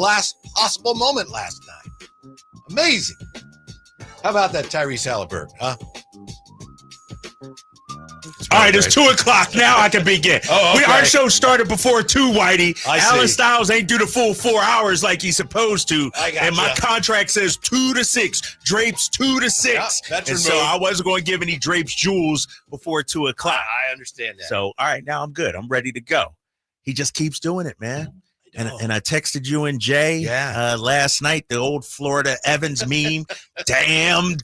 last possible moment last night. Amazing. How about that Tyrese Haliburton, huh? All right, it's 2 o'clock. Now I can begin. Oh, okay. Our show started before 2, Whitey. Alan see. Styles ain't do the full 4 hours like he's supposed to. And my contract says 2 to 6. Drapes 2 to 6. Yeah, that's and so I wasn't going to give any Drapes jewels before 2 o'clock. I understand that. So, all right, now I'm good. I'm ready to go. He just keeps doing it, man. And I texted you and Jay last night, the old Florida Evans meme. Damn.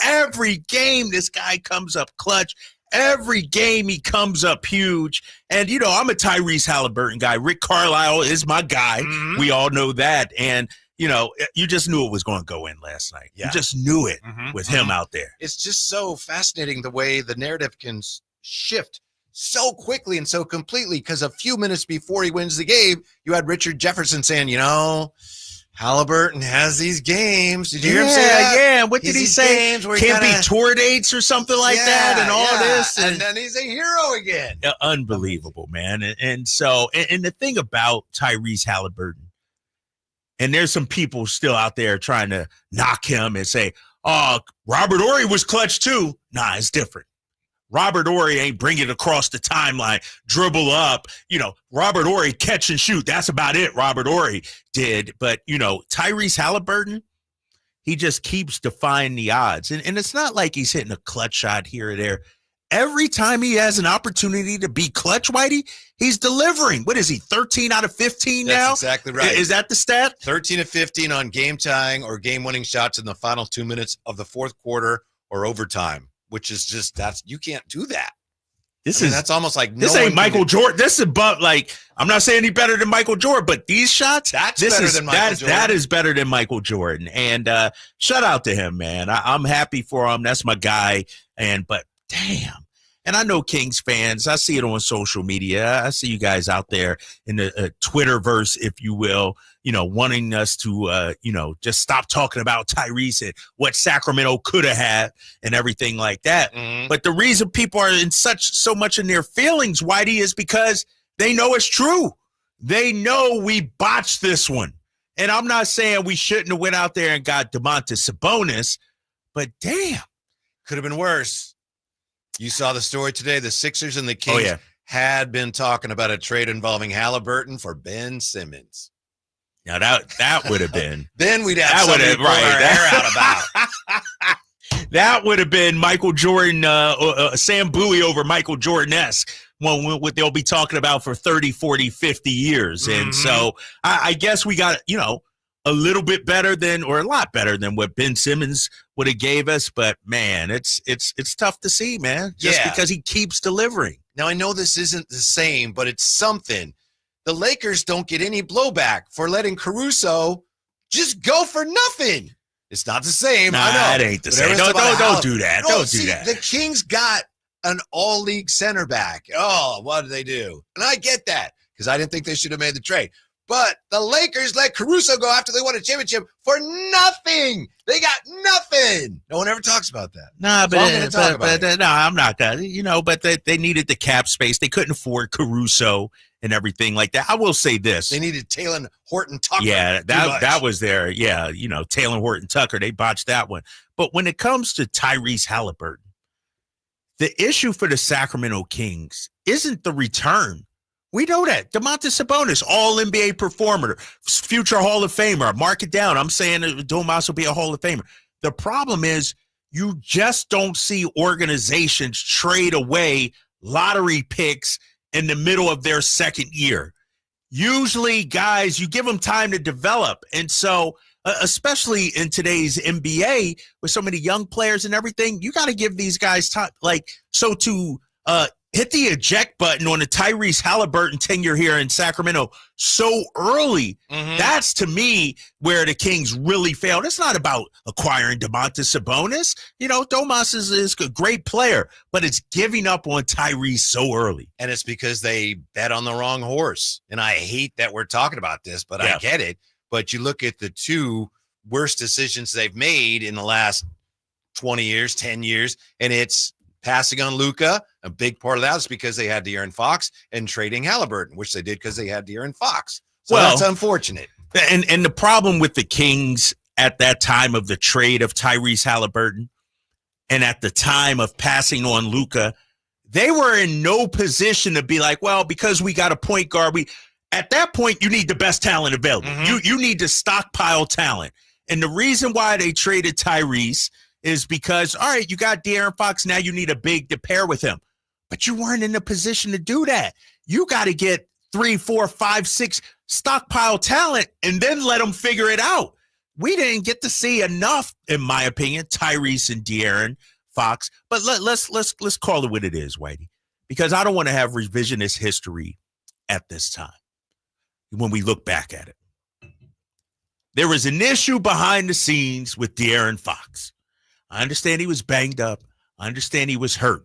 Every game this guy comes up clutch. Every game he comes up huge. And, you know, I'm a Tyrese Haliburton guy. Rick Carlisle is my guy. Mm-hmm. We all know that. And, you know, you just knew it was going to go in last night. Yeah. You just knew it with him out there. It's just so fascinating the way the narrative can shift so quickly and so completely, because a few minutes before he wins the game, you had Richard Jefferson saying, you know, Haliburton has these games. Did you hear him say that? Yeah, what did he say? Can't be tour dates or something like that and all this. And then he's a hero again. Unbelievable, man. And so, and the thing about Tyrese Haliburton, and there's some people still out there trying to knock him and say, oh, Robert Horry was clutch too. Nah, it's different. Robert Horry ain't bring it across the timeline, dribble up. You know, Robert Horry catch and shoot. That's about it. Robert Horry did. But, you know, Tyrese Haliburton, he just keeps defying the odds. And it's not like he's hitting a clutch shot here or there. Every time he has an opportunity to be clutch, Whitey, he's delivering. What is he, 13 out of 15 now? That's exactly right. Is that the stat? 13 of 15 on game-tying or game-winning shots in the final 2 minutes of the fourth quarter or overtime. Which is just, you can't do that. That's almost like this ain't Michael Jordan. This is above, like, I'm not saying any better than Michael Jordan, but these shots, that is better than Michael Jordan. And shout out to him, man. I'm happy for him. That's my guy. But damn. And I know Kings fans, I see it on social media. I see you guys out there in the Twitterverse, if you will, you know, wanting us to, you know, just stop talking about Tyrese and what Sacramento could have had and everything like that. Mm-hmm. But the reason people are so much in their feelings, Whitey, is because they know it's true. They know we botched this one. And I'm not saying we shouldn't have went out there and got Domantas Sabonis, but damn. Could have been worse. You saw the story today. The Sixers and the Kings had been talking about a trade involving Haliburton for Ben Simmons. Now that would have been. Then we'd have something to pull our hair out about. That would have been Michael Jordan, Sam Bowie over Michael Jordan-esque. What they'll be talking about for 30, 40, 50 years. Mm-hmm. And so I guess we got, you know, a little bit better than, or a lot better than what Ben Simmons would have gave us. But man, it's tough to see, man, just because he keeps delivering. Now I know this isn't the same, but it's something. The Lakers don't get any blowback for letting Caruso just go for nothing. It's not the same. Nah, I know. That ain't the same. Don't do that. No, don't do that. The Kings got an all-league center back. Oh, what did they do? And I get that because I didn't think they should have made the trade. But the Lakers let Caruso go after they won a championship for nothing. They got nothing. No one ever talks about that. Nah, but no, I'm not gonna. You know, but they needed the cap space. They couldn't afford Caruso and everything like that. I will say this: they needed Taylor Horton Tucker. Yeah, that was there. Yeah, you know, Taylor Horton Tucker. They botched that one. But when it comes to Tyrese Haliburton, the issue for the Sacramento Kings isn't the return. We know that. Domantas Sabonis, all-NBA performer, future Hall of Famer. Mark it down. I'm saying Domas will be a Hall of Famer. The problem is you just don't see organizations trade away lottery picks in the middle of their second year. Usually, guys, you give them time to develop. And so, especially in today's NBA with so many young players and everything, you got to give these guys time. Like, so to hit the eject button on the Tyrese Haliburton tenure here in Sacramento so early, that's to me where the Kings really failed. It's not about acquiring Domantas Sabonis. You know, Domas is a great player, but it's giving up on Tyrese so early. And it's because they bet on the wrong horse. And I hate that we're talking about this, but I get it. But you look at the two worst decisions they've made in the last 20 years, 10 years, and it's passing on Luka. A big part of that is because they had De'Aaron Fox, and trading Haliburton, which they did because they had De'Aaron Fox. So that's unfortunate. And the problem with the Kings at that time of the trade of Tyrese Haliburton and at the time of passing on Luka, they were in no position to be like, well, because we got a point guard, at that point, you need the best talent available. Mm-hmm. You need to stockpile talent. And the reason why they traded Tyrese is because, all right, you got De'Aaron Fox. Now you need a big to pair with him. But you weren't in a position to do that. You got to get 3, 4, 5, 6 stockpile talent and then let them figure it out. We didn't get to see enough, in my opinion, Tyrese and De'Aaron Fox. But let's call it what it is, Whitey, because I don't want to have revisionist history at this time when we look back at it. There was an issue behind the scenes with De'Aaron Fox. I understand he was banged up. I understand he was hurt.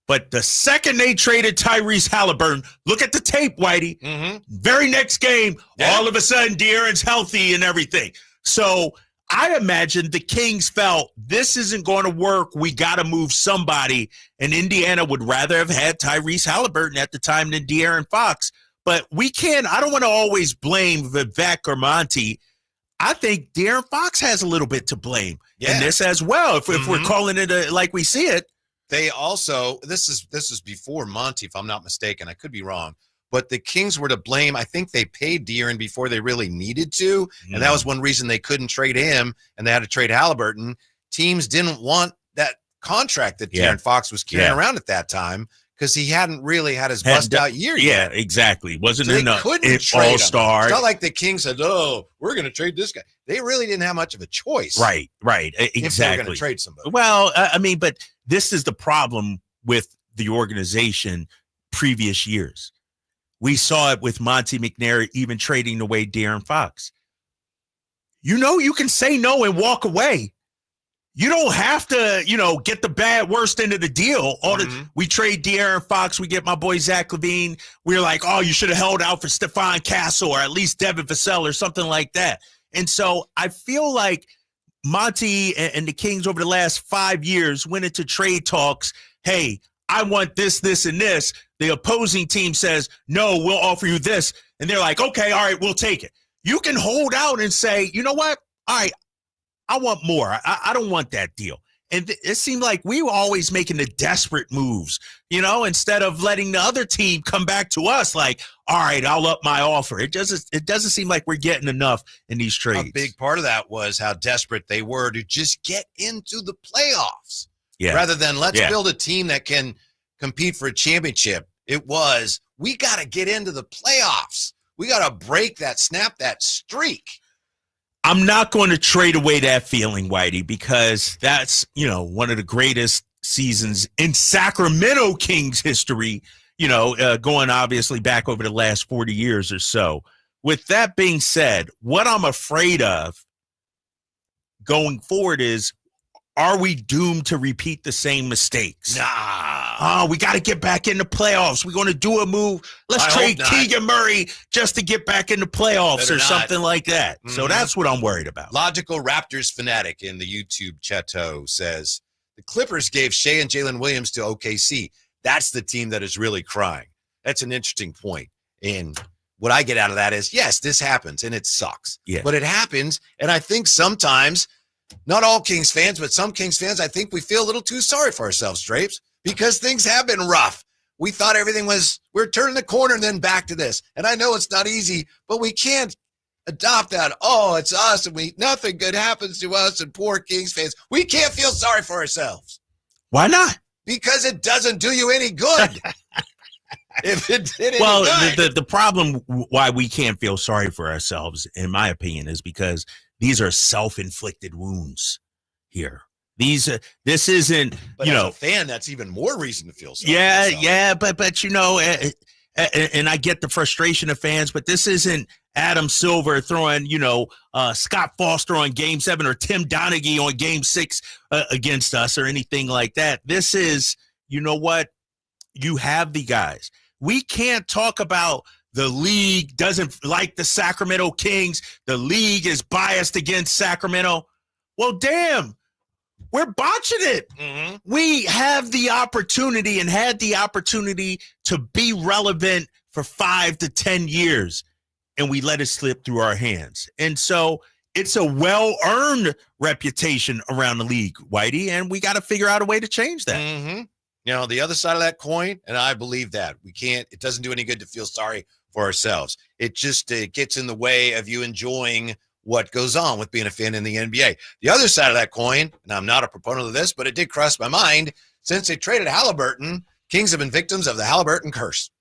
But the second they traded Tyrese Haliburton, look at the tape, Whitey. Mm-hmm. Very next game, all of a sudden, De'Aaron's healthy and everything. So I imagine the Kings felt this isn't going to work. We got to move somebody. And Indiana would rather have had Tyrese Haliburton at the time than De'Aaron Fox. But I don't want to always blame Vivek or Monty. I think De'Aaron Fox has a little bit to blame in this as well, if we're calling it like we see it. They also, this is before Monty, if I'm not mistaken. I could be wrong. But the Kings were to blame. I think they paid De'Aaron before they really needed to. And that was one reason they couldn't trade him, and they had to trade Haliburton. Teams didn't want that contract that De'Aaron Fox was carrying around at that time because he hadn't really had his bust-out year yet. Yeah, exactly. Wasn't in an all-star. It's not like the Kings said, oh, we're going to trade this guy. They really didn't have much of a choice. Right, exactly. If they were going to trade somebody. Well, I mean, but this is the problem with the organization previous years. We saw it with Monty McNair even trading away De'Aaron Fox. You know, you can say no and walk away. You don't have to, get the worst end of the deal. We trade De'Aaron Fox. We get my boy Zach LaVine. We're like, oh, you should have held out for Stephon Castle or at least Devin Vassell or something like that. And so I feel like Monty and the Kings over the last 5 years went into trade talks. Hey, I want this, this, and this. The opposing team says, no, we'll offer you this. And they're like, okay, all right, we'll take it. You can hold out and say, you know what? All right, I want more. I don't want that deal. And it seemed like we were always making the desperate moves, instead of letting the other team come back to us like, all right, I'll up my offer. It doesn't seem like we're getting enough in these trades. A big part of that was how desperate they were to just get into the playoffs. Yeah. Rather than let's build a team that can compete for a championship. It was, we got to get into the playoffs. We got to snap that streak. I'm not going to trade away that feeling, Whitey, because that's, one of the greatest seasons in Sacramento Kings history, going obviously back over the last 40 years or so. With that being said, what I'm afraid of going forward is, are we doomed to repeat the same mistakes? Nah. Oh, we got to get back in the playoffs. We're going to do a move. Let's trade Keegan Murray just to get back in the playoffs or something like that. Mm-hmm. So that's what I'm worried about. Logical Raptors fanatic in the YouTube chateau says, the Clippers gave Shea and Jalen Williams to OKC. That's the team that is really crying. That's an interesting point. And what I get out of that is, yes, this happens and it sucks. Yeah. But it happens. And I think sometimes, not all Kings fans, but some Kings fans, I think we feel a little too sorry for ourselves, Drapes, because things have been rough. We thought we're turning the corner and then back to this. And I know it's not easy, but we can't adopt that. Oh, it's us and nothing good happens to us and poor Kings fans. We can't feel sorry for ourselves. Why not? Because it doesn't do you any good. If it did the problem why we can't feel sorry for ourselves, in my opinion, is because these are self-inflicted wounds here. This isn't, but as a fan, that's even more reason to feel sorry. Yeah, but and I get the frustration of fans, but this isn't Adam Silver throwing, Scott Foster on Game 7 or Tim Donaghy on Game 6 against us or anything like that. This is, you have the guys. We can't talk about the league doesn't like the Sacramento Kings. The league is biased against Sacramento. Well, damn, we're botching it. Mm-hmm. We have the opportunity and had the opportunity to be relevant for 5 to 10 years. and we let it slip through our hands. And so it's a well-earned reputation around the league, Whitey, and we got to figure out a way to change that. Mm-hmm. You know, the other side of that coin, and I believe that it doesn't do any good to feel sorry for ourselves. It gets in the way of you enjoying what goes on with being a fan in the NBA. The other side of that coin, and I'm not a proponent of this, but it did cross my mind, since they traded Haliburton, Kings have been victims of the Haliburton curse.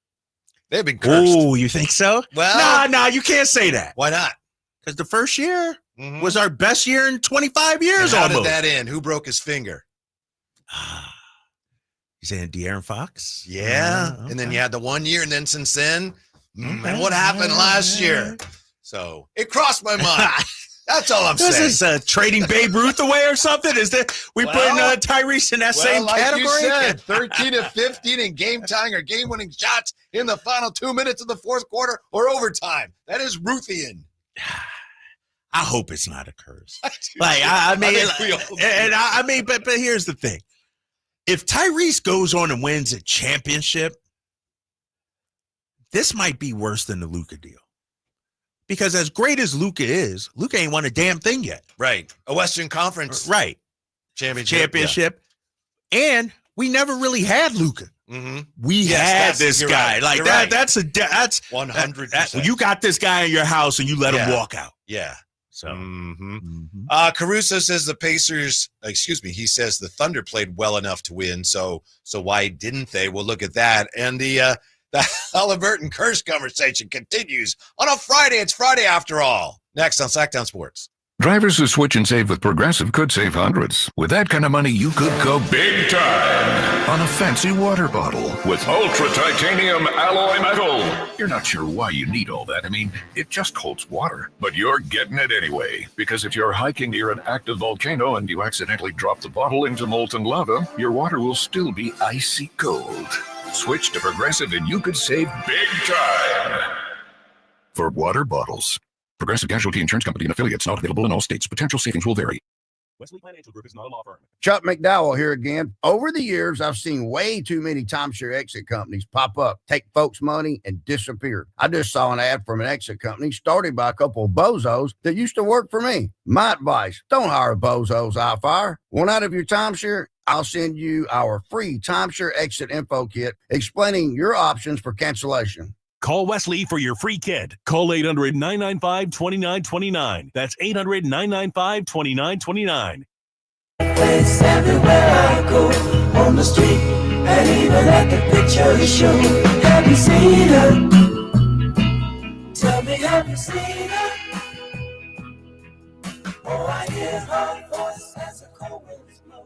They've been cursed. Oh, you think so? Well, no, you can't say that. Why not? Because the first year was our best year in 25 years. And how almost. did that end? Who broke his finger? You saying De'Aaron Fox? Yeah. Okay. And then you had the 1 year, and then since then, and what happened last year? So it crossed my mind. That's all I'm saying. Is this trading Babe Ruth away or something? Is that putting Tyrese in that same category? You said, 13 to 15 in game-tying or game-winning shots in the final 2 minutes of the fourth quarter or overtime. That is Ruthian. I hope it's not a curse. I mean, but here's the thing. If Tyrese goes on and wins a championship, this might be worse than the Luka deal. Because as great as Luka is, Luka ain't won a damn thing yet. Right. A Western Conference championship. Yeah. And we never really had Luka. Mm-hmm. We had this guy. Right. Like that. That's 100%. You got this guy in your house and you let him walk out. Yeah. So Caruso says he says the Thunder played well enough to win, so why didn't they? Well, look at that. And the Haliburton curse conversation continues on a Friday. It's Friday after all. Next on Sacktown Sports. Drivers who switch and save with Progressive could save hundreds. With that kind of money, you could go big time on a fancy water bottle with ultra titanium alloy metal. You're not sure why you need all that. I mean, it just holds water. But you're getting it anyway, because if you're hiking near an active volcano and you accidentally drop the bottle into molten lava, your water will still be icy cold. Switch to Progressive and you could save big time. For water bottles. Progressive Casualty Insurance Company and affiliates, not available in all states. Potential savings will vary. Wesley Financial Group is not a law firm. Chuck McDowell here again. Over the years, I've seen way too many timeshare exit companies pop up, take folks' money, and disappear. I just saw an ad from an exit company started by a couple of bozos that used to work for me. My advice, don't hire bozos out fire. Want out of your timeshare? I'll send you our free timeshare exit info kit explaining your options for cancellation. Call Wesley for your free kit. Call 800-995-2929. That's 800-995-2929. Place everywhere I go, on the street, and even at the picture show. Have you seen her? Tell me, have you seen her? Oh, I hear her voice as a cold winds blow.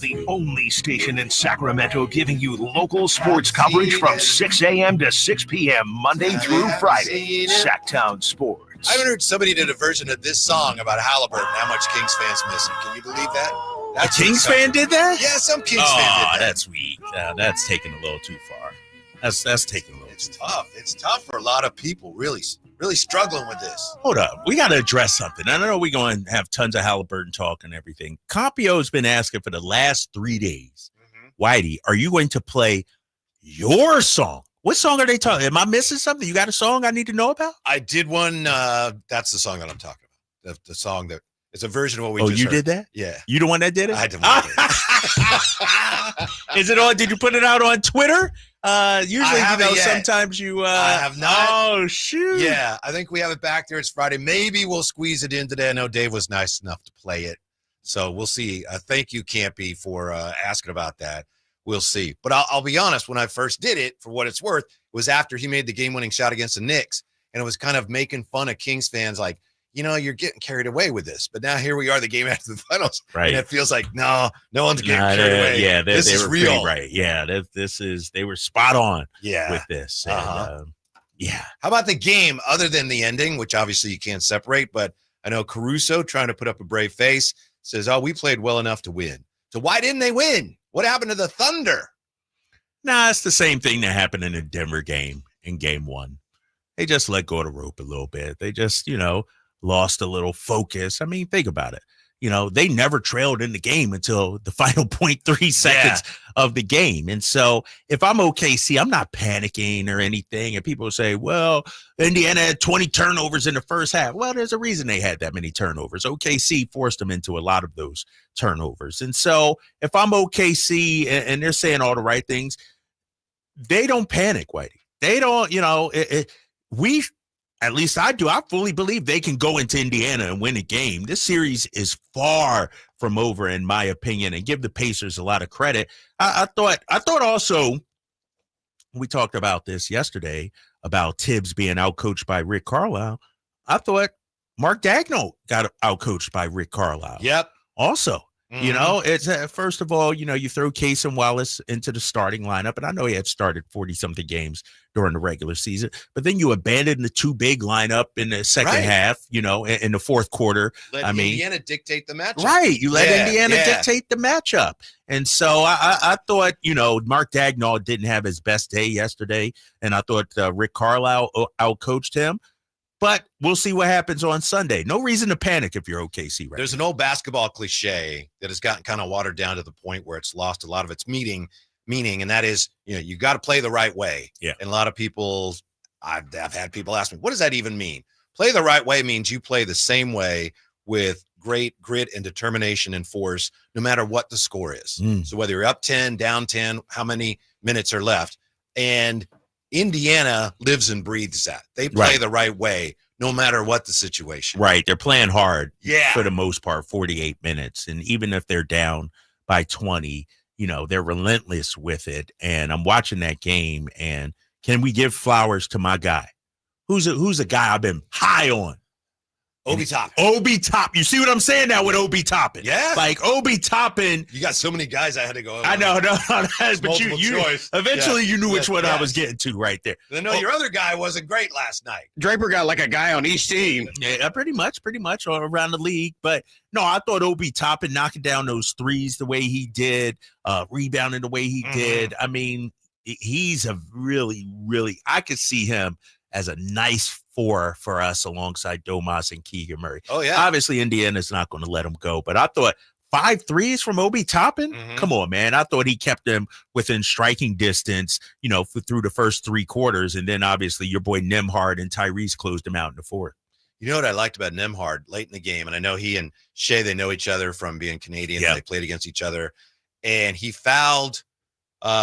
The only station in Sacramento giving you local sports coverage from 6 a.m. to 6 p.m. Monday through Friday. Sacktown Sports. I haven't heard somebody did a version of this song about Haliburton, how much Kings fans miss him. Can you believe that? A Kings fan did that? Yeah, some Kings fan did that. That's weak. That's taking a little too far. That's taking a little too far. It's tough for a lot of people, really struggling with this. Hold up. We got to address something. I know we're going to have tons of Haliburton talk and everything. Compio's been asking for the last 3 days. Whitey, are you going to play your song? What song are they talking? Am I missing something? You got a song I need to know about? I did one. That's the song that I'm talking about. The song that it's a version of what we just heard. Did that? Yeah. You the one that did it? I had to Is it on? Did you put it out on Twitter? Usually, sometimes you. I have not. Oh, shoot. Yeah, I think we have it back there. It's Friday. Maybe we'll squeeze it in today. I know Dave was nice enough to play it. So we'll see. Thank you, Campy, for asking about that. We'll see. But I'll be honest, when I first did it, for what it's worth, it was after he made the game-winning shot against the Knicks. And it was kind of making fun of Kings fans like, you're getting carried away with this. But now here we are, the game after the finals. Right. And it feels like, no one's getting carried away. Yeah, this is real. Right. Yeah, they were spot on with this. And, How about the game, other than the ending, which obviously you can't separate, but I know Caruso, trying to put up a brave face, says, we played well enough to win. So why didn't they win? What happened to the Thunder? Nah, it's the same thing that happened in the Denver game in game 1. They just let go of the rope a little bit. They just, lost a little focus. I mean, think about it. they never trailed in the game until the final 0.3 seconds of the game. And so if I'm OKC, I'm not panicking or anything. And people say, well, Indiana had 20 turnovers in the first half. Well, there's a reason they had that many turnovers. OKC forced them into a lot of those turnovers. And so if I'm OKC and they're saying all the right things, they don't panic, Whitey. They don't, at least I do. I fully believe they can go into Indiana and win a game. This series is far from over, in my opinion, and give the Pacers a lot of credit. I thought also, we talked about this yesterday about Tibbs being outcoached by Rick Carlisle. I thought Mark Daigneault got outcoached by Rick Carlisle. Yep. Also. It's first of all, you throw Case and Wallace into the starting lineup, and I know he had started 40-something games during the regular season, but then you abandoned the two big lineup in the second half, in the fourth quarter. Let Indiana dictate the matchup. Right. You let Indiana dictate the matchup. And so I thought, Mark Daigneault didn't have his best day yesterday, and I thought Rick Carlisle outcoached him. But we'll see what happens on Sunday. No reason to panic if you're OKC right There's an old basketball cliche that has gotten kind of watered down to the point where it's lost a lot of its meaning, and that is, you got to play the right way. Yeah. And a lot of people, I've had people ask me, what does that even mean? Play the right way means you play the same way with great grit and determination and force, no matter what the score is. So whether you're up 10, down 10, how many minutes are left. And Indiana lives and breathes that. They play the right way, no matter what the situation. Right. They're playing hard for the most part, 48 minutes. And even if they're down by 20, they're relentless with it. And I'm watching that game, and can we give flowers to my guy? Who's a guy I've been high on? Obi Toppin. Obi Toppin. You see what I'm saying now with Obi Toppin? Yeah. Like Obi Toppin. You got so many guys I had to go over. I know. But you eventually you knew which one I was getting to right there. No, your other guy wasn't great last night. Draper got like a guy on each team. Yeah, pretty much all around the league. But no, I thought Obi Toppin knocking down those threes the way he did, rebounding the way he did. I mean, he's a really, really, I could see him as a nice 4 for us alongside Domas and Keegan Murray. Oh, yeah. Obviously, Indiana's not going to let him go, but I thought 5 threes from Obi Toppin? Come on, man. I thought he kept them within striking distance, through the first 3 quarters, and then obviously your boy Nembhard and Tyrese closed him out in the fourth. You know what I liked about Nembhard late in the game, and I know he and Shea, they know each other from being Canadian. They played against each other, and he fouled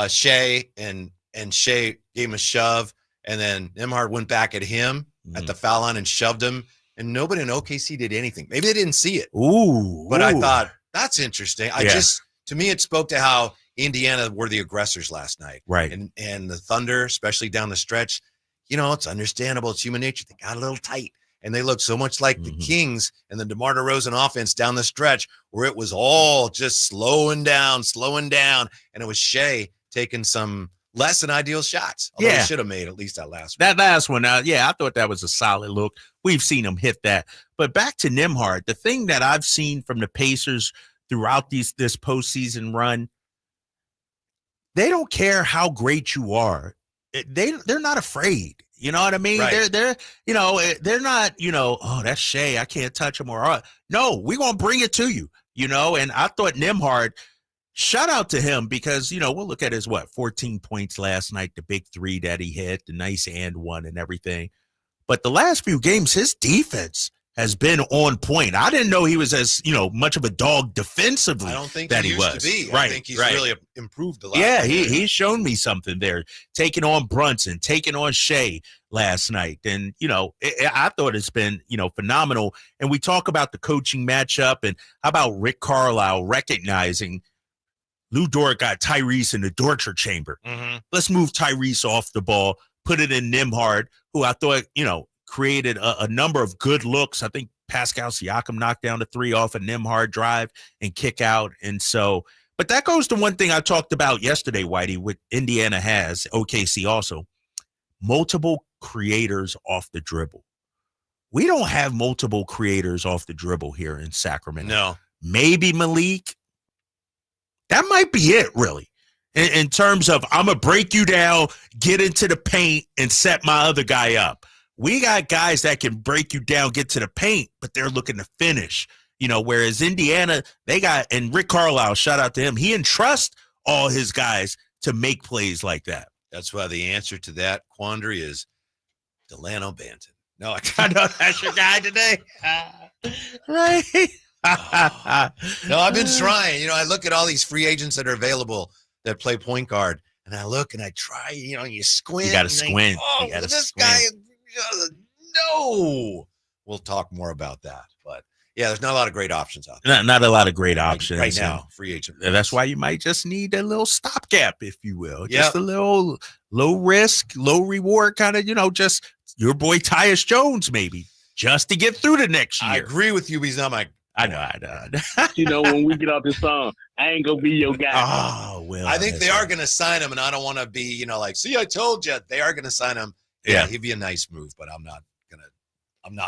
Shea, and Shea gave him a shove, and then Nembhard went back at him at the foul line and shoved him, and nobody in OKC did anything. Maybe they didn't see it. But I thought, that's interesting. To me, it spoke to how Indiana were the aggressors last night. Right. And the Thunder, especially down the stretch, it's understandable. It's human nature. They got a little tight, and they looked so much like the Kings and the DeMar DeRozan offense down the stretch, where it was all just slowing down. And it was Shea taking some less than ideal shots. Although he should have made at least that last one. That last one, I thought that was a solid look. We've seen him hit that. But back to Nembhard, the thing that I've seen from the Pacers throughout this postseason run, they don't care how great you are. They're not afraid. You know what I mean? Right. They're not, oh, that's Shea, I can't touch him. No, we're going to bring it to you, and I thought Nembhard, shout out to him because, we'll look at his 14 points last night, the big 3 that he hit, the nice and one and everything. But the last few games, his defense has been on point. I didn't know he was as, much of a dog defensively. I don't think that he he used was. to be. Right, I think he's really improved a lot. Yeah, he's shown me something there. Taking on Brunson, taking on Shea last night. And, I thought it's been, phenomenal. And we talk about the coaching matchup and how about Rick Carlisle recognizing Lou Dort got Tyrese in the torture chamber. Let's move Tyrese off the ball, put it in Nembhard, who I thought, created a number of good looks. I think Pascal Siakam knocked down the 3 off a Nembhard drive and kick out. And so, but that goes to one thing I talked about yesterday, Whitey, with Indiana has, OKC also, multiple creators off the dribble. We don't have multiple creators off the dribble here in Sacramento. No. Maybe Malik. That might be it, really, in terms of I'm going to break you down, get into the paint, and set my other guy up. We got guys that can break you down, get to the paint, but they're looking to finish. whereas Indiana, they got, and Rick Carlisle, shout out to him, he entrusts all his guys to make plays like that. That's why the answer to that quandary is Delano Banton. No, I know that's your guy today. Right. No, I've been trying. I look at all these free agents that are available that play point guard, and I look and I try, you squint. You got to squint. Oh, this guy, no. We'll talk more about that. But, yeah, there's not a lot of great options out there. Not a lot of great options. Right now, free agent. That's why you might just need a little stopgap, if you will. Just a little low risk, low reward kind of, just your boy Tyus Jones, maybe, just to get through the next year. I agree with you, but he's not my. I know. When we get off this song, I ain't gonna be your guy. Oh, well. I think they are going to sign him, and I don't want to be, see, I told you. They are going to sign him. Yeah, he'd be a nice move, but I'm not going to.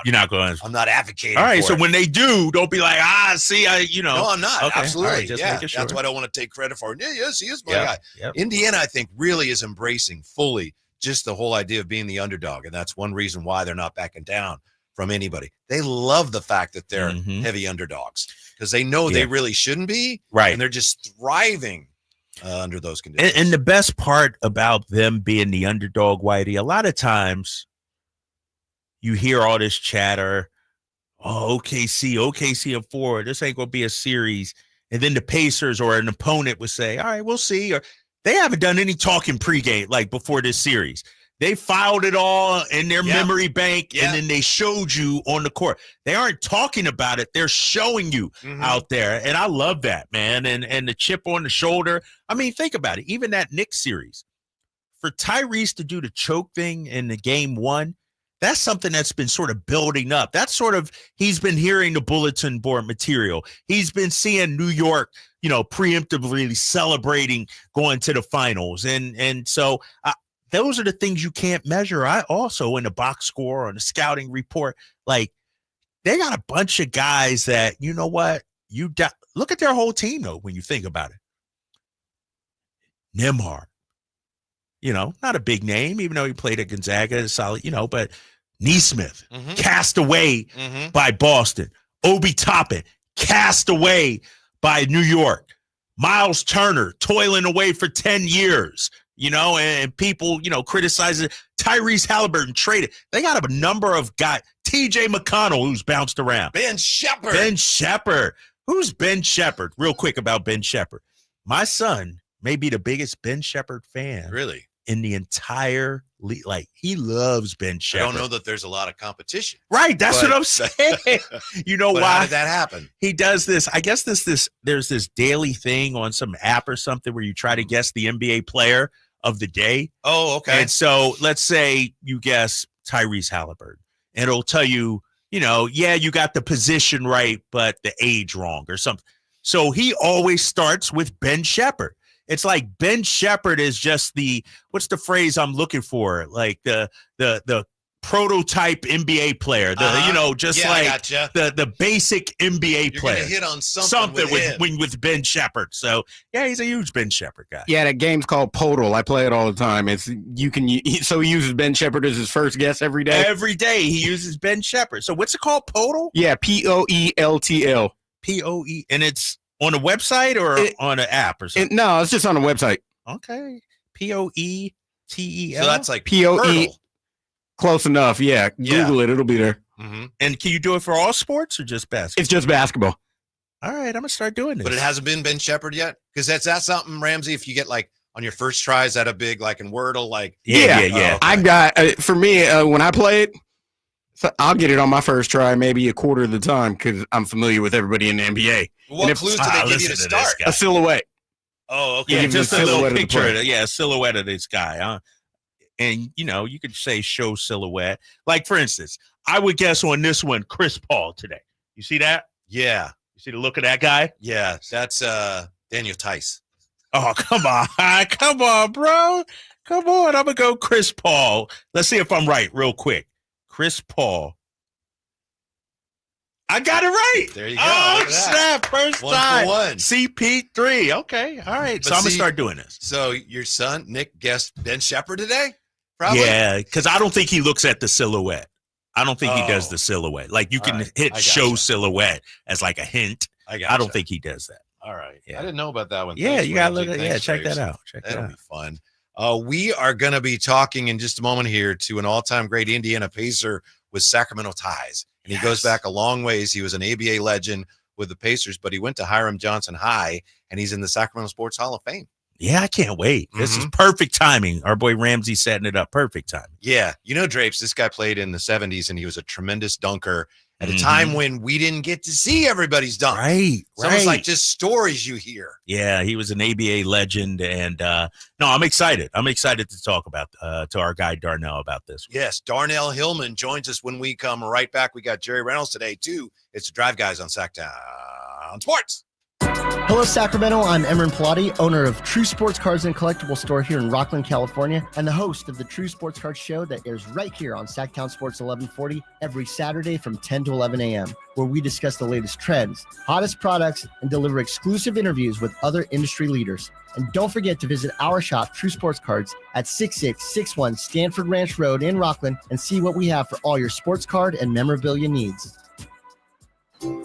You're not going. I'm not advocating. All right, for so it. when they do, don't be like, see, No, I'm not. Okay. Absolutely. Right, just making sure. That's why I don't want to take credit for it. Yeah, yes, he is my guy. Yep. Indiana, I think, really is embracing fully just the whole idea of being the underdog, and that's one reason why they're not backing down from anybody. They love the fact that they're heavy underdogs because they know they really shouldn't be, right? And they're just thriving under those conditions. And the best part about them being the underdog, Whitey, a lot of times you hear all this chatter, OKC in 4, this ain't going to be a series. And then the Pacers or an opponent would say, all right, we'll see. Or they haven't done any talking pregame like before this series. They filed it all in their memory bank, and then they showed you on the court. They aren't talking about it. They're showing you out there. And I love that, man. And the chip on the shoulder. I mean, think about it. Even that Knicks series, for Tyrese to do the choke thing in the game 1, that's something that's been sort of building up. That's sort of, he's been hearing the bulletin board material. He's been seeing New York, preemptively celebrating going to the finals. And so those are the things you can't measure. I also in the box score, on the scouting report, like they got a bunch of guys that, you know what, look at their whole team though, when you think about it. Nembhard, not a big name, even though he played at Gonzaga, solid, but Neesmith, cast away by Boston. Obi Toppin, cast away by New York. Miles Turner, toiling away for 10 years, and people, criticizing Tyrese Haliburton traded. They got a number of guys. TJ McConnell, who's bounced around. Ben Shepherd. Who's Ben Shepherd? Real quick about Ben Shepherd. My son may be the biggest Ben Shepherd fan. Really? In the entire league. Like, he loves Ben Shepherd. I don't know that there's a lot of competition. Right. That's what I'm saying. You know why? How did that happen? He does this. I guess there's this daily thing on some app or something where you try to guess the NBA player of the day. Oh, okay. And so let's say you guess Tyrese Haliburton, and it'll tell you, you got the position right, but the age wrong or something. So he always starts with Ben Shepherd. It's like Ben Shepherd is just what's the phrase I'm looking for? Like the prototype NBA player, the basic NBA player. You're gonna hit on something with Ben Shepherd. So yeah, he's a huge Ben Shepherd guy. Yeah, that game's called Podal. I play it all the time. So he uses Ben Shepherd as his first guess every day. Every day he uses Ben Shepherd. So what's it called? Podal? Yeah, POELTL. POE, and it's on a website or on an app or something? No, it's just on a website. Okay. POETEL. So that's like POE. Close enough. Yeah. Google it. It'll be there. And can you do it for all sports or just basketball? It's just basketball. All right. I'm going to start doing this. But it hasn't been Ben Shepherd yet? Because that's something, Ramsey, if you get like on your first try, is that a big, like in Wordle? Like, yeah. Okay. I got, for me, when I play it, so I'll get it on my first try, maybe a quarter of the time, because I'm familiar with everybody in the NBA. What clues do they give you to start? A silhouette. Oh, okay. Yeah, just a little picture. A silhouette of this guy. Huh? And, you could say show silhouette. Like, for instance, I would guess on this one, Chris Paul today. You see that? Yeah. You see the look of that guy? Yeah, that's Daniel Tice. Oh, come on. Come on, bro. Come on. I'm going to go Chris Paul. Let's see if I'm right real quick. Chris Paul. I got it right. There you go. Oh, snap. First time. 1 for 1. CP3. Okay. All right. So I'm going to start doing this. So your son, Nick, guessed Ben Shepherd today? Probably? Yeah, because I don't think he looks at the silhouette. I don't think he does the silhouette. Like you can hit show silhouette as like a hint. I don't think he does that. All right. Yeah. I didn't know about that one. Yeah, Thanks, you gotta Ramsey. look at Thanks, check Graves. that out. That'll be fun. We are going to be talking in just a moment here to an all-time great Indiana Pacer with Sacramento ties. And he goes back a long ways. He was an ABA legend with the Pacers, but he went to Hiram Johnson High, and he's in the Sacramento Sports Hall of Fame. Yeah, I can't wait. This is perfect timing. Our boy Ramsey setting it up. Perfect timing. Yeah. You know, Drapes, this guy played in the 70s, and he was a tremendous dunker at a time when we didn't get to see everybody's dunk. Right. It's almost like just stories you hear. Yeah, he was an ABA legend. And no, I'm excited. I'm excited to talk about to our guy Darnell about this. Yes, Darnell Hillman joins us when we come right back. We got Jerry Reynolds today, too. It's the Drive Guys on Sacktown Sports. Hello, Sacramento. I'm Emran Pilati, owner of True Sports Cards and Collectible Store here in Rockland, California, and the host of the True Sports Cards Show that airs right here on Sacktown Sports 1140 every Saturday from 10 to 11 a.m., where we discuss the latest trends, hottest products, and deliver exclusive interviews with other industry leaders. And don't forget to visit our shop, True Sports Cards, at 6661 Stanford Ranch Road in Rockland and see what we have for all your sports card and memorabilia needs.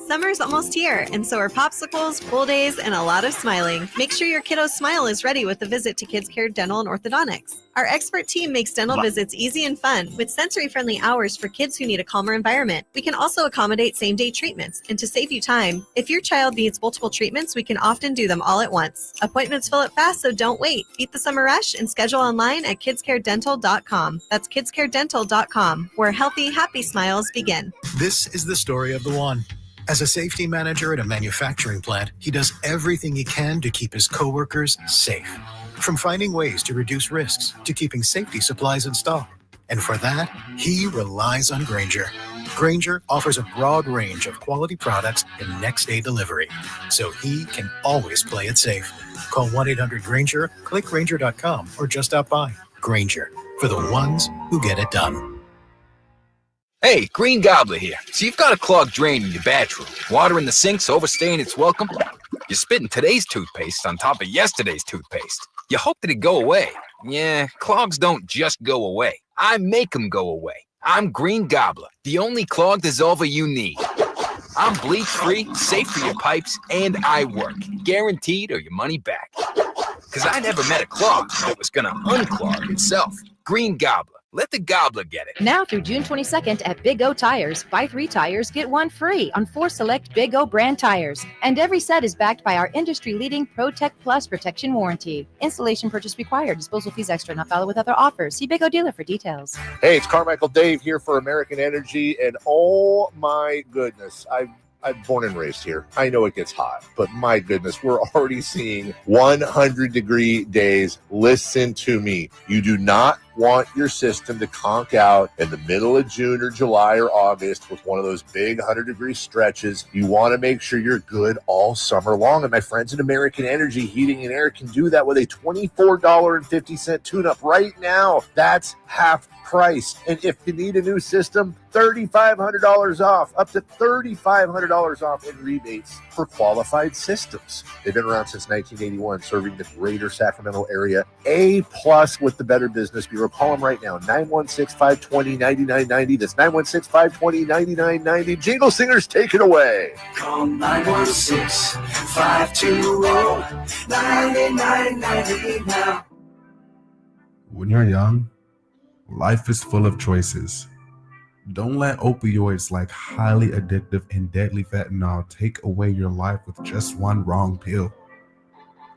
Summer's almost here, and so are popsicles, pool days, and a lot of smiling. Make sure your kiddo's smile is ready with a visit to Kids Care Dental and Orthodontics. Our expert team makes dental visits easy and fun with sensory-friendly hours for kids who need a calmer environment. We can also accommodate same-day treatments, and to save you time, if your child needs multiple treatments, we can often do them all at once. Appointments fill up fast, so don't wait. Beat the summer rush and schedule online at kidscaredental.com. That's kidscaredental.com, where healthy, happy smiles begin. This is the story of the one. As a safety manager at a manufacturing plant, he does everything he can to keep his coworkers safe. From finding ways to reduce risks to keeping safety supplies in stock. And for that, he relies on Grainger. Grainger offers a broad range of quality products and next-day delivery, so he can always play it safe. Call 1-800-GRAINGER, click Grainger.com, or just stop by. Grainger, for the ones who get it done. Hey, Green Gobbler here. So you've got a clogged drain in your bathroom. Water in the sink's overstaying its welcome. You're spitting today's toothpaste on top of yesterday's toothpaste. You hope that it go away. Yeah, clogs don't just go away. I make them go away. I'm Green Gobbler, the only clog dissolver you need. I'm bleach-free, safe for your pipes, and I work. Guaranteed or your money back. Because I never met a clog that was going to unclog itself. Green Gobbler. Let the gobbler get it. Now through June 22nd at Big O Tires, buy 3 tires, get 1 free on 4 select Big O brand tires. And every set is backed by our industry-leading ProTech Plus protection warranty. Installation purchase required. Disposal fees extra. Not valid with other offers. See Big O dealer for details. Hey, it's Carmichael Dave here for American Energy, and oh my goodness, I'm born and raised here. I know it gets hot, but my goodness, we're already seeing 100-degree days. Listen to me. You do not want your system to conk out in the middle of June or July or August with one of those big 100-degree stretches. You want to make sure you're good all summer long. And my friends at American Energy Heating and Air can do that with a $24.50 tune-up right now. That's half price. And if you need a new system, $3,500 off, up to $3,500 off in rebates for qualified systems. They've been around since 1981, serving the greater Sacramento area. A+ with the Better Business Bureau. Call them right now, 916-520-9990. That's 916-520-9990. Jingle Singers, take it away. Call 916-520-9990 now. When you're young, life is full of choices. Don't let opioids like highly addictive and deadly fentanyl take away your life with just one wrong pill.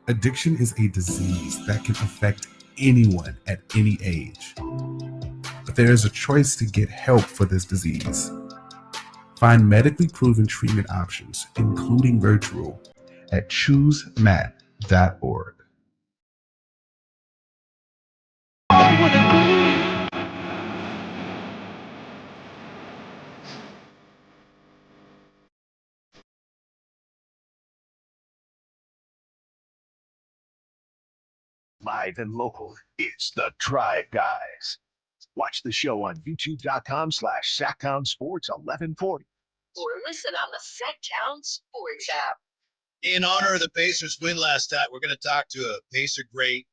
Addiction is a disease that can affect anyone at any age. But there is a choice to get help for this disease. Find medically proven treatment options, including virtual, at choosemat.org. Live and local, it's the Drive Guys. Watch the show on youtube.com/Sacktown Sports 1140. Or listen on the Sacktown Sports app. In honor of the Pacers' win last night, we're going to talk to a Pacer great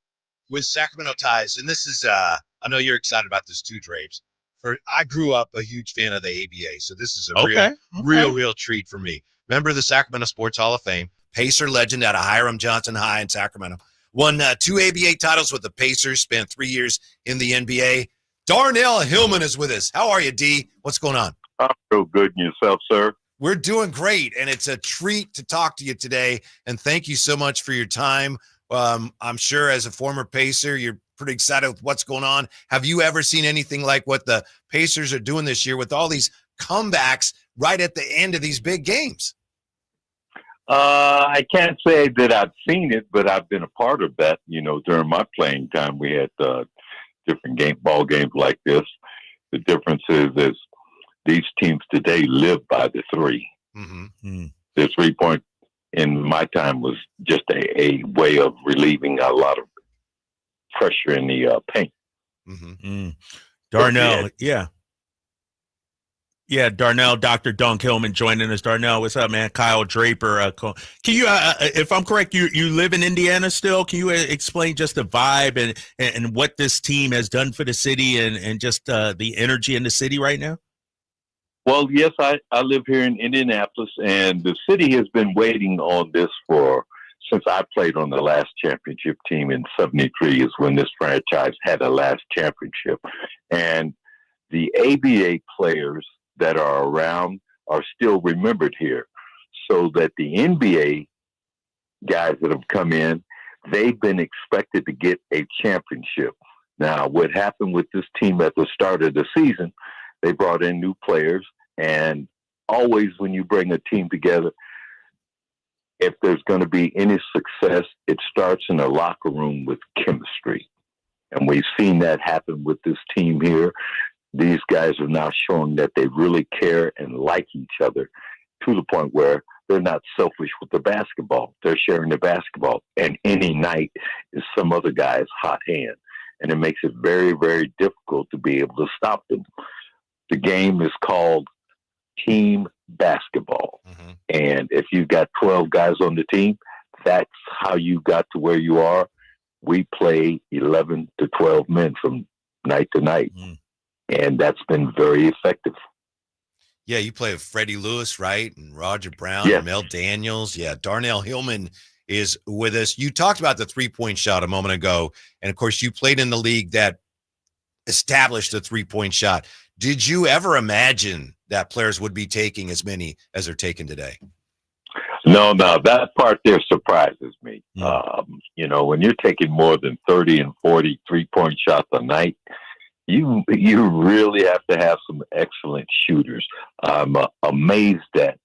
with Sacramento ties. And this is, I know you're excited about this too, Drapes. I grew up a huge fan of the ABA, so this is a Okay. real treat for me. Member of the Sacramento Sports Hall of Fame, Pacer legend out of Hiram Johnson High in Sacramento. Won 2 ABA titles with the Pacers, spent 3 years in the NBA. Darnell Hillman is with us. How are you, D? What's going on? I'm real good. And yourself, sir? We're doing great, and it's a treat to talk to you today, and thank you so much for your time. I'm sure as a former Pacer, you're pretty excited with what's going on. Have you ever seen anything like what the Pacers are doing this year with all these comebacks right at the end of these big games? I can't say that I've seen it, but I've been a part of that. During my playing time, we had different ball games like this. The difference is these teams today live by the three. Mm-hmm. The 3-point in my time was just a way of relieving a lot of pressure in the paint. Darnell, Darnell, Dr. Dunk Hillman joining us. Darnell, what's up, man? Kyle Draper. Can you, if I'm correct, you live in Indiana still? Can you explain just the vibe and what this team has done for the city and just the energy in the city right now? Well, yes, I live here in Indianapolis, and the city has been waiting on this since I played on the last championship team in '73 is when this franchise had a last championship. And the ABA players that are around are still remembered here, so that the NBA guys that have come in, they've been expected to get a championship. Now, what happened with this team at the start of the season, they brought in new players, and always when you bring a team together, if there's going to be any success, it starts in the locker room with chemistry. And we've seen that happen with this team here. These guys are now showing that they really care and like each other to the point where they're not selfish with the basketball. They're sharing the basketball, and any night is some other guy's hot hand. And it makes it very, very difficult to be able to stop them. The game is called team basketball. And if you've got 12 guys on the team, that's how you got to where you are. We play 11 to 12 men from night to night. And that's been very effective. Yeah, you play with Freddie Lewis, right? And Roger Brown, and Mel Daniels. Yeah, Darnell Hillman is with us. You talked about the three-point shot a moment ago. And, of course, you played in the league that established the three-point shot. Did you ever imagine that players would be taking as many as they're taking today? No, that part there surprises me. When you're taking more than 30 and 40 three-point shots a night, you really have to have some excellent shooters. I'm amazed that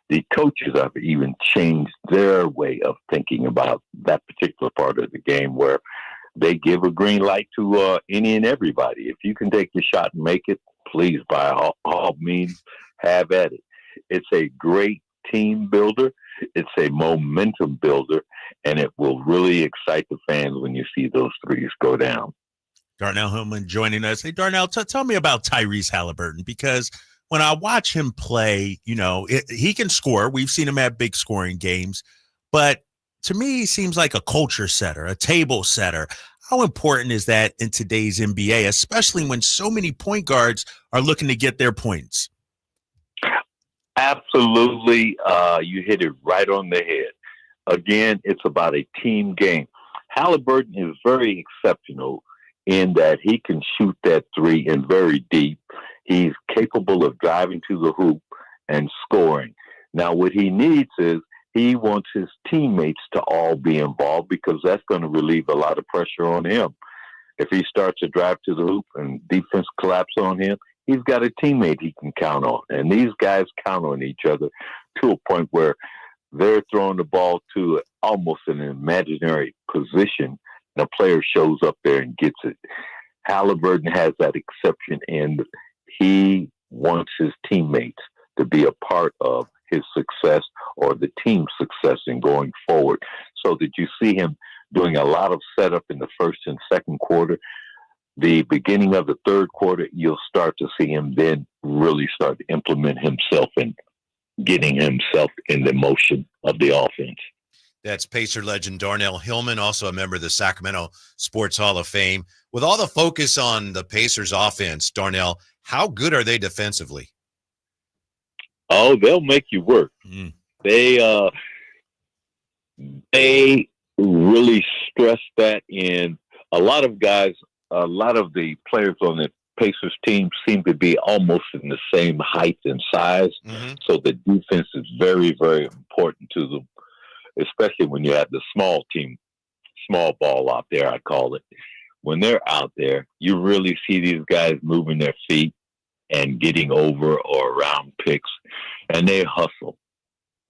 the coaches have even changed their way of thinking about that particular part of the game, where they give a green light to any and everybody. If you can take the shot and make it, please, by all means, have at it. It's a great team builder. It's a momentum builder, and it will really excite the fans when you see those threes go down. Darnell Hillman joining us. Hey, Darnell, tell me about Tyrese Haliburton, because when I watch him play, he can score. We've seen him have big scoring games, but to me, he seems like a culture setter, a table setter. How important is that in today's NBA, especially when so many point guards are looking to get their points? Absolutely. You hit it right on the head. Again, it's about a team game. Haliburton is very exceptional in that he can shoot that three and very deep. He's capable of driving to the hoop and scoring. Now, what he needs is he wants his teammates to all be involved, because that's going to relieve a lot of pressure on him. If he starts to drive to the hoop and defense collapse on him, he's got a teammate he can count on. And these guys count on each other to a point where they're throwing the ball to almost an imaginary position, and a player shows up there and gets it. Haliburton has that exception, and he wants his teammates to be a part of his success or the team's success in going forward, so that you see him doing a lot of setup in the first and second quarter. The beginning of the third quarter, you'll start to see him then really start to implement himself and getting himself in the motion of the offense. That's Pacer legend Darnell Hillman, also a member of the Sacramento Sports Hall of Fame. With all the focus on the Pacers offense, Darnell, How good are they defensively? Oh, they'll make you work. They really stress that in a lot of guys. A lot of the players on the Pacers team seem to be almost in the same height and size. So the defense is very, very important to them, especially when you have the small team, small ball out there, I call it. When they're out there, you really see these guys moving their feet and getting over or around picks, and they hustle.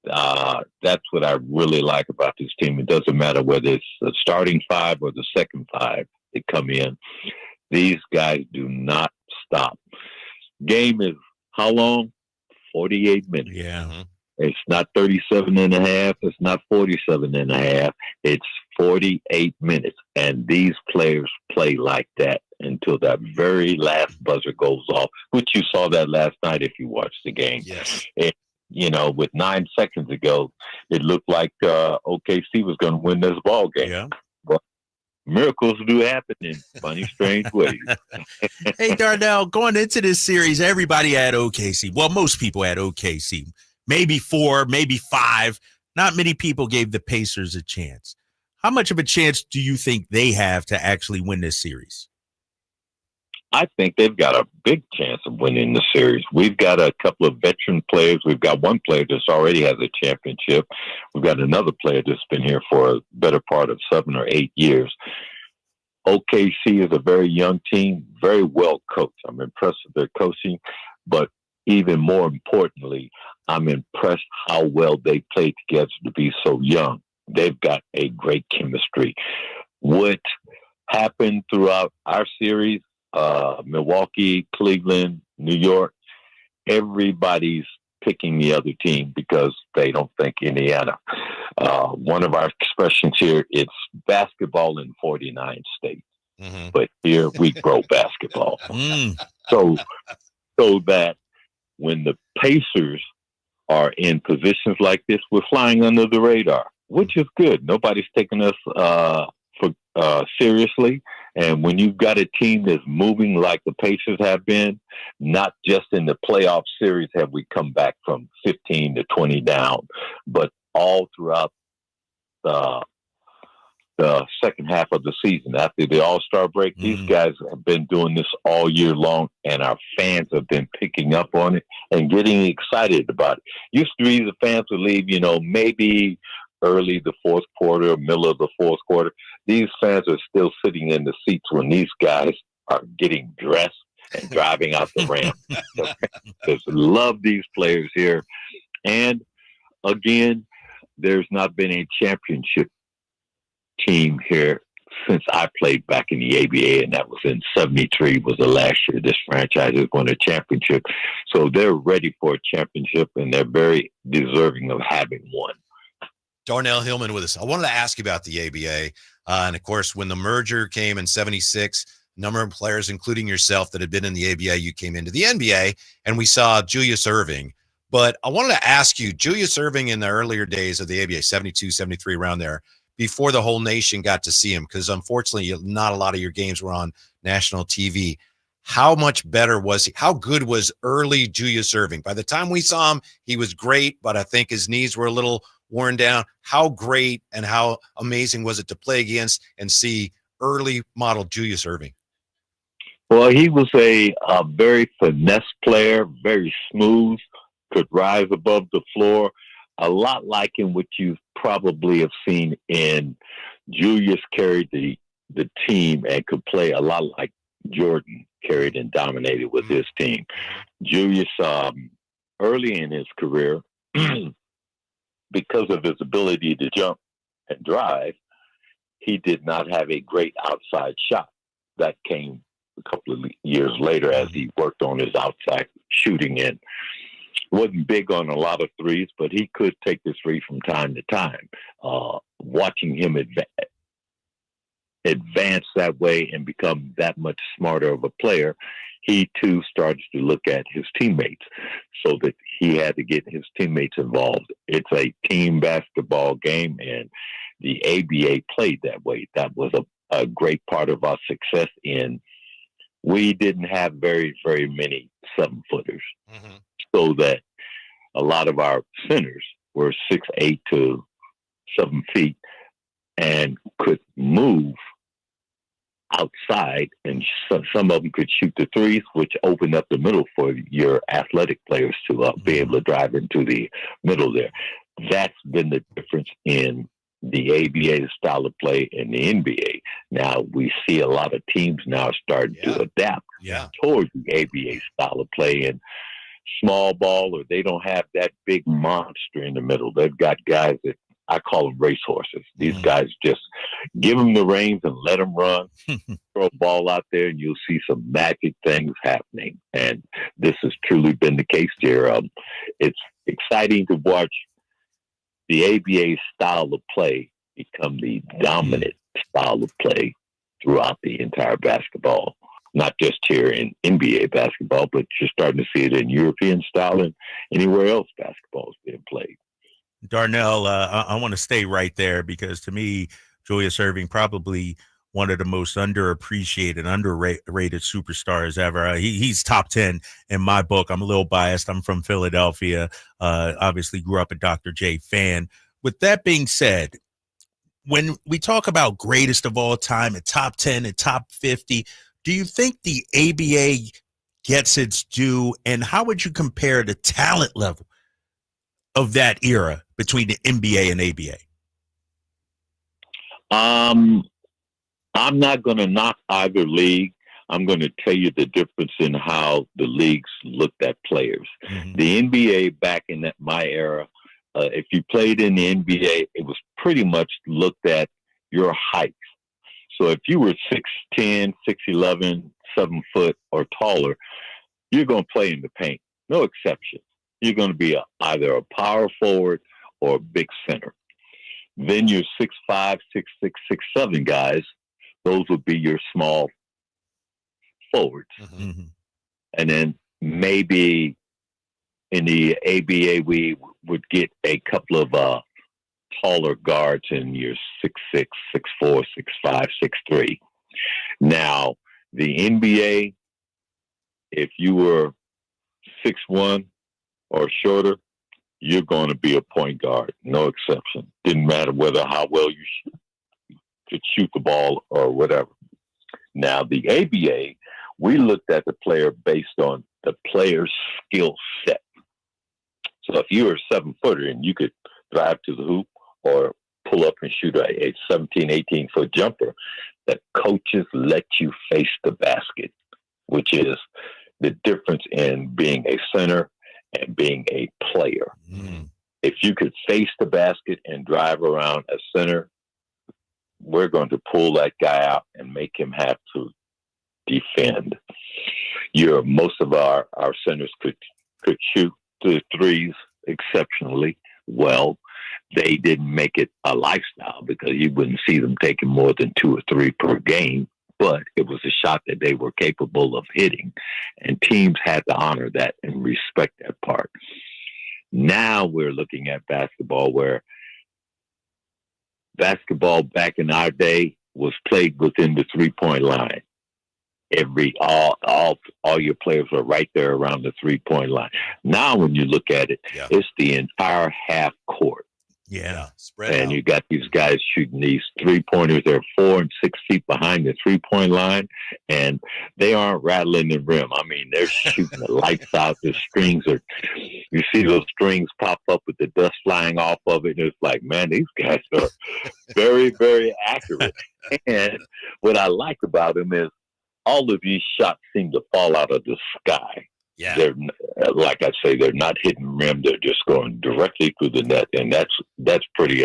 That's what I really like about this team. It doesn't matter whether it's the starting five or the second five that come in. These guys do not stop. Game is how long? 48 minutes. Yeah. It's not 37 and a half. It's not 47 and a half. It's 48 minutes. And these players play like that until that very last buzzer goes off, which you saw that last night if you watched the game. Yes. With 9 seconds ago, it looked like OKC was going to win this ball game. Yeah. But miracles do happen in funny, strange ways. Hey, Darnell, going into this series, everybody had OKC. Well, most people had OKC. Maybe 4, maybe 5. Not many people gave the Pacers a chance. How much of a chance do you think they have to actually win this series? I think they've got a big chance of winning the series. We've got a couple of veteran players. We've got one player that's already has a championship. We've got another player that's been here for a better part of 7 or 8 years. OKC is a very young team, very well coached. I'm impressed with their coaching, but even more importantly, I'm impressed how well they play together to be so young. They've got a great chemistry. What happened throughout our series, Milwaukee, Cleveland, New York, everybody's picking the other team because they don't think Indiana. One of our expressions here, it's basketball in 49 states. But here we grow basketball. So that when the Pacers are in positions like this, we're flying under the radar, which is good. Nobody's taking us seriously. And when you've got a team that's moving like the Pacers have been, not just in the playoff series have we come back from 15 to 20 down, but all throughout the second half of the season after the All-Star break. These guys have been doing this all year long, and our fans have been picking up on it and getting excited about it. Used to be the fans would leave, maybe early the fourth quarter, middle of the fourth quarter. These fans are still sitting in the seats when these guys are getting dressed and driving out the ramp. Just love these players here. And again, there's not been a championship team here since I played back in the ABA, and that was in 73 was the last year this franchise has won a championship. So they're ready for a championship, and they're very deserving of having one. Darnell Hillman with us. I wanted to ask you about the ABA. And of course, when the merger came in 76, a number of players, including yourself that had been in the ABA, you came into the NBA, and we saw Julius Erving. But I wanted to ask you, Julius Erving in the earlier days of the ABA, 72, 73, around there, before the whole nation got to see him, because unfortunately, not a lot of your games were on national TV. How much better was he? How good was early Julius Erving? By the time we saw him, he was great, but I think his knees were a little worn down. How great and how amazing was it to play against and see early model Julius Erving? Well, he was a very finesse player, very smooth, could rise above the floor. A lot like in what you probably have seen in Julius carried the team and could play a lot like Jordan carried and dominated with his team. Julius, early in his career, because of his ability to jump and drive, he did not have a great outside shot. That came a couple of years later as he worked on his outside shooting and wasn't big on a lot of threes, but he could take the three from time to time. Watching him advance that way and become that much smarter of a player, he too started to look at his teammates so that he had to get his teammates involved. It's a team basketball game, and the ABA played that way. That was a great part of our success in we didn't have very, very many 7-footers. Mm-hmm. So that a lot of our centers were 6'8" to 7 feet and could move outside, and some of them could shoot the threes, which opened up the middle for your athletic players to be able to drive into the middle there. That's been the difference in the ABA style of play and the NBA. Now we see a lot of teams now starting to adapt towards the ABA style of play and small ball, or they don't have that big monster in the middle. They've got guys that I call them racehorses. These guys just give them the reins and let them run, throw a ball out there, and you'll see some magic things happening. And this has truly been the case here. It's exciting to watch the ABA style of play become the dominant style of play throughout the entire basketball. Not just here in NBA basketball, but you're starting to see it in European style and anywhere else basketball is being played. Darnell, I want to stay right there because to me, Julius Erving probably one of the most underappreciated, underrated superstars ever. He's top 10 in my book. I'm a little biased. I'm from Philadelphia. Obviously grew up a Dr. J fan. With that being said, when we talk about greatest of all time at top 10 and top 50, do you think the ABA gets its due? And how would you compare the talent level of that era between the NBA and ABA? I'm not going to knock either league. I'm going to tell you the difference in how the leagues looked at players. The NBA back in my era, if you played in the NBA, it was pretty much looked at your height. So if you were 6'10", 6'11", 7 foot or taller, you're going to play in the paint. No exception. You're going to be either a power forward or a big center. Then your 6'5", 6'6", 6'7" guys, those would be your small forwards. And then maybe in the ABA, we would get a couple of taller guards in your 6'6", 6'4", 6'5", 6'3". Now, the NBA, if you were 6'1", or shorter, you're going to be a point guard. No exception. Didn't matter how well you could shoot the ball or whatever. Now, the ABA, we looked at the player based on the player's skill set. So if you were a 7-footer and you could drive to the hoop or pull up and shoot a 17, 18-foot jumper, the coaches let you face the basket, which is the difference in being a center and being a player. If you could face the basket and drive around a center, we're going to pull that guy out and make him have to defend. Most of our centers could shoot the threes exceptionally well. They didn't make it a lifestyle because you wouldn't see them taking more than 2 or 3 per game. But it was a shot that they were capable of hitting, and teams had to honor that and respect that part. Now we're looking at basketball where basketball back in our day was played within the 3-point line. All your players are right there around the 3-point line. Now when you look at it, it's the entire half court. Spread and out. You got these guys shooting these 3-pointers. They're 4 and 6 feet behind the 3-point line, and they aren't rattling the rim. I mean, they're shooting the lights out. The strings you see those strings pop up with the dust flying off of it, and it's like, man, these guys are very, very accurate. And what I like about them is all of these shots seem to fall out of the sky. They're, like I say, they're not hitting rim. They're just going directly through the net, and that's pretty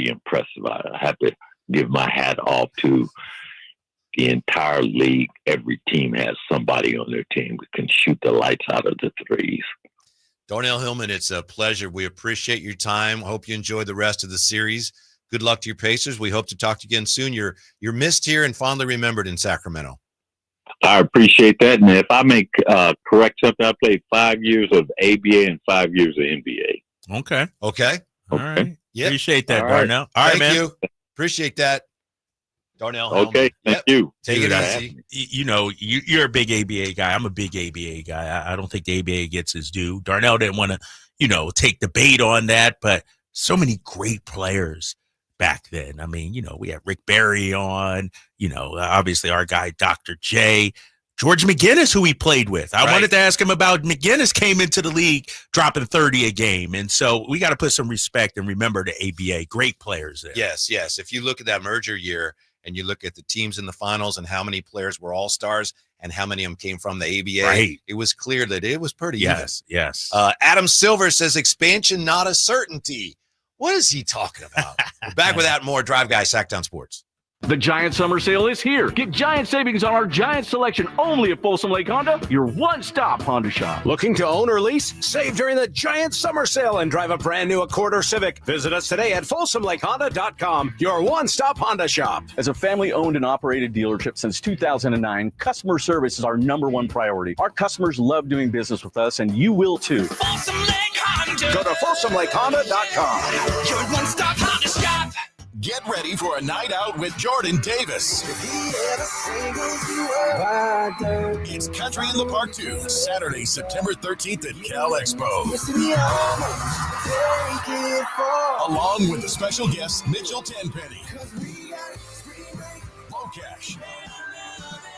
impressive. I have to give my hat off to the entire league. Every team has somebody on their team that can shoot the lights out of the threes. Darnell Hillman, it's a pleasure. We appreciate your time. Hope you enjoy the rest of the series. Good luck to your Pacers. We hope to talk to you again soon. You're missed here and fondly remembered in Sacramento. I appreciate that. And if I may correct something, I played 5 years of ABA and 5 years of NBA. Okay. Okay. All right. Yeah. Appreciate that, All right. Darnell. All right, Thank man. you. Appreciate that. Darnell Okay, Hillman. thank you. Take Dude, it easy. You know, you're a big ABA guy. I'm a big ABA guy. I don't think the ABA gets his due. Darnell didn't want to, take the bait on that, but so many great players back then. I mean, we had Rick Barry on, obviously our guy, Dr. J. George McGinnis, who he played with. I wanted to ask him about McGinnis came into the league dropping 30 a game. And so we got to put some respect and remember the ABA. Great players there. Yes. If you look at that merger year and you look at the teams in the finals and how many players were all-stars and how many of them came from the ABA, it was clear that it was pretty even. Yes. Adam Silver says expansion not a certainty. What is he talking about? We're back with that and more. Drive Guy, Sacktown Sports. The Giant Summer Sale is here. Get giant savings on our Giant selection only at Folsom Lake Honda, your one-stop Honda shop. Looking to own or lease? Save during the Giant Summer Sale and drive a brand new Accord or Civic. Visit us today at FolsomLakeHonda.com, your one-stop Honda shop. As a family-owned and operated dealership since 2009, customer service is our #1 priority. Our customers love doing business with us, and you will too. Folsom Lake Honda. Go to FolsomLakeHonda.com. Your one-stop Honda shop. Get ready for a night out with Jordan Davis. It's Country in the Park 2, Saturday, September 13th at Cal Expo. Along with the special guests Mitchell Tenpenny, Locash,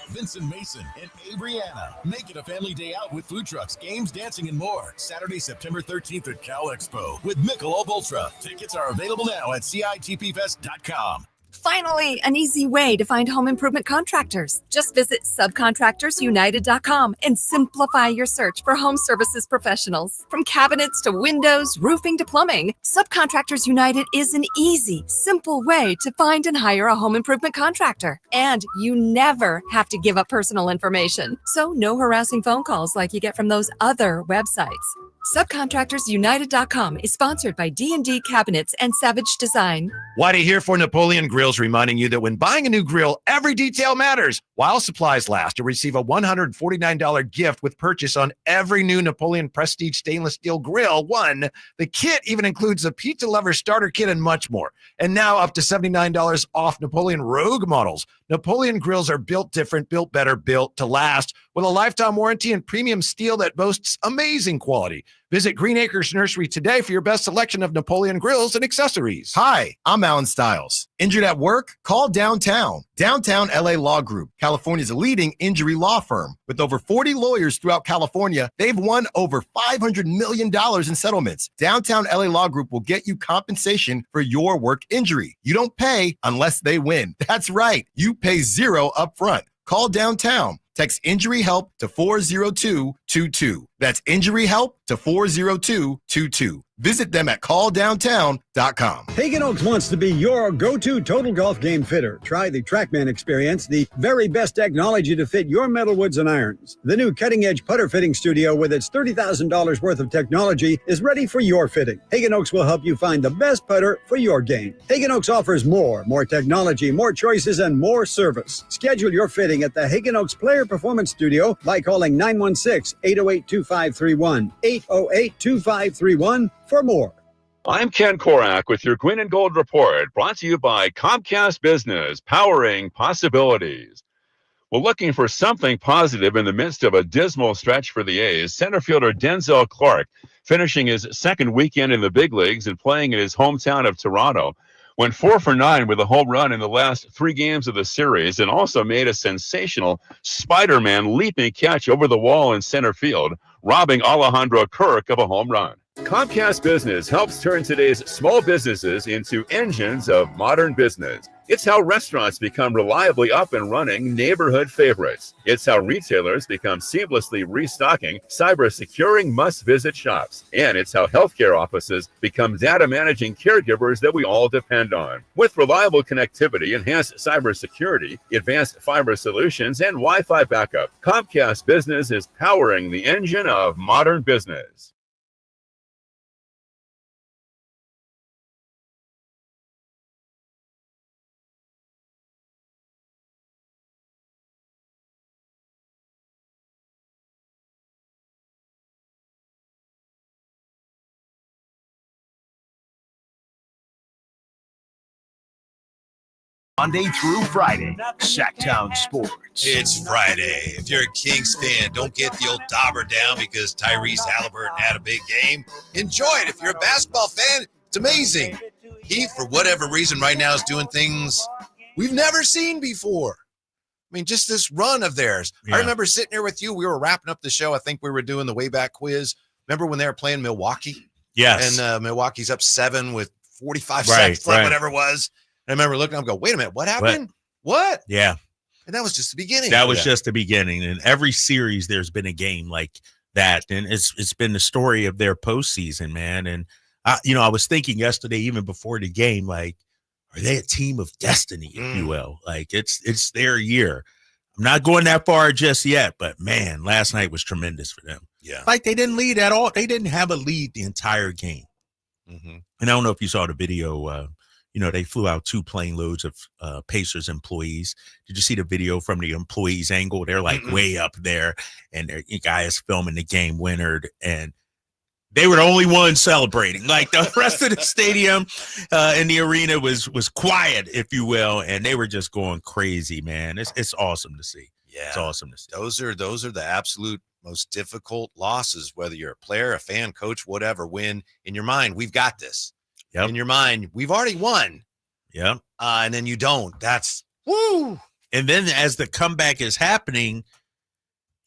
Vincent Mason, and Abriana. Make it a family day out with food trucks, games, dancing, and more. Saturday, September 13th at Cal Expo with Michelob Ultra. Tickets are available now at CITPFest.com. Finally, an easy way to find home improvement contractors. Just visit subcontractorsunited.com and simplify your search for home services professionals. From cabinets to windows, roofing to plumbing, Subcontractors United is an easy, simple way to find and hire a home improvement contractor. And you never have to give up personal information. So no harassing phone calls like you get from those other websites. Subcontractorsunited.com is sponsored by D&D Cabinets and Savage Design. Whitey here for Napoleon Grills, reminding you that when buying a new grill, every detail matters. While supplies last, you'll receive a $149 gift with purchase on every new Napoleon Prestige stainless steel grill. The kit even includes a pizza lover starter kit and much more. And now up to $79 off Napoleon Rogue models. Napoleon grills are built different, built better, built to last, with a lifetime warranty and premium steel that boasts amazing quality. Visit Green Acres Nursery today for your best selection of Napoleon grills and accessories. Hi, I'm Alan Stiles. Injured at work? Call Downtown. Downtown LA Law Group, California's leading injury law firm. With over 40 lawyers throughout California, they've won over $500 million in settlements. Downtown LA Law Group will get you compensation for your work injury. You don't pay unless they win. That's right. You pay zero up front. Call Downtown. Text Injury Help to 40222. That's Injury Help to 40222. Visit them at calldowntown.com. Hagen Oaks wants to be your go-to total golf game fitter. Try the TrackMan experience, the very best technology to fit your metal woods and irons. The new cutting-edge putter fitting studio with its $30,000 worth of technology is ready for your fitting. Hagen Oaks will help you find the best putter for your game. Hagen Oaks offers more technology, more choices, and more service. Schedule your fitting at the Hagen Oaks Player Performance Studio by calling 916-808-2531, 808-2531 for more. I'm Ken Korak with your Green and Gold Report, brought to you by Comcast Business, powering possibilities. Well, looking for something positive in the midst of a dismal stretch for the A's, center fielder Denzel Clark, finishing his second weekend in the big leagues and playing in his hometown of Toronto, went 4 for 9 with a home run in the last 3 games of the series and also made a sensational Spider-Man leaping catch over the wall in center field, robbing Alejandro Kirk of a home run. Comcast Business helps turn today's small businesses into engines of modern business. It's how restaurants become reliably up and running neighborhood favorites. It's how retailers become seamlessly restocking, cyber-securing must-visit shops. And it's how healthcare offices become data-managing caregivers that we all depend on. With reliable connectivity, enhanced cybersecurity, advanced fiber solutions, and Wi-Fi backup, Comcast Business is powering the engine of modern business. Monday through Friday, Sacktown Sports. It's Friday. If you're a Kings fan, don't get the old dauber down because Tyrese Haliburton had a big game. Enjoy it. If you're a basketball fan, it's amazing. He, for whatever reason, right now is doing things we've never seen before. I mean, just this run of theirs. Yeah. I remember sitting here with you. We were wrapping up the show. I think we were doing the way back quiz. Remember when they were playing Milwaukee? Yes. And Milwaukee's up 7 with 45 seconds left, whatever it was. And I remember looking up and go, wait a minute, what happened? What? Yeah. And that was just the beginning. That was just the beginning. And every series, there's been a game like that. And it's been the story of their postseason, man. And, I was thinking yesterday, even before the game, like, are they a team of destiny, if you will? Like, it's their year. I'm not going that far just yet, but, man, last night was tremendous for them. Yeah. Like, they didn't lead at all. They didn't have a lead the entire game. Mm-hmm. And I don't know if you saw the video. They flew out 2 plane loads of Pacers employees. Did you see the video from the employees' angle? They're like way up there, and their guy is filming the game winner, and they were the only ones celebrating. Like the rest of the stadium in the arena was quiet, if you will, and they were just going crazy, man. It's awesome to see. Yeah, it's awesome to see. Those are the absolute most difficult losses, whether you're a player, a fan, coach, whatever. When in your mind, we've got this. Yep. In your mind, we've already won. Yeah. And then you don't. That's woo. And then as the comeback is happening,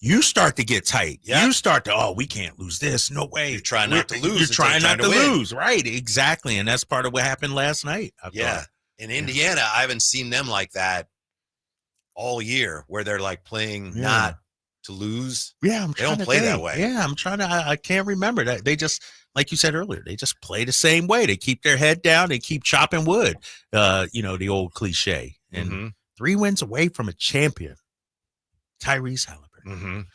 you start to get tight. Yep. You start to, we can't lose this. No way. You're trying not to lose. You're trying not to win. lose. Right. Exactly. And that's part of what happened last night. Yeah. In Indiana, I haven't seen them like that all year, where they're like playing not to lose. Yeah. They don't play that way. Yeah. I can't remember that. They just, like you said earlier, they just play the same way. They keep their head down. They keep chopping wood, the old cliche. And 3 wins away from a champion, Tyrese Haliburton.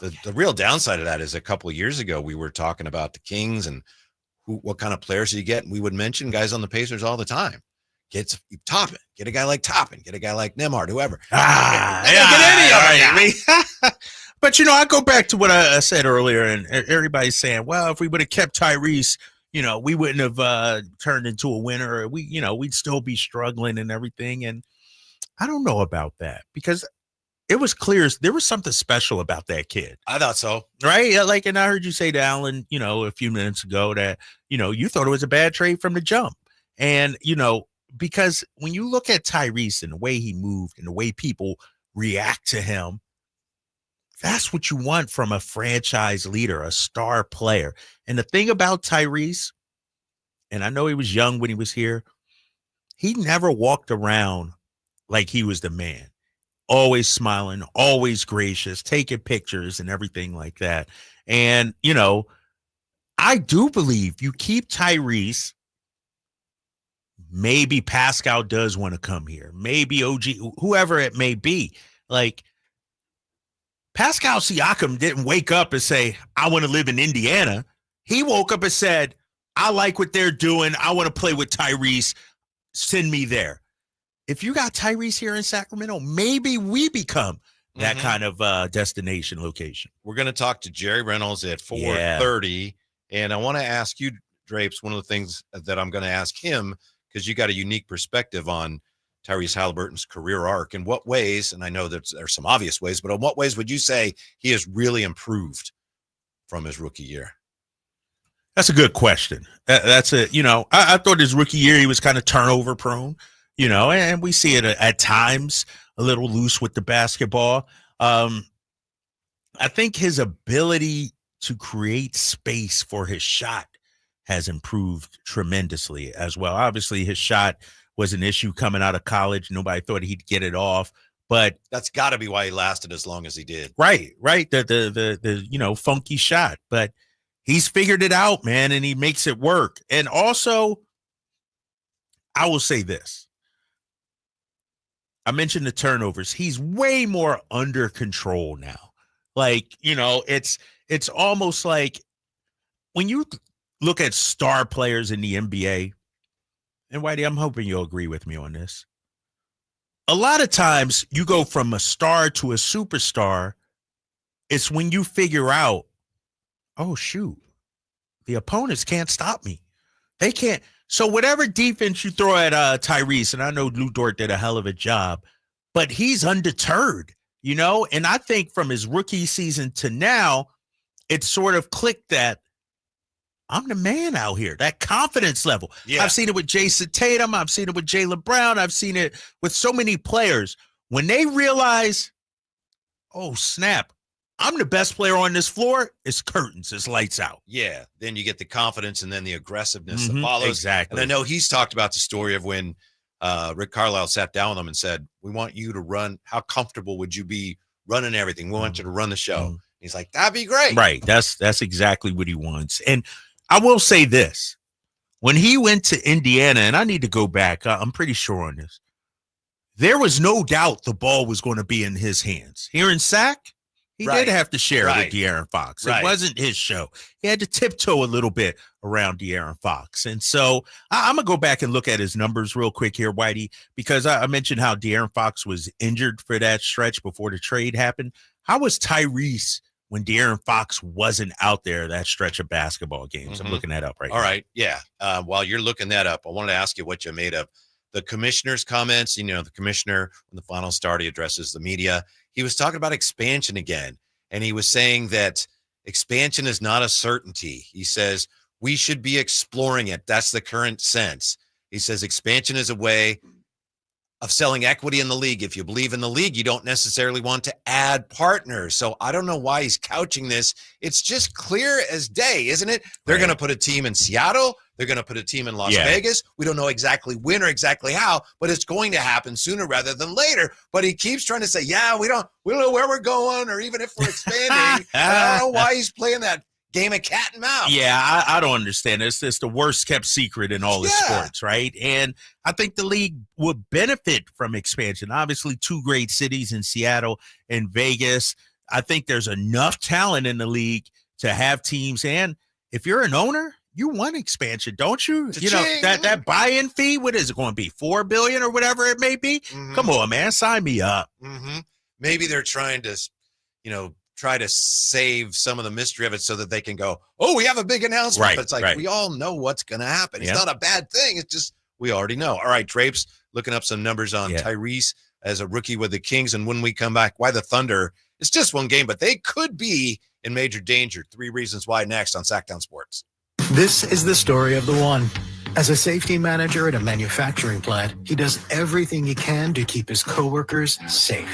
Mm-hmm. The real downside of that is a couple of years ago, we were talking about the Kings and what kind of players do you get. And we would mention guys on the Pacers all the time. Get Toppin, get a guy like Toppin, get a guy like Nembhard, whoever. Get any of them. But, I go back to what I said earlier, and everybody's saying, well, if we would have kept Tyrese, we wouldn't have turned into a winner. Or we'd still be struggling and everything. And I don't know about that, because it was clear there was something special about that kid. I thought so. Right? Like, and I heard you say to Alan, a few minutes ago that, you thought it was a bad trade from the jump. And, because when you look at Tyrese and the way he moved and the way people react to him, that's what you want from a franchise leader, a star player. And the thing about Tyrese, and I know he was young when he was here, he never walked around like he was the man. Always smiling, always gracious, taking pictures and everything like that. And, I do believe you keep Tyrese. Maybe Pascal does want to come here. Maybe OG, whoever it may be. Like, Pascal Siakam didn't wake up and say, I want to live in Indiana. He woke up and said, I like what they're doing. I want to play with Tyrese. Send me there. If you got Tyrese here in Sacramento, maybe we become that kind of destination location. We're going to talk to Jerry Reynolds at 4:30. And I want to ask you, Drapes, one of the things that I'm going to ask him, because you got a unique perspective on Tyrese Haliburton's career arc. In what ways, and I know that there's some obvious ways, but in what ways would you say he has really improved from his rookie year? That's a good question. That's a, I thought his rookie year, he was kind of turnover prone, and we see it at times a little loose with the basketball. I think his ability to create space for his shot has improved tremendously as well. Obviously, his shot was an issue coming out of college. Nobody thought he'd get it off, but that's got to be why he lasted as long as he did. Right. The funky shot, but he's figured it out, man, and he makes it work. And also, I will say this. I mentioned the turnovers. He's way more under control now. Like, it's almost like when you look at star players in the NBA, and Whitey, I'm hoping you'll agree with me on this. A lot of times you go from a star to a superstar. It's when you figure out, oh, shoot, the opponents can't stop me. They can't. So whatever defense you throw at Tyrese, and I know Lou Dort did a hell of a job, but he's undeterred, and I think from his rookie season to now, it sort of clicked that I'm the man out here, that confidence level. Yeah. I've seen it with Jason Tatum. I've seen it with Jaylen Brown. I've seen it with so many players. When they realize, oh, snap, I'm the best player on this floor, it's curtains, it's lights out. Yeah, then you get the confidence and then the aggressiveness that follows. Exactly. And I know he's talked about the story of when Rick Carlisle sat down with him and said, we want you to run. How comfortable would you be running everything? We want you to run the show. He's like, that'd be great. Right. That's exactly what he wants. And I will say this. When he went to Indiana, and I need to go back, I'm pretty sure on this, there was no doubt the ball was going to be in his hands. Here in Sac, he did have to share with De'Aaron Fox. It wasn't his show. He had to tiptoe a little bit around De'Aaron Fox. And so I'm going to go back and look at his numbers real quick here, Whitey, because I mentioned how De'Aaron Fox was injured for that stretch before the trade happened. How was Tyrese when De'Aaron Fox wasn't out there that stretch of basketball games? I'm looking that up right now. All right. Yeah. While you're looking that up, I wanted to ask you what you made of the commissioner's comments. The commissioner, when the final start, he addresses the media. He was talking about expansion again, and he was saying that expansion is not a certainty. He says we should be exploring it. That's the current sense. He says expansion is a way of selling equity in the league. If you believe in the league, you don't necessarily want to add partners. So I don't know why he's couching this. It's just clear as day, isn't it? They're going to put a team in Seattle. They're going to put a team in Las Vegas. We don't know exactly when or exactly how, but it's going to happen sooner rather than later. But he keeps trying to say, we don't know where we're going or even if we're expanding. I don't know why he's playing that game of cat and mouse. Yeah, I don't understand. It's the worst kept secret in all the sports, right? And I think the league would benefit from expansion. Obviously, two great cities in Seattle and Vegas. I think there's enough talent in the league to have teams. And if you're an owner, you want expansion, don't you? That buy-in fee, what is it going to be? $4 billion or whatever it may be? Come on, man, sign me up. Maybe they're trying to, try to save some of the mystery of it so that they can go, oh, we have a big announcement. But it's like, we all know what's going to happen. It's not a bad thing. It's just, we already know. All right, Drapes, looking up some numbers on Tyrese as a rookie with the Kings. And when we come back, why the Thunder? It's just one game, but they could be in major danger. 3 reasons why next on Sacktown Sports. This is the story of the one. As a safety manager at a manufacturing plant, he does everything he can to keep his coworkers safe.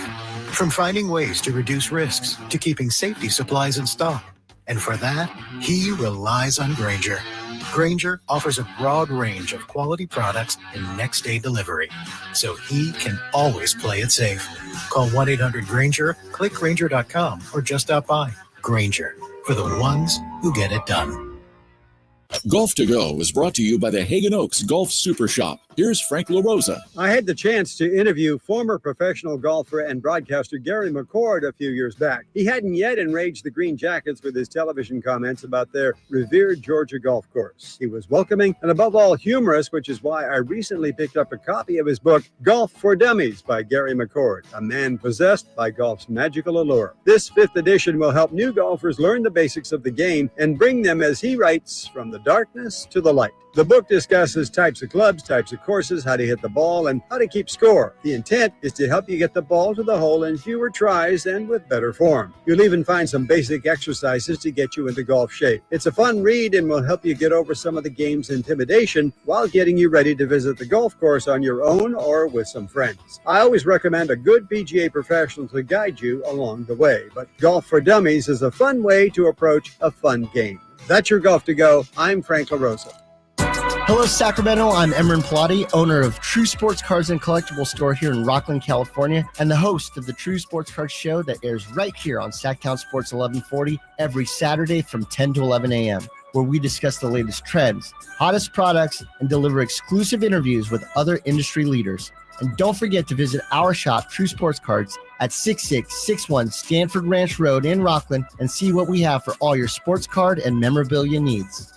From finding ways to reduce risks to keeping safety supplies in stock. And for that, he relies on Grainger. Grainger offers a broad range of quality products and next-day delivery, so he can always play it safe. Call 1-800-GRAINGER, click Grainger.com, or just stop by. Grainger, for the ones who get it done. Golf to Go is brought to you by the Hagen Oaks Golf Super Shop. Here's Frank LaRosa. I had the chance to interview former professional golfer and broadcaster Gary McCord a few years back. He hadn't yet enraged the Green Jackets with his television comments about their revered Georgia golf course. He was welcoming and above all humorous, which is why I recently picked up a copy of his book, Golf for Dummies by Gary McCord, a man possessed by golf's magical allure. This 5th edition will help new golfers learn the basics of the game and bring them, as he writes, from the darkness to the light. The book discusses types of clubs, types of courses, how to hit the ball, and how to keep score. The intent is to help you get the ball to the hole in fewer tries and with better form. You'll even find some basic exercises to get you into golf shape. It's a fun read and will help you get over some of the game's intimidation while getting you ready to visit the golf course on your own or with some friends. I always recommend a good PGA professional to guide you along the way, but Golf for Dummies is a fun way to approach a fun game. That's your Golf to Go. I'm Frank LaRosa. Hello, Sacramento. I'm Emran Pilati, owner of True Sports Cards and Collectible Store here in Rockland, California, and the host of the True Sports Cards Show that airs right here on Sacktown Sports 1140 every Saturday from 10 to 11 a.m., where we discuss the latest trends, hottest products, and deliver exclusive interviews with other industry leaders. And don't forget to visit our shop, True Sports Cards, at 6661 Stanford Ranch Road in Rockland and see what we have for all your sports card and memorabilia needs.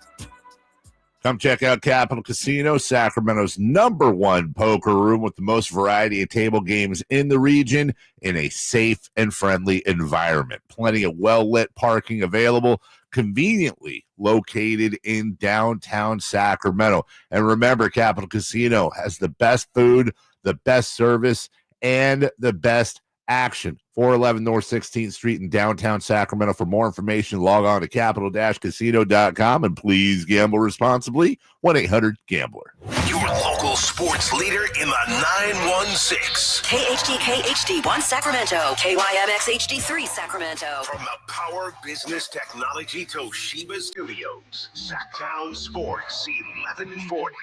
Come check out Capital Casino, Sacramento's #1 poker room with the most variety of table games in the region in a safe and friendly environment. Plenty of well-lit parking available. conveniently located in downtown Sacramento. And remember, Capital Casino has the best food, the best service, and the best action. 411 North 16th Street in downtown Sacramento. For more information, log on to capital-casino.com, and please gamble responsibly. 1-800-GAMBLER. Your local sports leader in the 916. KHD1 Sacramento, KYMX HD3 Sacramento. From the Power Business Technology Toshiba Studios, Sacktown Sports 1140.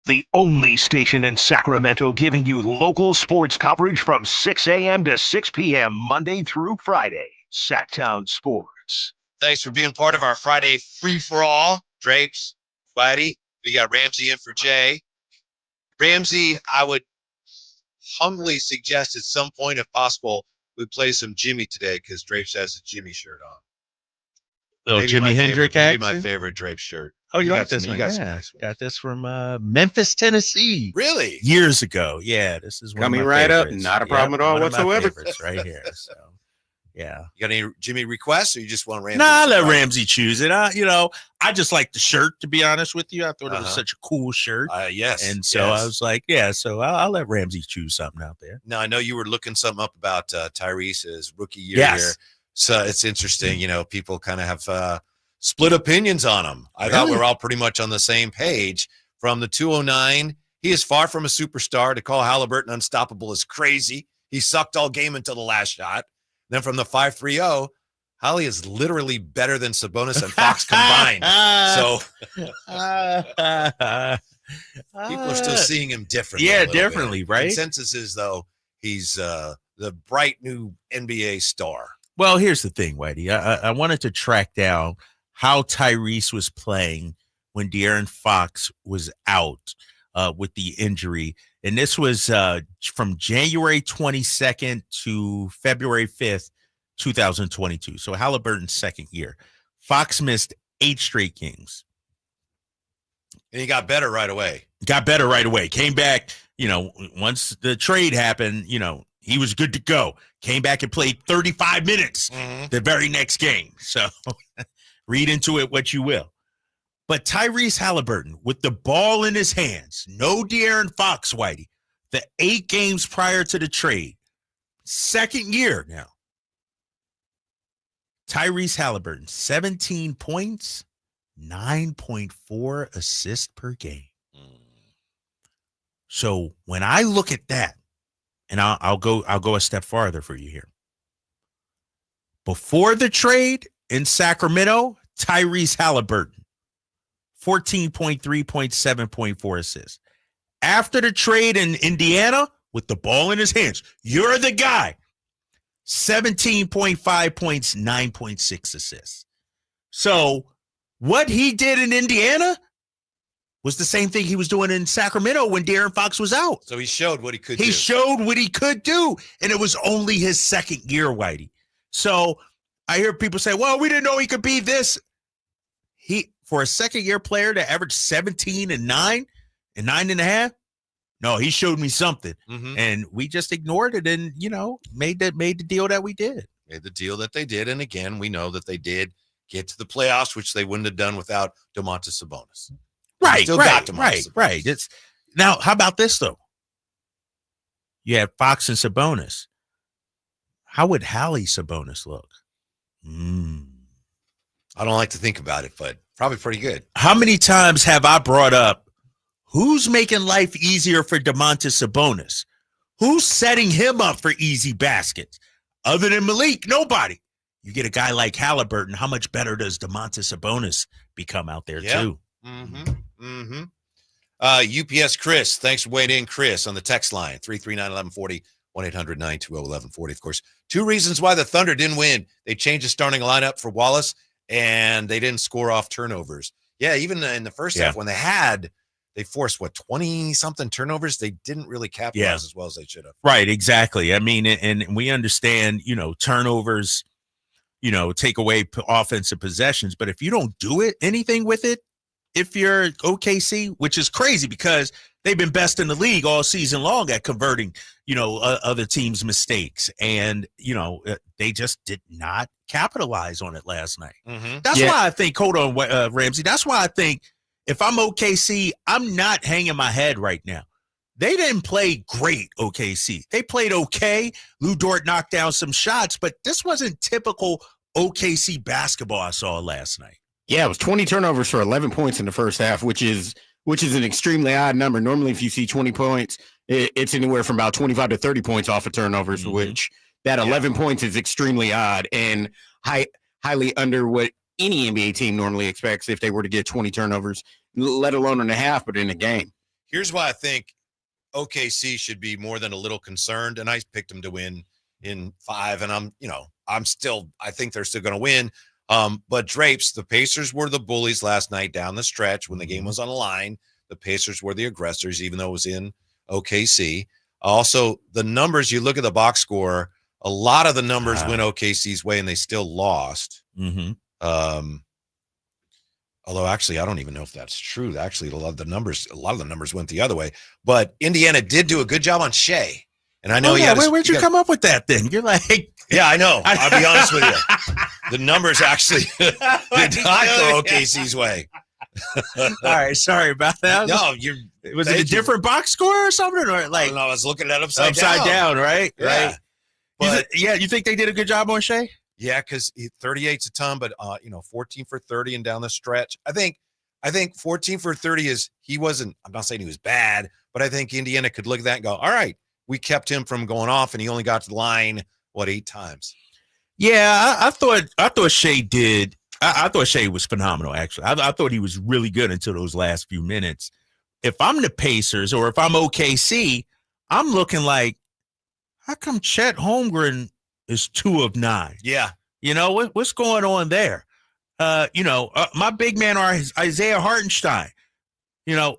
The only station in Sacramento giving you local sports coverage from 6 a.m. to 6 p.m. Monday through Friday. Sacktown Sports. Thanks for being part of our Friday free-for-all. Drapes, Whitey, we got Ramsey in for Jay. Ramsey, I would humbly suggest at some point, if possible, we play some Jimmy today because Drapes has a Jimmy shirt on. Little Jimi Hendrix Maybe my action? favorite Drapes shirt. Oh, you got like this some- one? you got Yeah, some- got this from Memphis, Tennessee. Really? Years ago. Yeah, this is one Coming of my right up, favorites. not a problem at all one of my whatsoever. favorites right here. So, yeah. You got any Jimmy requests, or you just want Ramsey? Nah, I to let surprise Ramsey choose it. I just like the shirt, to be honest with you. I thought it was Uh-huh. such a cool shirt. Yes. And so yes. I was like, yeah, so I'll let Ramsey choose something out there. Now, I know you were looking something up about Tyrese's rookie year Yes. here. So it's interesting. People kind of have split opinions on him. I thought we Really? were all pretty much on the same page. From the 209, he is far from a superstar. To call Haliburton unstoppable is crazy. He sucked all game until the last shot. Then from the 530, Holly is literally better than Sabonis and Fox combined. So people are still seeing him differently. Yeah, a little bit. differently, right? Consensus is, though, he's the bright new NBA star. Well, here's the thing, Whitey. I wanted to track down how Tyrese was playing when De'Aaron Fox was out with the injury. And this was from January 22nd to February 5th, 2022. So Haliburton's second year. Fox missed 8 straight games. And he got better right away. Came back, once the trade happened, he was good to go. Came back and played 35 minutes the very next game. So read into it what you will. But Tyrese Haliburton, with the ball in his hands, no De'Aaron Fox, Whitey, the 8 games prior to the trade, second year now. Tyrese Haliburton, 17 points, 9.4 assists per game. So when I look at that, and I'll go a step farther for you here. Before the trade in Sacramento, Tyrese Haliburton, 14.3, 7.4 assists. After the trade in Indiana, with the ball in his hands, you're the guy. 17.5 points, 9.6 assists. So what he did in Indiana was the same thing he was doing in Sacramento when De'Aaron Fox was out. So he showed what he could do. He showed what he could do, and it was only his second year, Whitey. So I hear people say, well, we didn't know he could be this. For a second-year player to average 17 and 9 and 9.5, no, he showed me something. And we just ignored it and, made the deal that we did. Made the deal that they did. And again, we know that they did get to the playoffs, which they wouldn't have done without Domantas Sabonis. Right. Sabonis. It's now, how about this, though? You have Fox and Sabonis. How would Hallie Sabonis look? I don't like to think about it, but probably pretty good. How many times have I brought up who's making life easier for Domantas Sabonis? Who's setting him up for easy baskets? Other than Malik, nobody. You get a guy like Haliburton, how much better does Domantas Sabonis become out there, too? UPS Chris, thanks for weighing in, Chris, on the text line, 339-1140, 1-800-920-1140. Of course, 2 reasons why the Thunder didn't win. They changed the starting lineup for Wallace, and they didn't score off turnovers. Yeah, even in the first half, when they forced, 20-something turnovers, they didn't really capitalize as well as they should have. Right, exactly. I mean, and we understand, turnovers, take away offensive possessions. But if you don't do anything with it, if you're OKC, which is crazy because they've been best in the league all season long at converting, other teams' mistakes. And, they just did not capitalize on it last night. Mm-hmm. That's why I think, hold on, Ramsey, that's why I think if I'm OKC, I'm not hanging my head right now. They didn't play great, OKC. They played okay. Lou Dort knocked down some shots, but this wasn't typical OKC basketball I saw last night. Yeah, it was 20 turnovers for 11 points in the first half, which is an extremely odd number. Normally, if you see 20 points, it's anywhere from about 25 to 30 points off of turnovers, which that 11 points is extremely odd and highly under what any NBA team normally expects if they were to get 20 turnovers, let alone in a half, but in a game. Here's why I think OKC should be more than a little concerned, and I picked them to win in 5, and I think they're still going to win. But Drapes, the Pacers were the bullies last night down the stretch when the game was on the line. The Pacers were the aggressors, even though it was in OKC. Also, the numbers, you look at the box score, a lot of the numbers went OKC's way and they still lost. Mm-hmm. Although actually, I don't even know if that's true. Actually, a lot of the numbers went the other way. But Indiana did do a good job on Shea. And I know where'd you come up with that then? You're like, yeah, I know. I'll be honest with you. The numbers actually did not go OKC's way. All right, sorry about that. No, was it a different box score or something? Or like I was looking at upside down, right? Yeah. Right. But you think they did a good job on Shea? Yeah, because 38's a ton, but 14 for 30 and down the stretch. I think 14 for 30 is I'm not saying he was bad, but I think Indiana could look at that and go, all right, we kept him from going off, and he only got to the line 8 times. Yeah, I thought Shea did. I thought Shea was phenomenal. Actually, I thought he was really good until those last few minutes. If I'm the Pacers or if I'm OKC, I'm looking like, how come Chet Holmgren is 2 of 9? Yeah, what's going on there? My big man Isaiah Hartenstein. 9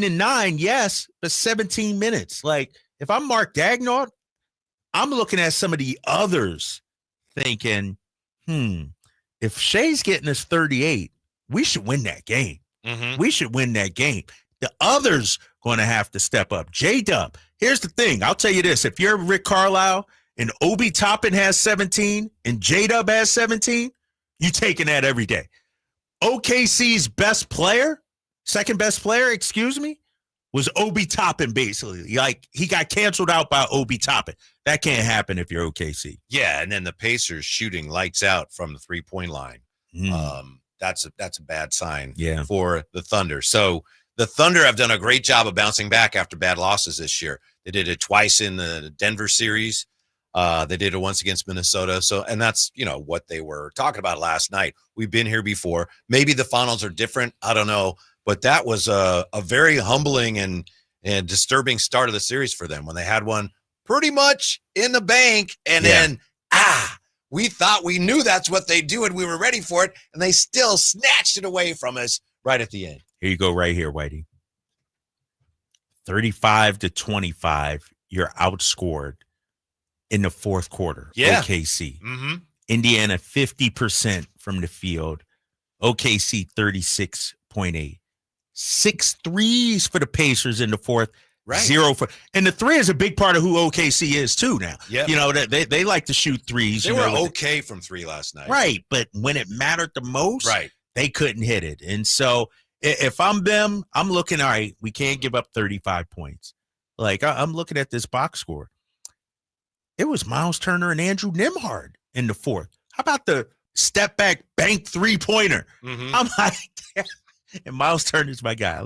and 9, yes, but 17 minutes. Like, if I'm Mark Daigneault, I'm looking at some of the others thinking, if Shea's getting us 38, we should win that game. Mm-hmm. We should win that game. The others going to have to step up. J-Dub, here's the thing. I'll tell you this. If you're Rick Carlisle and Obi Toppin has 17 and J-Dub has 17, you taking that every day. OKC's second best player, was Obi Toppin, basically. Like, he got canceled out by Obi Toppin. That can't happen if you're OKC. Yeah, and then the Pacers shooting lights out from the 3-point line. That's a bad sign for the Thunder. So the Thunder have done a great job of bouncing back after bad losses this year. They did it twice in the Denver series. They did it once against Minnesota. So, and that's, what they were talking about last night. We've been here before. Maybe the finals are different. I don't know. But that was a very humbling and disturbing start of the series for them when they had one pretty much in the bank. And then, we thought we knew that's what they do and we were ready for it. And they still snatched it away from us right at the end. Here you go right here, Whitey. 35-25, you're outscored in the fourth quarter. Yeah. OKC. Mm-hmm. Indiana, 50% from the field. OKC, 36.8. 6 threes for the Pacers in the fourth. Right. 0 for, and the 3 is a big part of who OKC is too now. Yeah. They like to shoot threes. They were okay from 3 last night. Right. But when it mattered the most, they couldn't hit it. And so if I'm them, I'm looking, all right, we can't give up 35 points. Like, I'm looking at this box score. It was Miles Turner and Andrew Nembhard in the fourth. How about the step back bank 3-pointer? Mm-hmm. I'm like, and Miles Turner's my guy.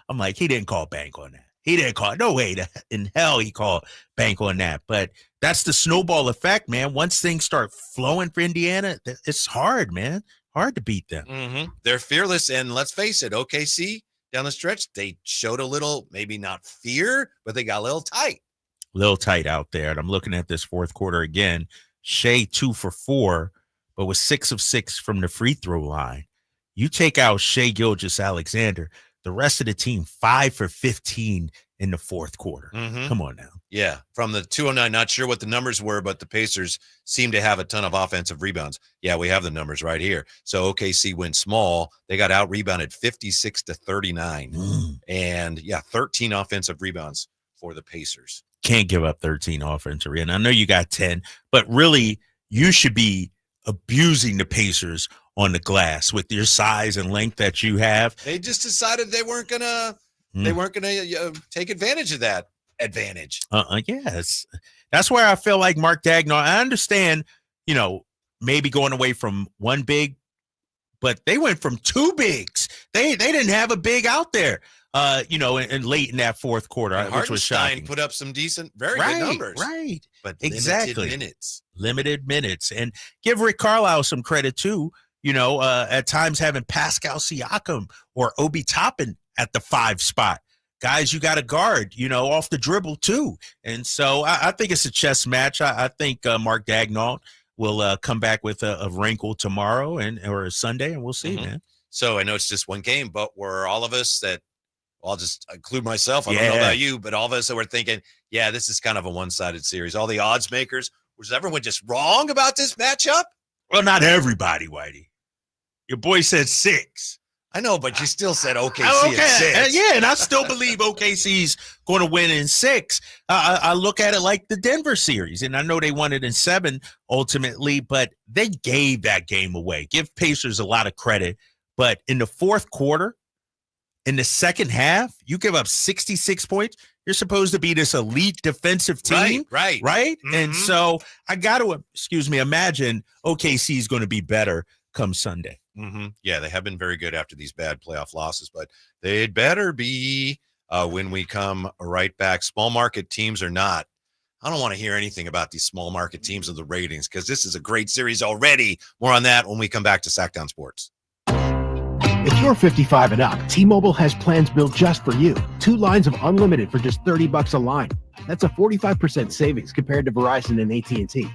I'm like, he didn't call bank on that. He didn't call. No way in hell he called bank on that. But that's the snowball effect, man. Once things start flowing for Indiana, it's hard, man. Hard to beat them. Mm-hmm. They're fearless. And let's face it, OKC down the stretch, they showed a little, maybe not fear, but they got a little tight. Little tight out there. And I'm looking at this fourth quarter again. Shea 2 for 4, but was 6 of 6 from the free throw line. You take out Shea Gilgeous-Alexander, The rest of the team, 5 for 15 in the fourth quarter. Come on now. Yeah, from the 209, not sure what the numbers were, but the Pacers seem to have a ton of offensive rebounds. Yeah, we have the numbers right here. So OKC went small. They got out-rebounded 56-39. And, 13 offensive rebounds for the Pacers. Can't give up 13 offensive rebounds. I know you got 10, but really you should be abusing the Pacers on the glass with your size and length that you have. They just decided they weren't gonna take advantage of that advantage. Yes, that's where I feel like Mark Daigneault. I understand, maybe going away from one big, but they went from two bigs. They didn't have a big out there. And late in that fourth quarter, which was shocking. Put up some decent, very good numbers. Right. But exactly. Limited minutes. And give Rick Carlisle some credit too, at times having Pascal Siakam or Obi Toppin at the 5 spot. Guys, you got to guard, off the dribble too. And so I think it's a chess match. I think Mark Daigneault will come back with a wrinkle tomorrow or a Sunday, and we'll see, man. So I know it's just one game, but we're all of us that, I'll just include myself. I don't know about you, but all of us that were thinking, this is kind of a one-sided series. All the odds makers, was everyone just wrong about this matchup? Well, not everybody, Whitey. Your boy said 6. I know, but you still said OKC at 6. Yeah, and I still believe OKC's going to win in 6. I look at it like the Denver series, and I know they won it in 7 ultimately, but they gave that game away. Give Pacers a lot of credit, but in the fourth quarter, in the second half, you give up 66 points. You're supposed to be this elite defensive team, right? And so I got to, imagine OKC is going to be better come Sunday. Yeah, they have been very good after these bad playoff losses, but they'd better be when we come right back. Small market teams or not, I don't want to hear anything about these small market teams of the ratings because this is a great series already. More on that when we come back to Sacktown Sports. If you're 55 and up, T-Mobile has plans built just for you. 2 lines of unlimited for just $30 a line. That's a 45% savings compared to Verizon and AT&T.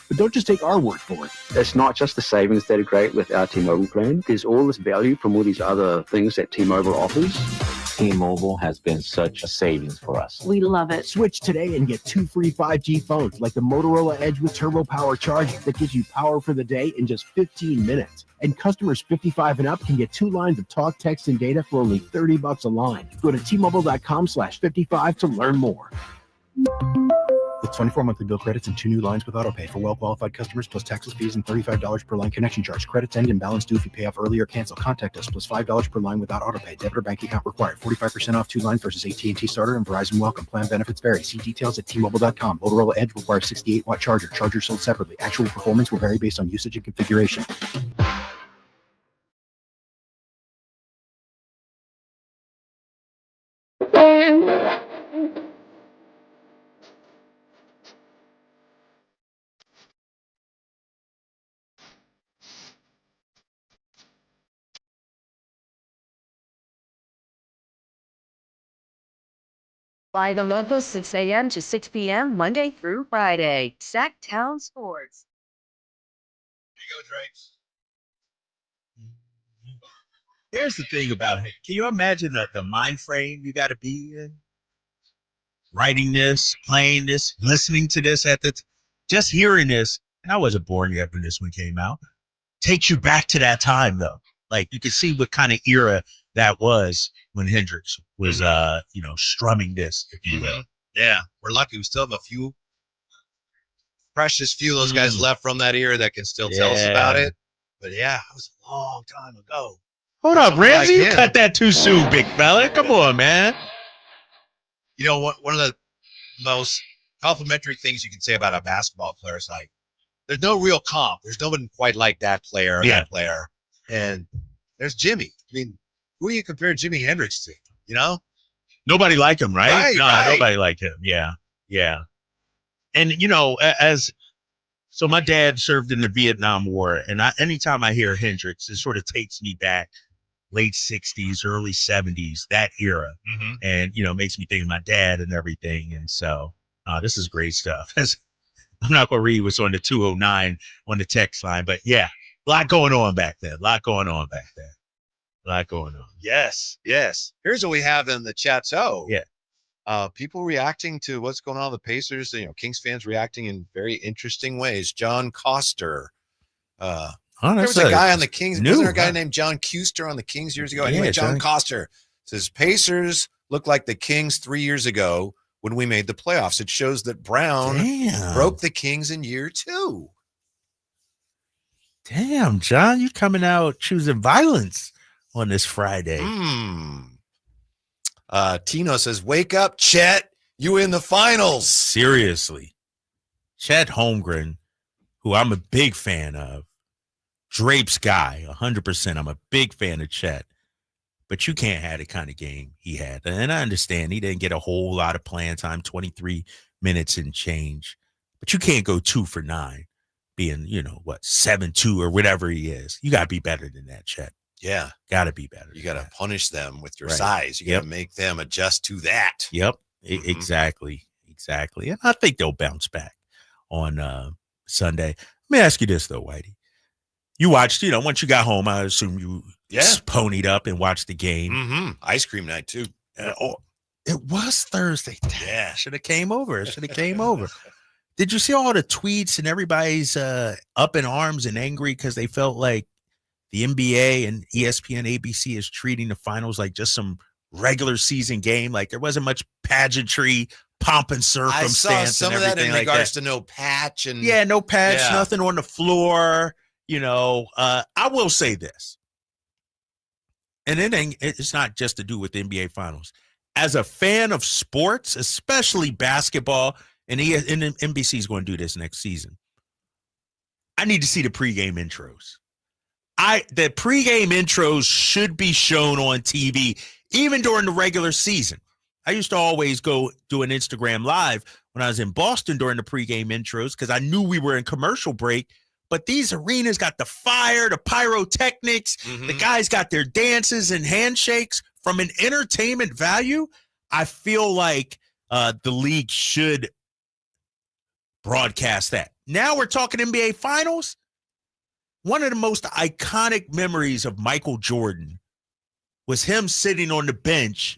But don't just take our word for it. It's not just the savings that are great with our T-Mobile plan. There's all this value from all these other things that T-Mobile offers. T-Mobile has been such a savings for us. We love it. Switch today and get 2 free 5G phones like the Motorola Edge with Turbo Power charging that gives you power for the day in just 15 minutes. And customers 55 and up can get 2 lines of talk, text, and data for only $30 a line. Go to T-Mobile.com/55 to learn more. With 24 monthly bill credits and 2 new lines with autopay for well-qualified customers plus taxes, fees, and $35 per line connection charge. Credits end and balance due if you pay off early or cancel. Contact us plus $5 per line without autopay. Debit or bank account required. 45% off 2 lines versus AT&T Starter and Verizon Welcome. Plan benefits vary. See details at T-Mobile.com. Motorola Edge requires 68-watt charger. Charger sold separately. Actual performance will vary based on usage and configuration. Live on local 6 a.m. to 6 p.m. Monday through Friday. Sacktown Sports. Here you go, Drapes. Here's the thing about it. Can you imagine the mind frame you got to be in? Writing this, playing this, listening to this just hearing this. And I wasn't born yet when this one came out. Takes you back to that time, though. Like, you can see what kind of era that was when Hendrix was, strumming this, if you will. Yeah, we're lucky. We still have a few precious few of those guys left from that era that can still tell us about it. But yeah, it was a long time ago. Hold up, Ramsey, you cut that too soon, big fella. Come on, man. You know, one of the most complimentary things you can say about a basketball player is like, there's no real comp. There's no one quite like that player or that player. And there's Jimmy. I mean, who do you compare Jimi Hendrix to? You know? Nobody liked him, right? Right. Nobody liked him. Yeah. And, so my dad served in the Vietnam War, and anytime I hear Hendrix, it sort of takes me back late 60s, early 70s, that era. And, makes me think of my dad and everything. And so this is great stuff. I'm not going to read what's on the 209 on the text line, but yeah, a lot going on back there. A lot going on. Yes. Here's what we have in the chat. So, yeah, people reacting to what's going on with the Pacers. Kings fans reacting in very interesting ways. John Coster. There was a guy on the Kings. Wasn't there a guy named John Custer on the Kings years ago? Anyway, John Coster says Pacers look like the Kings 3 years ago when we made the playoffs. It shows that Brown broke the Kings in year 2. Damn, John, you coming out choosing violence on this Friday. Tino says, wake up, Chet. You in the finals. Seriously. Chet Holmgren, who I'm a big fan of. Drape's guy, 100%. I'm a big fan of Chet. But you can't have the kind of game he had. And I understand he didn't get a whole lot of playing time, 23 minutes and change. But you can't go 2 for 9, being, 7-2 or whatever he is. You got to be better than that, Chet. Yeah. Got to be better. You got to punish them with your size. You got to make them adjust to that. Yep. Exactly. And I think they'll bounce back on Sunday. Let me ask you this, though, Whitey. You watched, once you got home, I assume you ponied up and watched the game. Ice cream night, too. It was Thursday. Yeah. Should have came over. Did you see all the tweets and everybody's up in arms and angry because they felt like the NBA and ESPN ABC is treating the finals like just some regular season game? Like there wasn't much pageantry, pomp and circumstance. I saw some of that in regards to no patch. No patch, nothing on the floor. I will say this, and it's not just to do with the NBA finals. As a fan of sports, especially basketball, and NBC is going to do this next season, I need to see the pregame intros. The pregame intros should be shown on TV, even during the regular season. I used to always go do an Instagram live when I was in Boston during the pregame intros because I knew we were in commercial break. But these arenas got the fire, the pyrotechnics. The guys got their dances and handshakes. From an entertainment value, I feel like the league should broadcast that. Now we're talking NBA Finals. One of the most iconic memories of Michael Jordan was him sitting on the bench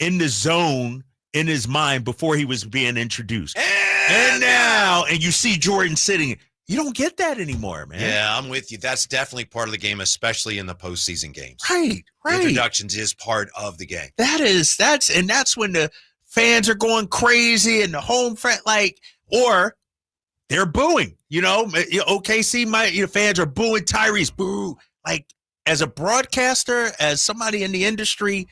in the zone in his mind before he was being introduced. And you see Jordan sitting. You don't get that anymore, man. Yeah, I'm with you. That's definitely part of the game, especially in the postseason games. Right. Introductions is part of the game. That's when the fans are going crazy and the home front, or they're booing. OKC, fans are booing Tyrese. Boo. As a broadcaster, as somebody in the industry,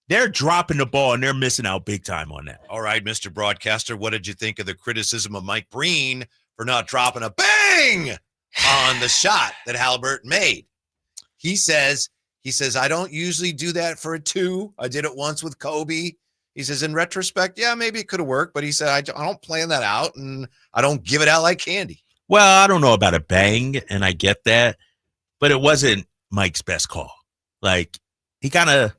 they're dropping the ball and they're missing out big time on that. All right, Mr. Broadcaster, what did you think of the criticism of Mike Breen for not dropping a bang on the shot that Haliburton made? He says, I don't usually do that for a 2. I did it once with Kobe. He says, in retrospect, maybe it could have worked, but he said, I don't plan that out and I don't give it out like candy. Well, I don't know about a bang, and I get that, but it wasn't Mike's best call. He kind of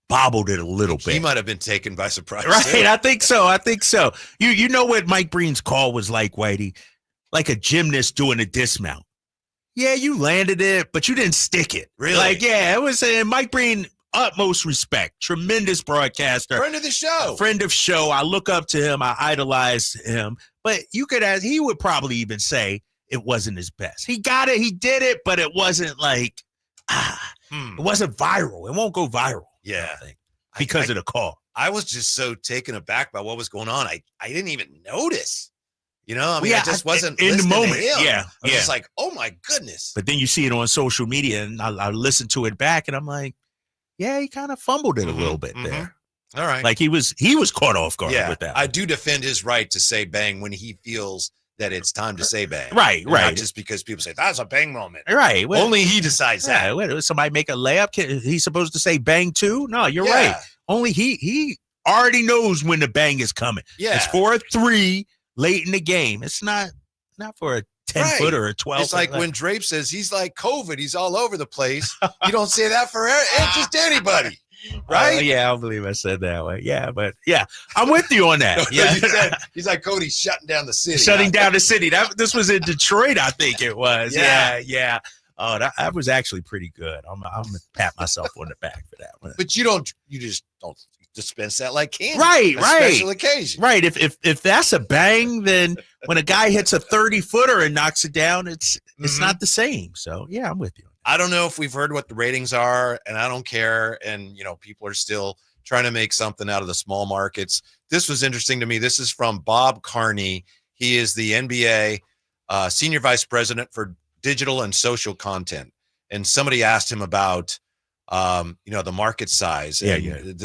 bobbled it a little bit. He might have been taken by surprise. Right, I think so. You know what Mike Breen's call was like, Whitey? Like a gymnast doing a dismount. Yeah, you landed it, but you didn't stick it. Really? It was Mike Breen, utmost respect. Tremendous broadcaster. Friend of the show. Friend of show. I look up to him. I idolize him. But you could ask, he would probably even say it wasn't his best. He got it. He did it, but it wasn't it wasn't viral. It won't go viral. Yeah. Because of the call. I was just so taken aback by what was going on. I didn't even notice. I just wasn't in the moment. To him. Yeah. I was just like, oh my goodness. But then you see it on social media and I listen to it back and I'm like, yeah, he kind of fumbled it a little bit there. All right. He was caught off guard with that. I do defend his right to say bang when he feels that it's time to say bang. Right. Not just because people say that's a bang moment. Right. Well, only he decides that. Somebody make a layup. He's supposed to say bang too? No, you're right. Only he already knows when the bang is coming. Yeah. It's for a 3 late in the game. It's not for a 10-foot or a 12. It's like when Drape says he's like COVID. He's all over the place. You don't say that for just anybody. Right? Yeah, I believe I said that way. Yeah, but I'm with you on that. He's like Cody shutting down the city. This was in Detroit, I think it was. Yeah. Oh, that was actually pretty good. I'm gonna pat myself on the back for that one. But you just don't dispense that like candy. Right. Special occasion. Right. If that's a bang, then when a guy hits a 30-footer and knocks it down, it's not the same. So yeah, I'm with you. I don't know if we've heard what the ratings are, and I don't care. And people are still trying to make something out of the small markets. This was interesting to me. This is from Bob Carney. He is the NBA senior vice president for digital and social content. And somebody asked him about, the market size. And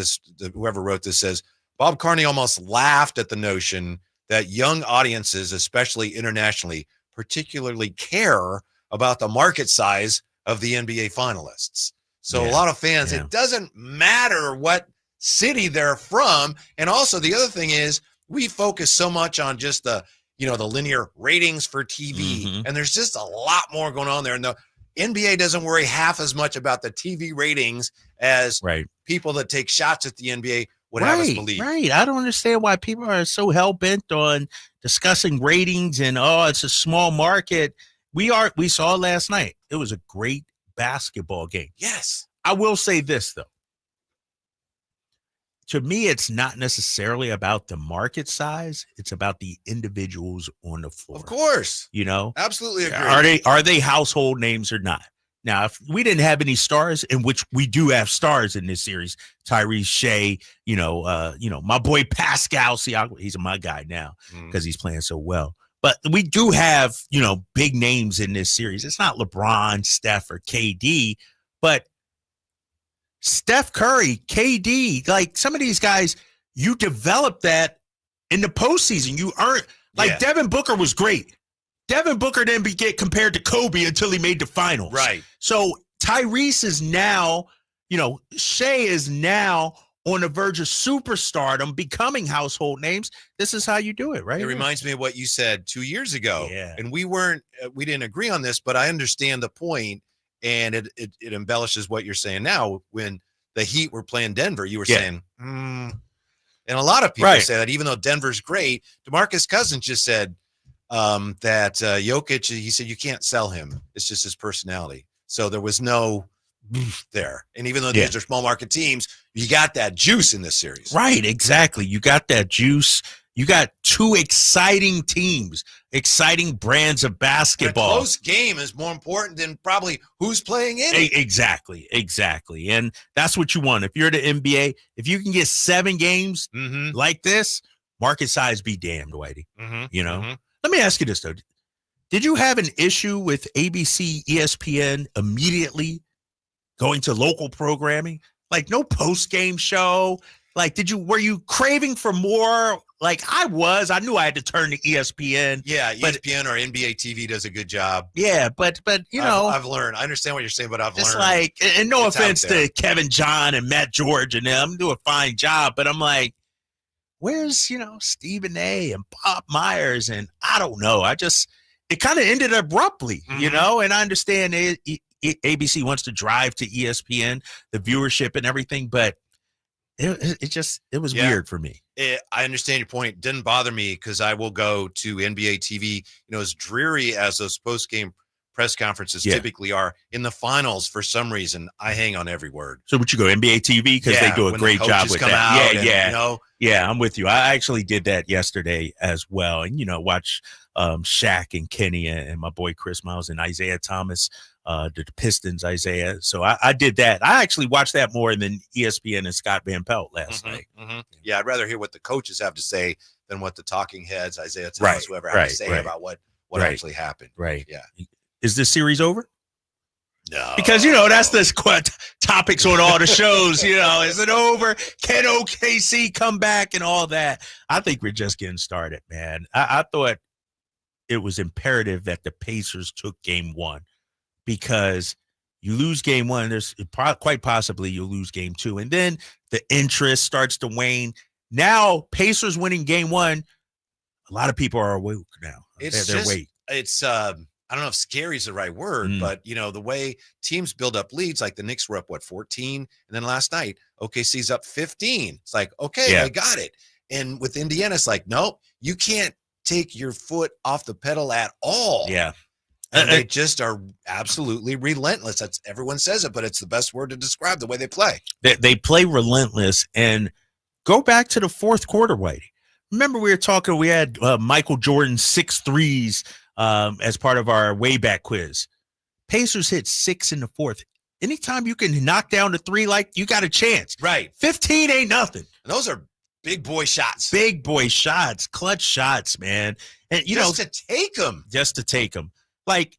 whoever wrote this says, Bob Carney almost laughed at the notion that young audiences, especially internationally, particularly care about the market size of the NBA finalists. So a lot of fans, it doesn't matter what city they're from. And also the other thing is we focus so much on just the linear ratings for TV. And there's just a lot more going on there. And the NBA doesn't worry half as much about the TV ratings as people that take shots at the NBA would have us believe. Right. I don't understand why people are so hell-bent on discussing ratings and, it's a small market. We saw last night. It was a great basketball game. Yes. I will say this, though. To me, it's not necessarily about the market size. It's about the individuals on the floor. Of course. Absolutely agree. Are they household names or not? Now, if we didn't have any stars, in which we do have stars in this series, Tyrese, Shea, my boy Pascal Siakam, he's my guy now because he's playing so well. But we do have, big names in this series. It's not LeBron, Steph, or KD, but Steph Curry, KD, like some of these guys, you develop that in the postseason. You earn, Devin Booker was great. Devin Booker didn't get compared to Kobe until he made the finals. Right. So Tyrese is now, Shea is now on the verge of superstardom, becoming household names. This is how you do it, right? It reminds me of what you said 2 years ago. Yeah. And we didn't agree on this, but I understand the point. And it embellishes what you're saying now. When the Heat were playing Denver, you were saying, and a lot of people say that even though Denver's great, DeMarcus Cousins just said that Jokic, he said, you can't sell him. It's just his personality. So there was no there. And even though these are small market teams, you got that juice in this series. Right, exactly. You got that juice. You got two exciting teams, exciting brands of basketball. A close game is more important than probably who's playing in it. Exactly. And that's what you want. If you're the NBA, if you can get 7 games like this, market size be damned, Whitey. Let me ask you this, though. Did you have an issue with ABC, ESPN immediately going to local programming? Like no post-game show? Like, were you craving for more? Like I knew I had to turn to ESPN. Yeah, ESPN or NBA TV does a good job. Yeah, but I've learned. I understand what you're saying, but I've learned. Like, and no offense to Kevin John and Matt George and them, do a fine job, but I'm like, where's Stephen A. and Bob Myers, and I don't know. It kind of ended abruptly, and I understand ABC wants to drive to ESPN, the viewership and everything, but it was weird for me. I understand your point. It didn't bother me because I will go to NBA TV. As dreary as those post-game press conferences typically are, in the finals, for some reason, I hang on every word. So would you go NBA TV? Because they do a great job with that. Yeah, I'm with you. I actually did that yesterday as well. And, watch Shaq and Kenny and my boy Chris Miles and Isaiah Thomas, the Pistons, Isaiah. So I did that. I actually watched that more than ESPN and Scott Van Pelt last night. Yeah, I'd rather hear what the coaches have to say than what the talking heads, Isaiah Thomas, whoever, have to say about what actually happened. Right. Yeah. Is this series over? No. Because, that's the topics on all the shows, is it over? Can OKC come back and all that? I think we're just getting started, man. I thought it was imperative that the Pacers took game 1 because you lose game 1, there's quite possibly you'll lose game 2. And then the interest starts to wane. Now, Pacers winning game 1, a lot of people are awake now. They're awake. It's I don't know if scary is the right word, but the way teams build up leads, like the Knicks were up 14, and then last night OKC's up 15. It's like, okay, I got it. And with Indiana, it's like, nope, you can't take your foot off the pedal at all. Yeah. And they just are absolutely relentless. That's everyone says it, but it's the best word to describe the way they play. They play relentless. And go back to the fourth quarter, Whitey. Remember we were talking, we had Michael Jordan's 6 threes as part of our way back quiz. Pacers hit 6 in the fourth. Anytime you can knock down the 3, like, you got a chance. Right. 15 ain't nothing. And those are big boy shots. Big boy shots, clutch shots, man. And just to take them. Just to take them. Like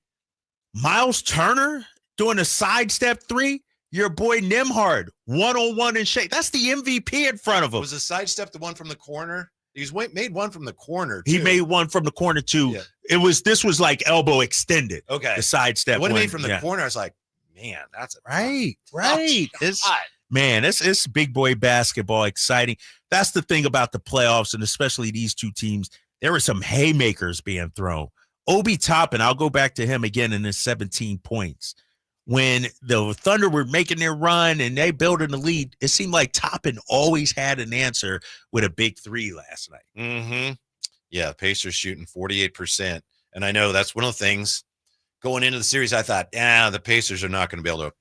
Miles Turner doing a sidestep 3, your boy Nembhard, 1-on-1 and shake. That's the MVP in front of him. Was the sidestep the one from the corner? He's made one from the corner, too. He made one from the corner, too. Yeah. This was like elbow extended. Okay. The sidestep. What he made from the corner, I was like, man, that's right. It's It's big boy basketball, exciting. That's the thing about the playoffs, and especially these two teams. There were some haymakers being thrown. Obi Toppin, I'll go back to him again in his 17 points. When the Thunder were making their run and they building the lead, it seemed like Toppin always had an answer with a big 3 last night. Mm-hmm. Yeah, Pacers shooting 48%. And I know that's one of the things going into the series. I thought, the Pacers are not going to be able to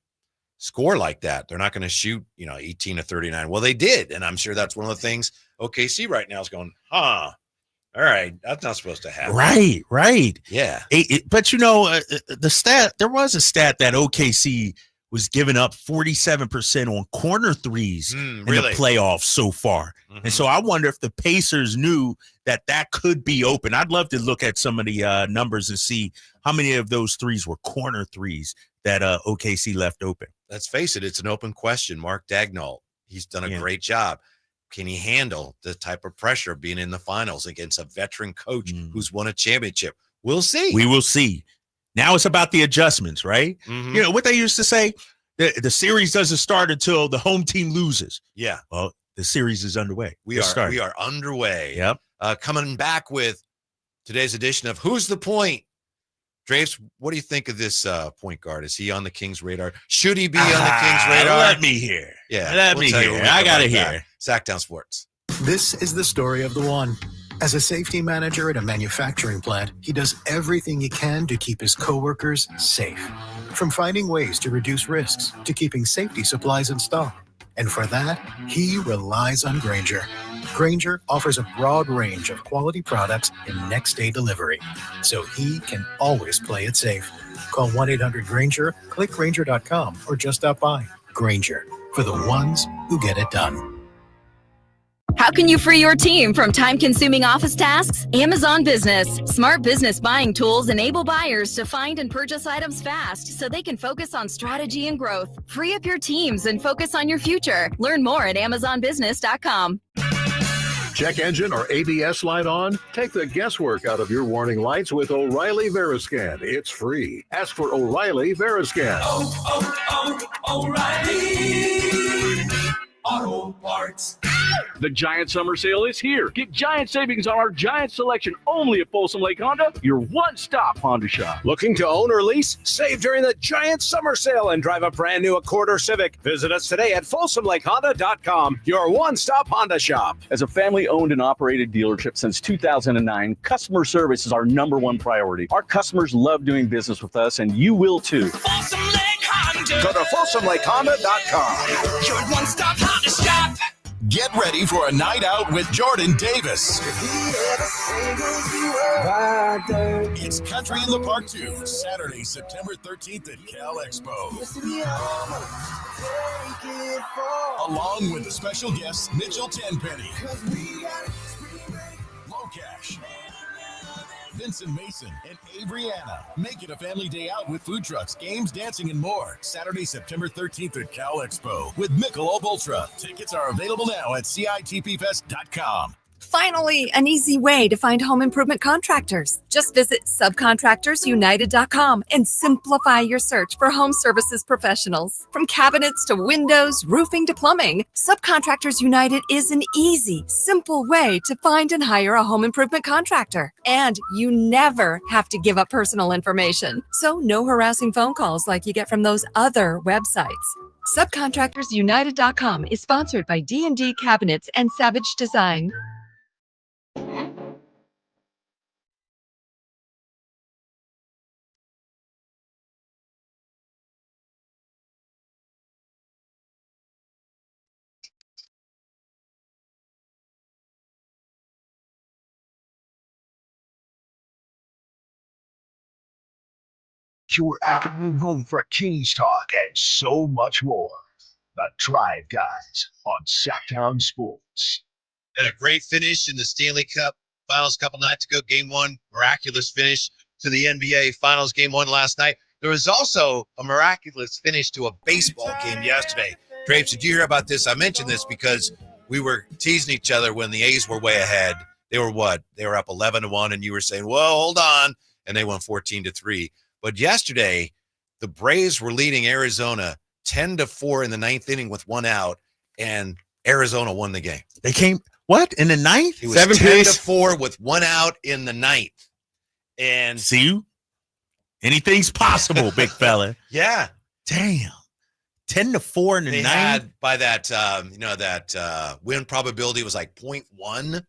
score like that. They're not going to shoot, 18 to 39. Well, they did. And I'm sure that's one of the things OKC right now is going, all right, that's not supposed to happen. Right. Yeah. But the stat, there was a stat that OKC was giving up 47% on corner threes in the playoffs so far. Mm-hmm. And so I wonder if the Pacers knew that could be open. I'd love to look at some of the numbers and see how many of those threes were corner threes that OKC left open. Let's face it, it's an open question. Mark Daigneault, he's done a great job. Can he handle the type of pressure of being in the finals against a veteran coach who's won a championship? We'll see. We will see. Now it's about the adjustments, right? Mm-hmm. What they used to say, the series doesn't start until the home team loses. Yeah. Well, the series is underway. We are underway. Yep. Coming back with today's edition of Who's the Point? Drapes, what do you think of this point guard? Is he on the Kings' radar? Should he be on the Kings' radar? Let me hear. Yeah. Let me hear. I got to hear. Sacktown Sports. This is the story of the one. As a safety manager at a manufacturing plant, he does everything he can to keep his coworkers safe. From finding ways to reduce risks to keeping safety supplies in stock. And for that, he relies on Grainger. Grainger offers a broad range of quality products and next-day delivery, so he can always play it safe. Call 1-800-GRAINGER, click Grainger.com, or just stop by. Grainger, for the ones who get it done. How can you free your team from time-consuming office tasks? Amazon Business. Smart business buying tools enable buyers to find and purchase items fast so they can focus on strategy and growth. Free up your teams and focus on your future. Learn more at AmazonBusiness.com. Check engine or ABS light on? Take the guesswork out of your warning lights with O'Reilly Veriscan. It's free. Ask for O'Reilly Veriscan. O'Reilly Auto Parts. The Giant Summer Sale is here. Get giant savings on our giant selection only at Folsom Lake Honda, your one-stop Honda shop. Looking to own or lease? Save during the Giant Summer Sale and drive a brand new Accord or Civic. Visit us today at FolsomLakeHonda.com, your one-stop Honda shop. As a family-owned and operated dealership since 2009, customer service is our #1 priority. Our customers love doing business with us, and you will too. Folsom Lake Honda. Go to FolsomLakeHonda.com. Your one-stop Honda shop. Get ready for a night out with Jordan Davis. It's Country in the Park 2, Saturday, September 13th at Cal Expo. Along with the special guests, Mitchell Tenpenny, Low Cash, Vincent Mason, and Abriana. Make it a family day out with food trucks, games, dancing, and more. Saturday, September 13th at Cal Expo with Michelob Ultra. Tickets are available now at CITPFest.com. Finally, an easy way to find home improvement contractors. Just visit subcontractorsunited.com and simplify your search for home services professionals. From cabinets to windows, roofing to plumbing, Subcontractors United is an easy, simple way to find and hire a home improvement contractor. And you never have to give up personal information. So no harassing phone calls like you get from those other websites. Subcontractorsunited.com is sponsored by D&D Cabinets and Savage Design. It's your afternoon home for Kings talk and so much more. The Drive Guys on Sacktown Sports. And a great finish in the Stanley Cup Finals a couple nights ago. Game 1, miraculous finish to the NBA Finals Game 1 last night. There was also a miraculous finish to a baseball game yesterday. Drapes, did you hear about this? I mentioned this because we were teasing each other when the A's were way ahead. They were what? They were up 11-1, and you were saying, well, hold on. And they won 14-3. But yesterday, the Braves were leading Arizona 10-4 in the ninth inning with one out, and Arizona won the game. They came, what, in the ninth? It was 10-4 with one out in the ninth. And see, anything's possible, big fella. Yeah. Damn. 10-4 in the they ninth. had by that, that win probability was like 0.1.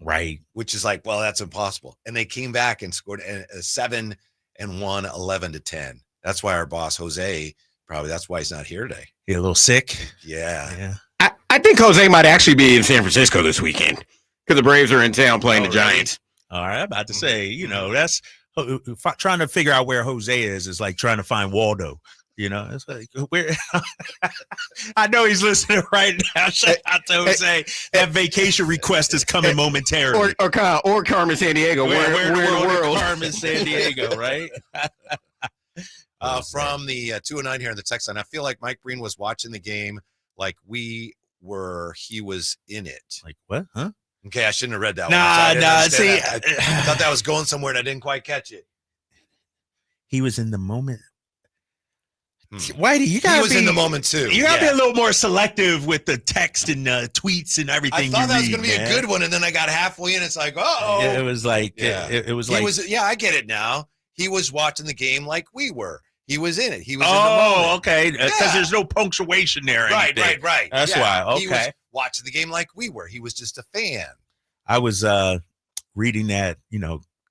Right. Which is like, well, that's impossible. And they came back and scored a 7 and won 11-10. That's why our boss, Jose, probably that's why he's not here today. He's a little sick. Yeah. I think Jose might actually be in San Francisco this weekend because the Braves are in town playing the Giants. All right. I'm about to say, that's trying to figure out where Jose is like trying to find Waldo. It's like where I know he's listening right now. Shout out to Jose. That vacation request is coming momentarily. Or Carmen Sandiego. Where in the world? Carmen Sandiego, right? From the 209 here in the text line, I feel like Mike Breen was watching the game like he was in it. Like what? Huh? Okay, I shouldn't have read that one. Nah. See, I thought that was going somewhere and I didn't quite catch it. He was in the moment. Whitey, you gotta he was in the moment too. You gotta be a little more selective with the text and tweets and everything. I thought that was gonna be a good one, and then I got halfway in. It's like, oh, it was like, it was like, I get it now. He was watching the game like we were. He was in it. He was in the moment. Okay, because there's no punctuation there. Right. That's why. Okay, he was watching the game like we were. He was just a fan. I was reading that,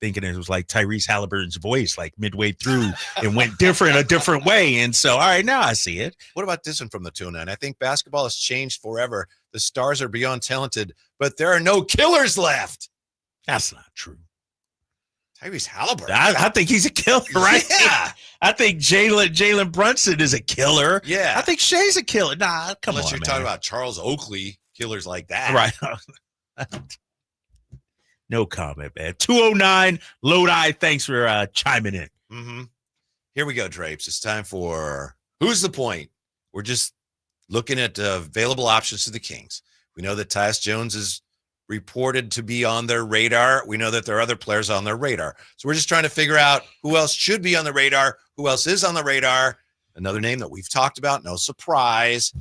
thinking it was like Tyrese Haliburton's voice, like midway through, it went a different way. And so, all right, now I see it. What about this one from the 209? I think basketball has changed forever. The stars are beyond talented, but there are no killers left. That's not true. Tyrese Haliburton. I think he's a killer, right? Yeah. I think Jalen Brunson is a killer. Yeah. I think Shea's a killer. Nah, come on, Unless you're talking about Charles Oakley, killers like that. Right. No comment, man. 209 Lodi, thanks for chiming in. Mm-hmm. Here we go, Drapes. It's time for Who's the Point? We're just looking at available options to the Kings. We know that Tyus Jones is reported to be on their radar. We know that there are other players on their radar. So we're just trying to figure out who else should be on the radar, who else is on the radar. Another name that we've talked about, no surprise,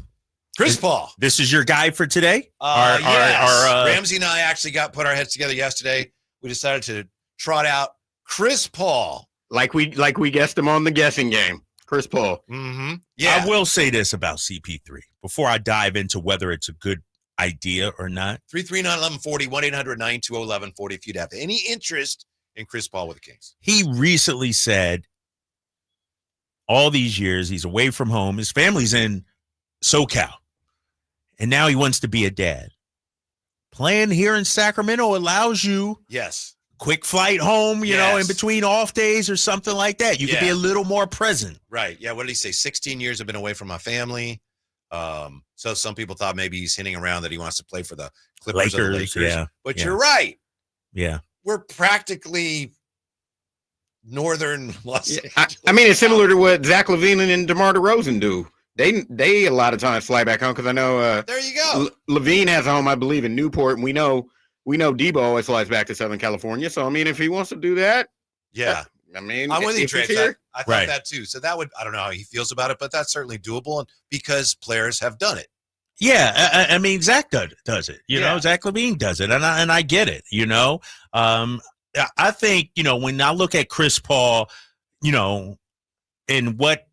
Chris Paul. This is your guy for today? Yes. Ramsey and I actually put our heads together yesterday. We decided to trot out Chris Paul. Like we guessed him on the guessing game. Chris Paul. Mm-hmm. Yeah. I will say this about CP3 before I dive into whether it's a good idea or not. 339-1140, 1-800-920-1140 if you'd have any interest in Chris Paul with the Kings. He recently said all these years he's away from home. His family's in SoCal. And now he wants to be a dad. Playing here in Sacramento allows you quick flight home, you know, in between off days or something like that. You can be a little more present. Right. Yeah. What did he say? 16 years I've been away from my family. So some people thought maybe he's hinting around that he wants to play for the Clippers or the Lakers. Yeah. But you're right. Yeah. We're practically northern Los Angeles. I mean, it's similar to what Zach LaVine and DeMar DeRozan do. They a lot of times fly back home because I know there you go. LaVine has a home, I believe, in Newport, and we know Debo always flies back to Southern California. So I mean, if he wants to do that, I mean, I'm with you, Trey. I thought Right. that too. So that would, I don't know how he feels about it, but that's certainly doable, and because players have done it. Yeah, I mean, Zach does it. You know, Zach LaVine does it, and I get it. You know, I think, you know, when I look at Chris Paul, you know, and what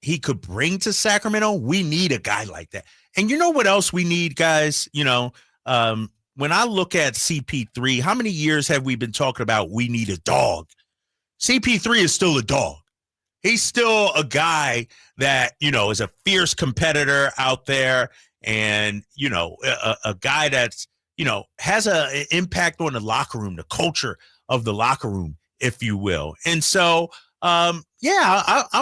he could bring to Sacramento, we need a guy like that. And you know what else we need, guys? You know, when I look at CP3, how many years have we been talking about we need a dog? CP3 is still a dog. He's still a guy that, you know, is a fierce competitor out there, and, you know, a guy that's, you know, has an impact on the locker room, the culture of the locker room, if you will. And so I'm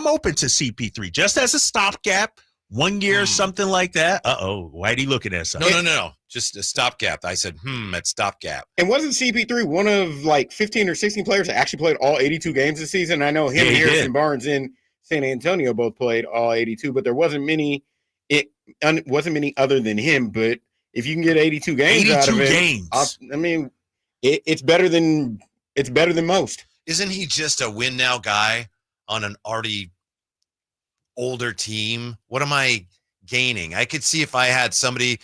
open to CP3 just as a stopgap, 1 year, something like that. Whitey looking at something. No. Just a stopgap. I said, at stopgap. And wasn't CP3 one of like 15 or 16 players that actually played all 82 games this season? I know him, Harrison Barnes, and San Antonio both played all 82, but there wasn't many. It wasn't many other than him. But if you can get 82 games out of it, it's better than most. Isn't he just a win now guy on an already older team? What am I gaining? I could see if I had somebody,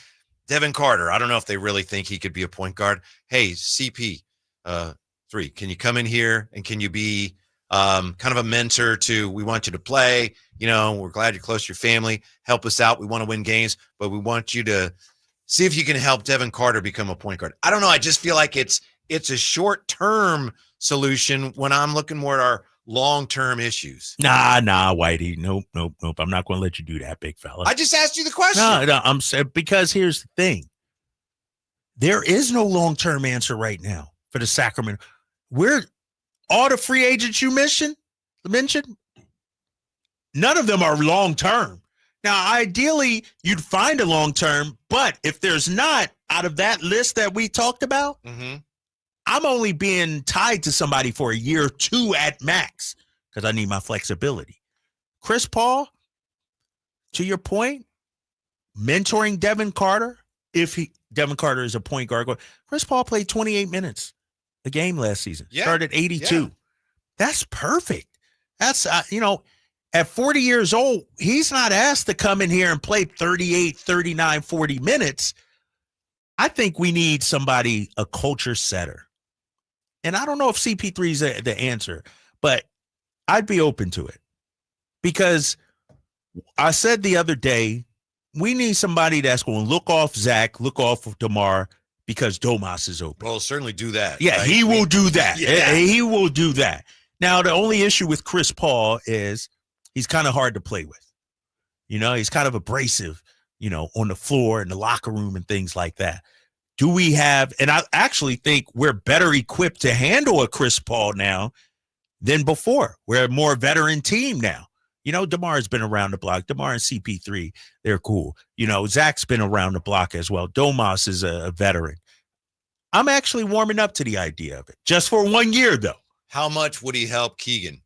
Devin Carter. I don't know if they really think he could be a point guard. Hey, CP3, can you come in here and can you be kind of a mentor to, we want you to play, we're glad you're close to your family, help us out. We want to win games, but we want you to see if you can help Devin Carter become a point guard. I don't know. I just feel like it's a short-term solution when I'm looking more at our long-term issues. Nah, Whitey. Nope. I'm not going to let you do that, big fella. I just asked you the question. No, I'm saying, because here's the thing. There is no long-term answer right now for the Sacramento. All the free agents you mentioned, none of them are long-term. Now, ideally, you'd find a long-term, but if there's not, out of that list that we talked about, I'm only being tied to somebody for a year or two at max because I need my flexibility. Chris Paul, to your point, mentoring Devin Carter, Devin Carter is a point guard. Chris Paul played 28 minutes a game last season. Started 82. Yeah. That's perfect. That's, at 40 years old, he's not asked to come in here and play 38, 39, 40 minutes. I think we need somebody, a culture setter. And I don't know if CP3 is the answer, but I'd be open to it. Because I said the other day, we need somebody that's going to look off Zach, look off DeMar, because Domas is open. Well, certainly do that. Yeah, right? He will do that. Yeah. He will do that. Now, the only issue with Chris Paul is he's kind of hard to play with. He's kind of abrasive, on the floor, in the locker room and things like that. Do we have, and I actually think we're better equipped to handle a Chris Paul now than before. We're a more veteran team now. DeMar's been around the block. DeMar and CP3, they're cool. Zach's been around the block as well. Domas is a veteran. I'm actually warming up to the idea of it, just for 1 year, though. How much would he help Keegan,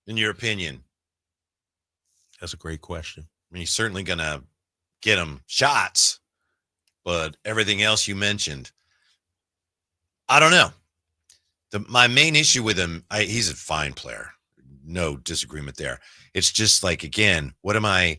in your opinion? That's a great question. I mean, he's certainly going to get him shots, but everything else you mentioned, I don't know. My main issue with him, he's a fine player. No disagreement there. It's just like, again, what am I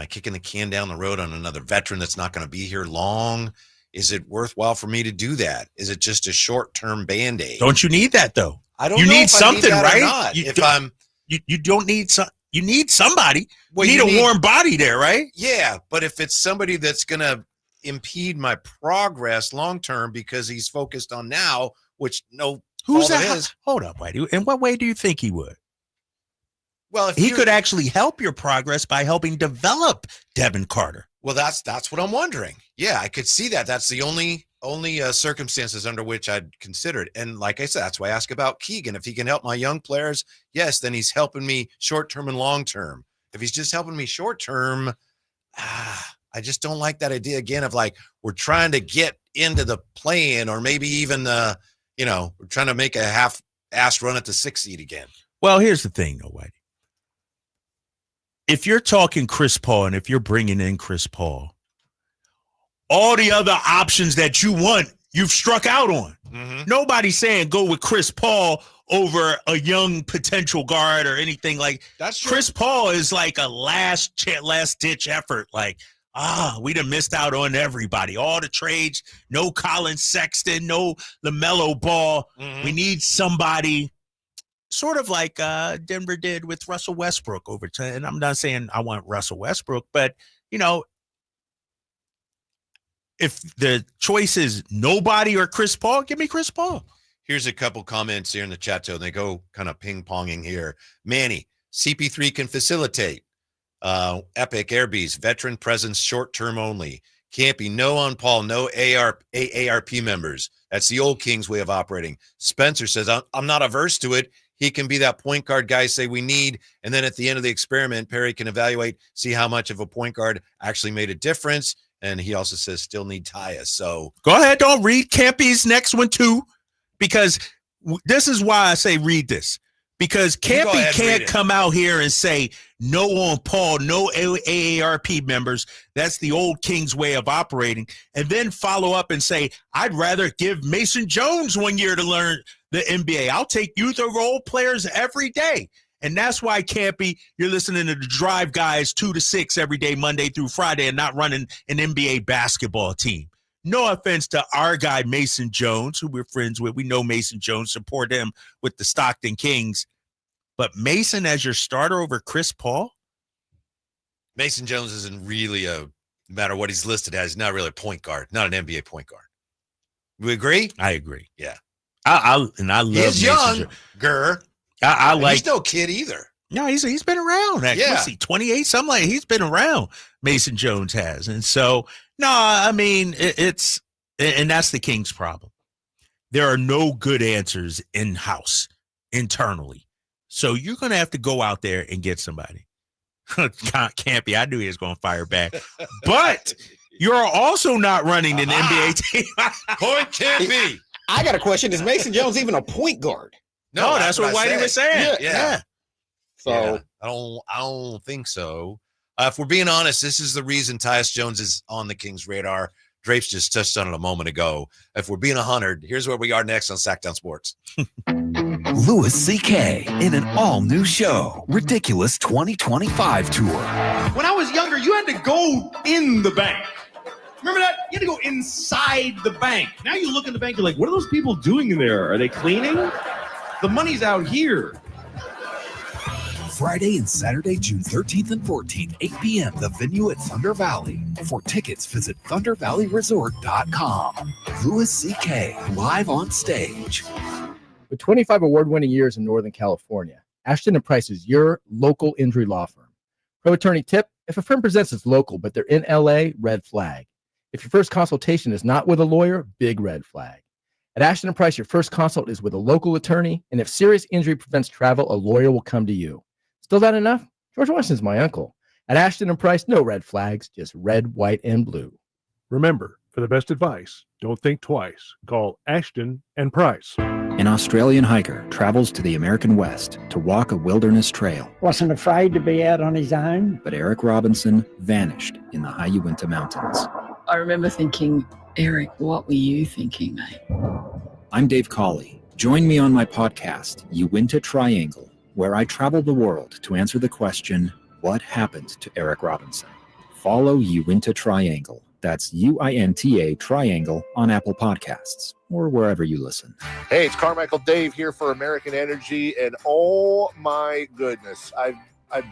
kicking the can down the road on another veteran that's not going to be here long? Is it worthwhile for me to do that? Is it just a short-term Band-Aid? Don't you need that, though? I don't know. You need if something, I need that right? Or not. You don't need some. You need somebody. Well, you need a warm body there, right? Yeah, but if it's somebody that's going to impede my progress long-term because he's focused on now, which who's that? Hold up, Whitey. In what way do you think he would? Well, if he could actually help your progress by helping develop Devin Carter. Well, that's what I'm wondering. Yeah, I could see that. That's the only circumstances under which I'd consider it. And like I said, that's why I ask about Keegan. If he can help my young players, yes, then he's helping me short-term and long-term. If he's just helping me short-term, I just don't like that idea again of like we're trying to get into the play-in or maybe even we're trying to make a half-assed run at the 6th seed again. Well, here's the thing, though, Whitey. If you're talking Chris Paul and if you're bringing in Chris Paul, all the other options that you want, you've struck out on. Mm-hmm. Nobody's saying go with Chris Paul over a young potential guard or anything like that. That's true. Chris Paul is like a last ditch effort. Like, we done missed out on everybody. All the trades, no Colin Sexton, no LaMelo Ball. Mm-hmm. We need somebody sort of like Denver did with Russell Westbrook over time. And I'm not saying I want Russell Westbrook, but, if the choice is nobody or Chris Paul, give me Chris Paul. Here's a couple comments here in the chat, and they go kind of ping-ponging here. Manny, CP3 can facilitate. Epic Airbees, veteran presence, short-term only. Campy, no on Paul, no AARP members. That's the old Kings way of operating. Spencer says, I'm not averse to it. He can be that point guard guy say we need, and then at the end of the experiment, Perry can evaluate, see how much of a point guard actually made a difference. And he also says still need Tyus. So go ahead, don't read Campy's next one too, because this is why I say read this. Because Campy can't come out here and say no on Paul, no AARP members. That's the old Kings way of operating. And then follow up and say, I'd rather give Mason Jones 1 year to learn the NBA. I'll take youth or role players every day. And that's why, Campy, you're listening to the Drive Guys 2 to 6 every day, Monday through Friday, and not running an NBA basketball team. No offense to our guy, Mason Jones, who we're friends with. We know Mason Jones, support him with the Stockton Kings. But Mason as your starter over Chris Paul? Mason Jones isn't really no matter what he's listed as, not really a point guard, not an NBA point guard. We agree? I agree. Yeah. I love he's Mason young. I like. He's no kid either. No, he's been around. Actually. Yeah. What's he, 28? Something like he's been around. Mason Jones has. And so, no, I mean, it's that's the Kings' problem. There are no good answers in-house, internally. So you're going to have to go out there and get somebody. Campy, I knew he was going to fire back. But you're also not running an NBA team. Point Campy. I got a question. Is Mason Jones even a point guard? No, that's what Whitey was saying. Yeah. So yeah, I don't think so. If we're being honest, this is the reason Tyus Jones is on the Kings' radar. Drapes just touched on it a moment ago. If we're being 100, here's where we are next on Sacktown Sports. Louis C.K. in an all-new show, Ridiculous 2025 Tour. When I was younger, you had to go in the bank. Remember that? You had to go inside the bank. Now you look in the bank, you're like, what are those people doing in there? Are they cleaning? The money's out here. Friday and Saturday, June 13th and 14th, 8 p.m., the venue at Thunder Valley. For tickets, visit thundervalleyresort.com. Louis C.K. live on stage. With 25 award-winning years in Northern California, Ashton & Price is your local injury law firm. Pro attorney tip: if a firm presents as local but they're in LA, red flag. If your first consultation is not with a lawyer, big red flag. At Ashton & Price, your first consult is with a local attorney, and if serious injury prevents travel, a lawyer will come to you. Still not enough? George Washington's my uncle. At Ashton & Price, no red flags, just red, white, and blue. Remember, for the best advice, don't think twice. Call Ashton & Price. An Australian hiker travels to the American West to walk a wilderness trail. Wasn't afraid to be out on his own. But Eric Robinson vanished in the high Uinta Mountains. I remember thinking, Eric, what were you thinking, mate? I'm Dave Cawley. Join me on my podcast, Uinta Triangle, where I travel the world to answer the question, what happened to Eric Robinson? Follow Uinta Triangle. That's UINTA Triangle on Apple Podcasts or wherever you listen. Hey, it's Carmichael Dave here for American Energy, and oh my goodness, I'm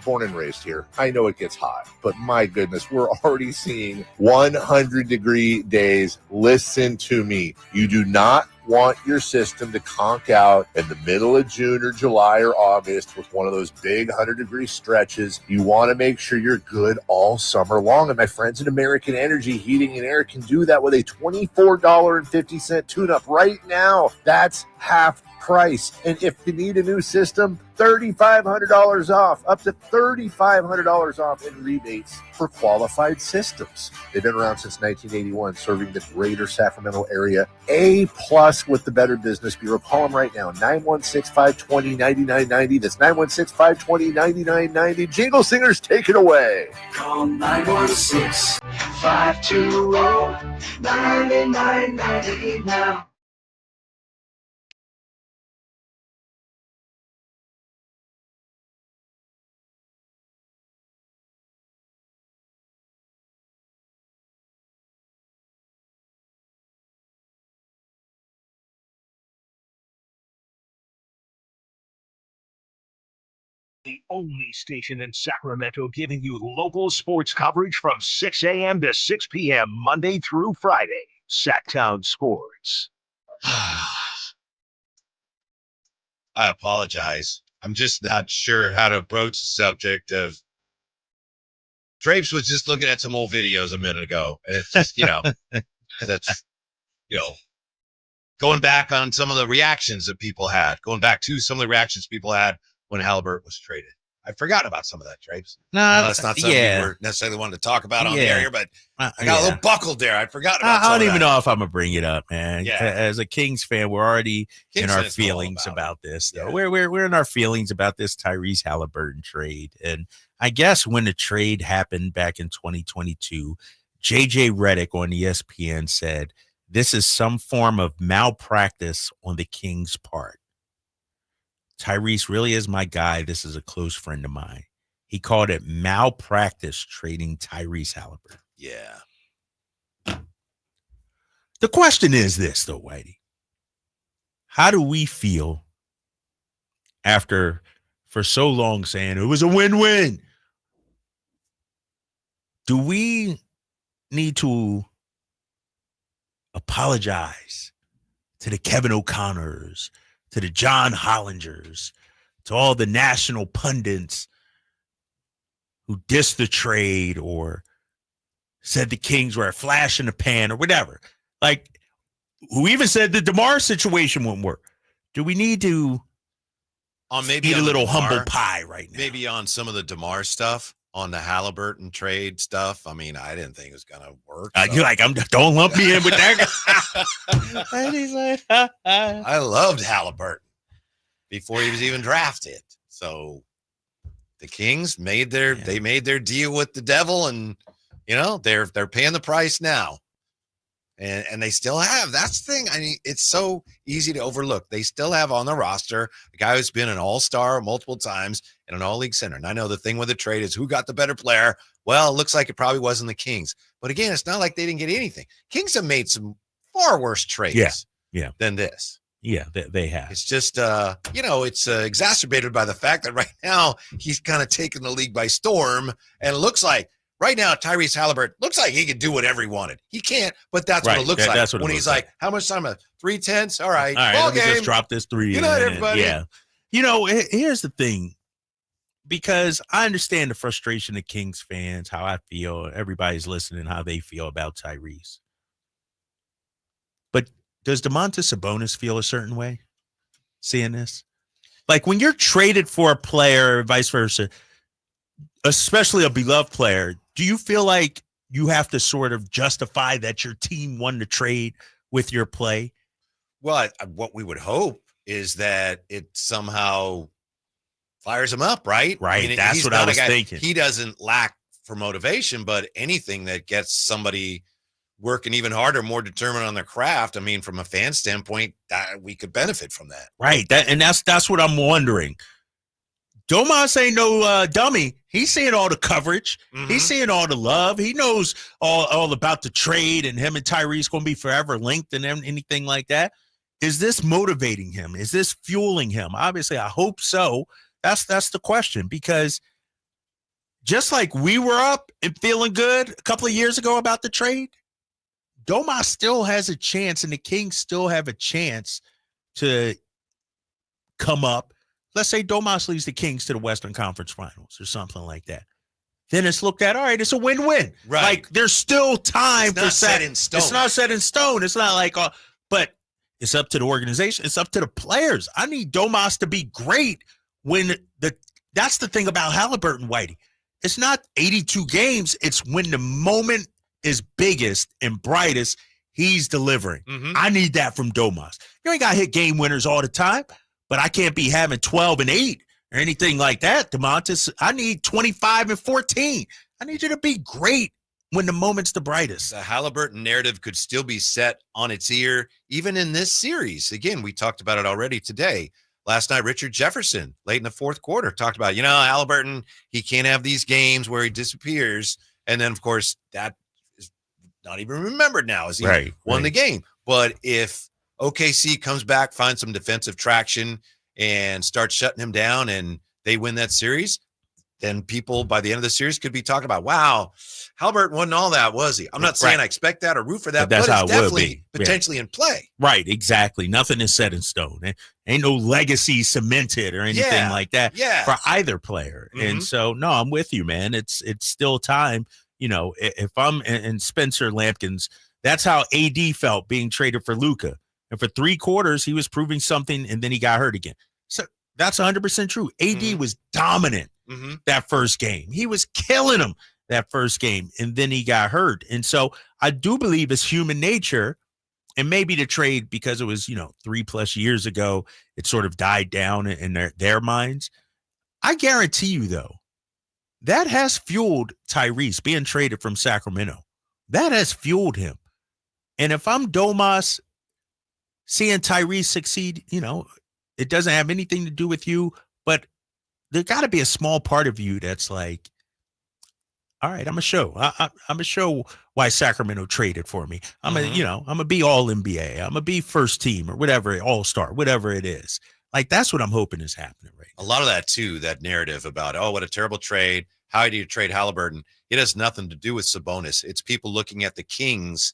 born and raised here. I know it gets hot, but my goodness, we're already seeing 100-degree days. Listen to me. You do not want your system to conk out in the middle of June or July or August with one of those big 100-degree stretches. You want to make sure you're good all summer long. And my friends at American Energy Heating and Air can do that with a $24.50 tune-up right now. That's half price. And if you need a new system, $3,500 off, up to $3,500 off in rebates for qualified systems. They've been around since 1981, serving the greater Sacramento area. A+ with the Better Business Bureau. Call them right now, 916-520-9990. That's 916-520-9990. Jingle Singers, take it away. Call 916-520-9990 now. The only station in Sacramento giving you local sports coverage from 6 a.m. to 6 p.m. Monday through Friday. Sacktown Sports. I apologize. I'm just not sure how to approach the subject of Drapes was just looking at some old videos a minute ago. And it's just, that's, going back on some of the reactions that people had, when Haliburton was traded. I forgot about some of that, Trace. No, that's not something we were necessarily wanting to talk about on the air, but I got a little buckled there. I forgot about I don't even know if I'm going to bring it up, man. Yeah. As a Kings fan, we're already in our feelings about this, though. Yeah. We're in our feelings about this Tyrese Haliburton trade. And I guess when the trade happened back in 2022, JJ Redick on ESPN said, this is some form of malpractice on the Kings' part. Tyrese really is my guy. This is a close friend of mine. He called it malpractice trading Tyrese Haliburton. Yeah. The question is this, though, Whitey. How do we feel after, for so long, saying it was a win-win? Do we need to apologize to the Kevin O'Connors, to the John Hollingers, to all the national pundits who dissed the trade or said the Kings were a flash in the pan or whatever? Like, who even said the DeMar situation wouldn't work? Do we need to maybe eat a little DeMar, humble pie right now? Maybe on some of the DeMar stuff, on the Haliburton trade stuff. I mean, I didn't think it was going to work. So. You're like, don't lump me in with that guy. And he's like, I loved Haliburton before he was even drafted. So the Kings made their deal with the devil, and they're paying the price now. And they still have. That's the thing. I mean, it's so easy to overlook. They still have on the roster a guy who's been an all-star multiple times in an all-league center. And I know the thing with the trade is who got the better player. Well, it looks like it probably wasn't the Kings. But again, it's not like they didn't get anything. Kings have made some far worse trades than this. Yeah, they have. It's just, it's exacerbated by the fact that right now he's kind of taken the league by storm. And it looks like, right now, Tyrese Haliburton looks like he could do whatever he wanted. He can't, but that's what it looks like. That's what when he's like, how much time? 3/10? All right, let me just drop this 3. Good night, everybody. Yeah. Here's the thing, because I understand the frustration of Kings fans, how I feel. Everybody's listening, how they feel about Tyrese. But does Domantas Sabonis feel a certain way seeing this? Like when you're traded for a player or vice versa, especially a beloved player, do you feel like you have to sort of justify that your team won the trade with your play? Well, what we would hope is that it somehow fires him up, right? Right. I mean, that's what I was thinking. He doesn't lack for motivation, but anything that gets somebody working even harder, more determined on their craft, I mean, from a fan standpoint, that we could benefit from that. Right. That's what I'm wondering. Domas ain't no dummy. He's seeing all the coverage. Mm-hmm. He's seeing all the love. He knows all about the trade, and him and Tyrese going to be forever linked and anything like that. Is this motivating him? Is this fueling him? Obviously, I hope so. That's the question, because just like we were up and feeling good a couple of years ago about the trade, Domas still has a chance, and the Kings still have a chance to come up. Let's say Domas leads the Kings to the Western Conference Finals or something like that. Then it's looked at, all right, it's a win-win. Right. Like, there's still time it's not set in stone. It's not set in stone. It's not like, but it's up to the organization. It's up to the players. I need Domas to be great that's the thing about Haliburton, Whitey. It's not 82 games. It's when the moment is biggest and brightest, he's delivering. Mm-hmm. I need that from Domas. You ain't got to hit game winners all the time. But I can't be having 12 and 8 or anything like that, Domantas. I need 25 and 14. I need you to be great when the moment's the brightest. The Haliburton narrative could still be set on its ear, even in this series. Again, we talked about it already today. Last night, Richard Jefferson, late in the fourth quarter, talked about, Haliburton, he can't have these games where he disappears. And then, of course, that is not even remembered now as he won the game. But if OKC comes back, finds some defensive traction, and starts shutting him down, and they win that series, then people by the end of the series could be talking about, wow, Haliburton wasn't all that, was he? I'm not saying I expect that or root for that, but it's definitely potentially in play. Right, exactly. Nothing is set in stone. Ain't no legacy cemented or anything like that for either player. Mm-hmm. And so, no, I'm with you, man. It's still time. If I'm in Spencer Lampkins, that's how AD felt being traded for Luka. And for 3 quarters, he was proving something, and then he got hurt again. So that's 100% true. AD was dominant that first game. He was killing him that first game, and then he got hurt. And so I do believe it's human nature, and maybe the trade, because it was, 3+ years ago, it sort of died down in their minds. I guarantee you, though, that has fueled Tyrese being traded from Sacramento. That has fueled him. And if I'm Domas, seeing Tyrese succeed, it doesn't have anything to do with you, but there got to be a small part of you that's like, all right, I'm a show. I'm gonna show why Sacramento traded for me. I'm gonna be all NBA. I'm gonna be first team or whatever, all-star, whatever it is. Like, that's what I'm hoping is happening right now. A lot of that too, that narrative about, oh, what a terrible trade. How do you trade Haliburton? It has nothing to do with Sabonis. It's people looking at the Kings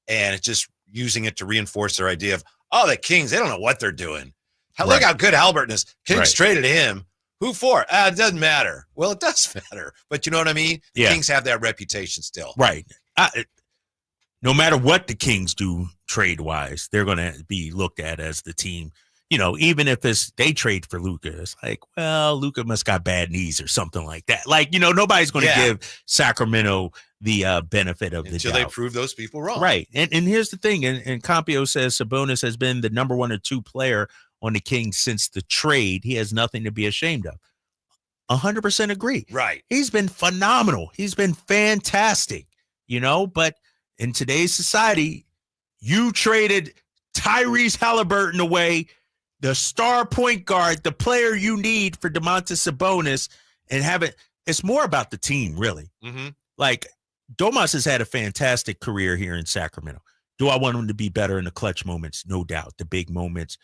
and it's just using it to reinforce their idea of, oh, the Kings, they don't know what they're doing. Look how good Haliburton is. Kings traded him. Who for? It doesn't matter. Well, it does matter. But you know what I mean? Yeah. Kings have that reputation still. Right. No matter what the Kings do trade-wise, they're going to be looked at as the team. Even if they trade for Luka, it's like, well, Luka must got bad knees or something like that. Like, nobody's going to give Sacramento the benefit of the doubt. Until they prove those people wrong. Right. And here's the thing. And Campio says Sabonis has been the number 1 or 2 player on the Kings since the trade. He has nothing to be ashamed of. 100% agree. Right. He's been phenomenal. He's been fantastic, but in today's society, you traded Tyrese Haliburton away, the star point guard, the player you need for Domantas Sabonis, and it's more about the team, really. Like, Domas has had a fantastic career here in Sacramento. Do I want him to be better in the clutch moments? No doubt, the big moments.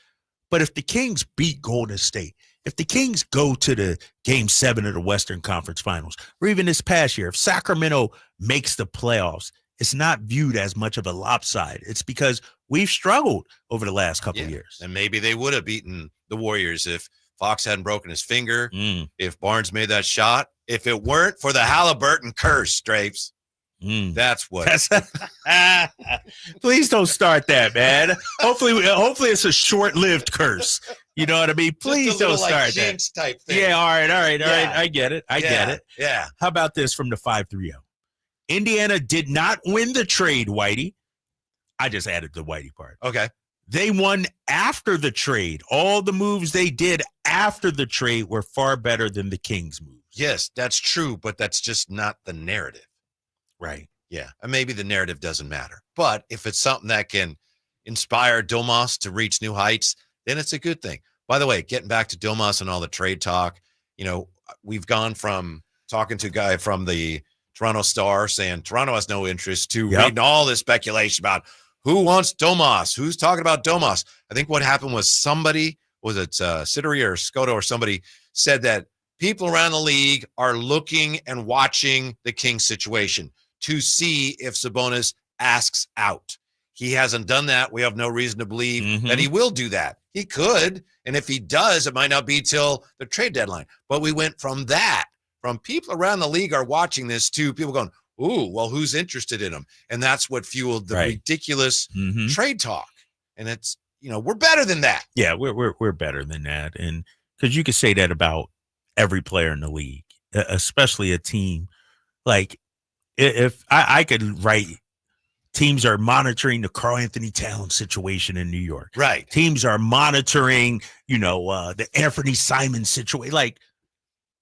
But if the Kings beat Golden State, if the Kings go to the Game 7 of the Western Conference Finals, or even this past year, if Sacramento makes the playoffs, it's not viewed as much of a lopside. It's because we've struggled over the last couple of years. And maybe they would have beaten the Warriors if Fox hadn't broken his finger, if Barnes made that shot, if it weren't for the Haliburton curse, Drapes. That's what. Please don't start that, man. Hopefully it's a short-lived curse. You know what I mean? Please don't start that. Type thing. Yeah, all right. I get it. I get it. Yeah. How about this from the 530? Indiana did not win the trade, Whitey. I just added the Whitey part. Okay. They won after the trade. All the moves they did after the trade were far better than the Kings' moves. Yes, that's true, but that's just not the narrative. Right. Yeah. And maybe the narrative doesn't matter. But if it's something that can inspire Domas to reach new heights, then it's a good thing. By the way, getting back to Domas and all the trade talk, we've gone from talking to a guy from the Toronto Star saying Toronto has no interest to reading all this speculation about who wants Domas, who's talking about Domas. I think what happened was somebody, was it Sideri or Scotto or somebody, said that people around the league are looking and watching the Kings situation to see if Sabonis asks out. He hasn't done that. We have no reason to believe that he will do that. He could. And if he does, it might not be till the trade deadline. But we went from that, from people around the league are watching this, to people going, ooh, well, who's interested in him? And that's what fueled the ridiculous trade talk. And it's, we're better than that. Yeah, we're better than that. And because you could say that about every player in the league, especially a team. Like, if I could write, teams are monitoring the Karl Anthony Towns situation in New York. Right. Teams are monitoring, the Anthony Simons situation. Like,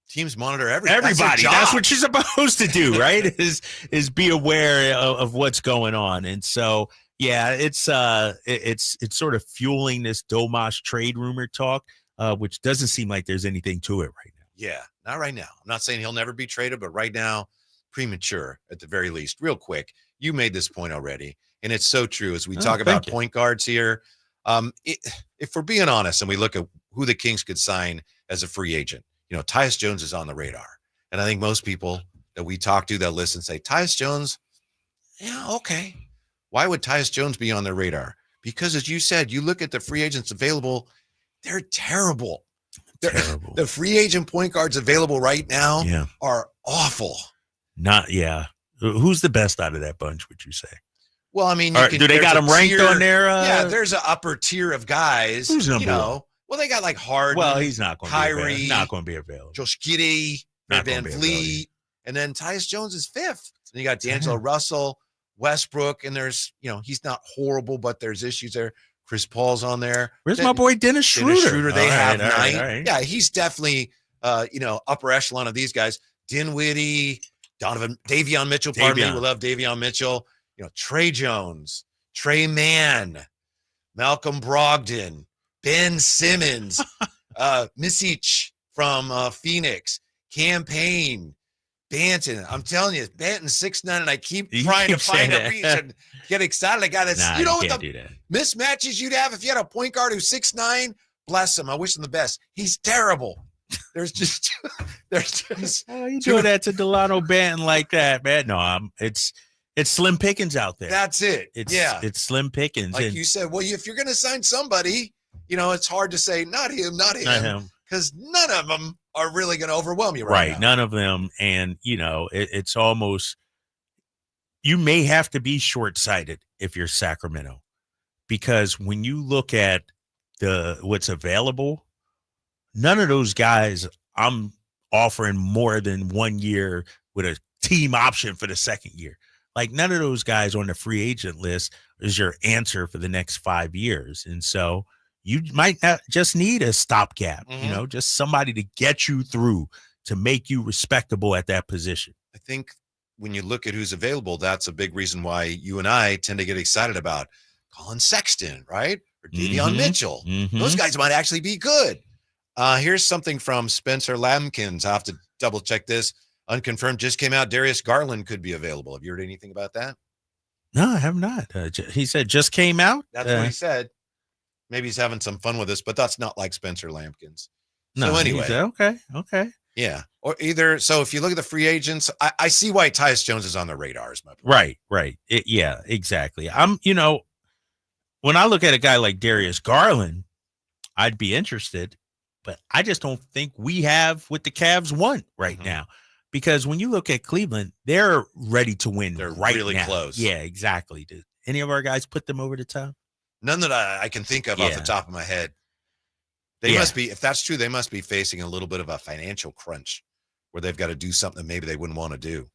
teams monitor everybody. That's what you're supposed to do, right? is be aware of what's going on. And so, yeah, it's sort of fueling this Domas trade rumor talk, which doesn't seem like there's anything to it right now. Yeah, not right now. I'm not saying he'll never be traded, but right now, premature at the very least. Real quick, you made this point already, and it's so true. As we talk about point guards here, if we're being honest and we look at who the Kings could sign as a free agent, Tyus Jones is on the radar. And I think most people that we talk to that listen say, Tyus Jones, yeah, okay. Why would Tyus Jones be on their radar? Because as you said, you look at the free agents available, they're terrible. The free agent point guards available right now are awful. Who's the best out of that bunch, would you say? Well, I mean, do they got them ranked on their? Yeah, there's an upper tier of guys. Who's number one? Well, they got like Harden. Well, he's not going Kyrie, to be not going to be available. Josh Giddey, Van Vliet, and then Tyus Jones is 5th. And you got D'Angelo Russell, Westbrook, and there's he's not horrible, but there's issues there. Chris Paul's on there. Where's my boy Dennis Schroeder? They have 9. Right. Yeah, he's definitely upper echelon of these guys. Dinwiddie, Davion Mitchell. Pardon me, we love Davion Mitchell. Trey Jones, Trey Mann, Malcolm Brogdon, Ben Simmons, Misic from Phoenix, Campaign, Banton. I'm telling you, Banton's 6'9", and I keep trying to find a reason. Get excited. I got this. Nah, you know what the mismatches you'd have if you had a point guard who's 6'9"? Bless him. I wish him the best. He's terrible. There's just you doing that to Delano Banton like that, man? No, it's slim pickings out there. That's it. It's slim pickings. Like you said, well, if you're going to sign somebody, it's hard to say not him, because none of them are really going to overwhelm you right now. None of them, and it's almost you may have to be short-sighted if you're Sacramento, because when you look at what's available, none of those guys I'm offering more than 1 year with a team option for the second year. Like none of those guys on the free agent list is your answer for the next 5 years. And so you might not just need a stopgap, just somebody to get you through to make you respectable at that position. I think when you look at who's available, that's a big reason why you and I tend to get excited about Colin Sexton, right? Or Davion Mitchell. Those guys might actually be good. Here's something from Spencer Lampkins. I have to double check this. Unconfirmed, just came out. Darius Garland could be available. Have you heard anything about that? No, I have not. He said just came out. That's what he said. Maybe he's having some fun with us, but that's not like Spencer Lampkins. No, so anyway, okay. Yeah, or either. So if you look at the free agents, I see why Tyus Jones is on the radar. Is my point. Right. Yeah, exactly. When I look at a guy like Darius Garland, I'd be interested, but I just don't think we have what the Cavs want right now. Because when you look at Cleveland, they're ready to win. They're right really now. close. Yeah, exactly. Did any of our guys put them over the top? None that I can think of off the top of my head. They must be, if that's true, they must be facing a little bit of a financial crunch where they've got to do something maybe they wouldn't want to do.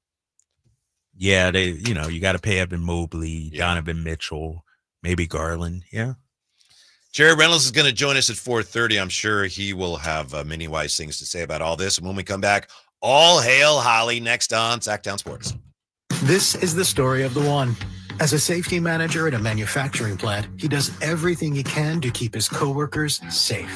Yeah, you got to pay Evan Mobley, Donovan Mitchell, maybe Garland. Yeah. Jared Reynolds is going to join us at 4:30. I'm sure he will have many wise things to say about all this. And when we come back, all hail Holly next on Sacktown Sports. This is the story of the one. As a safety manager at a manufacturing plant, he does everything he can to keep his coworkers safe.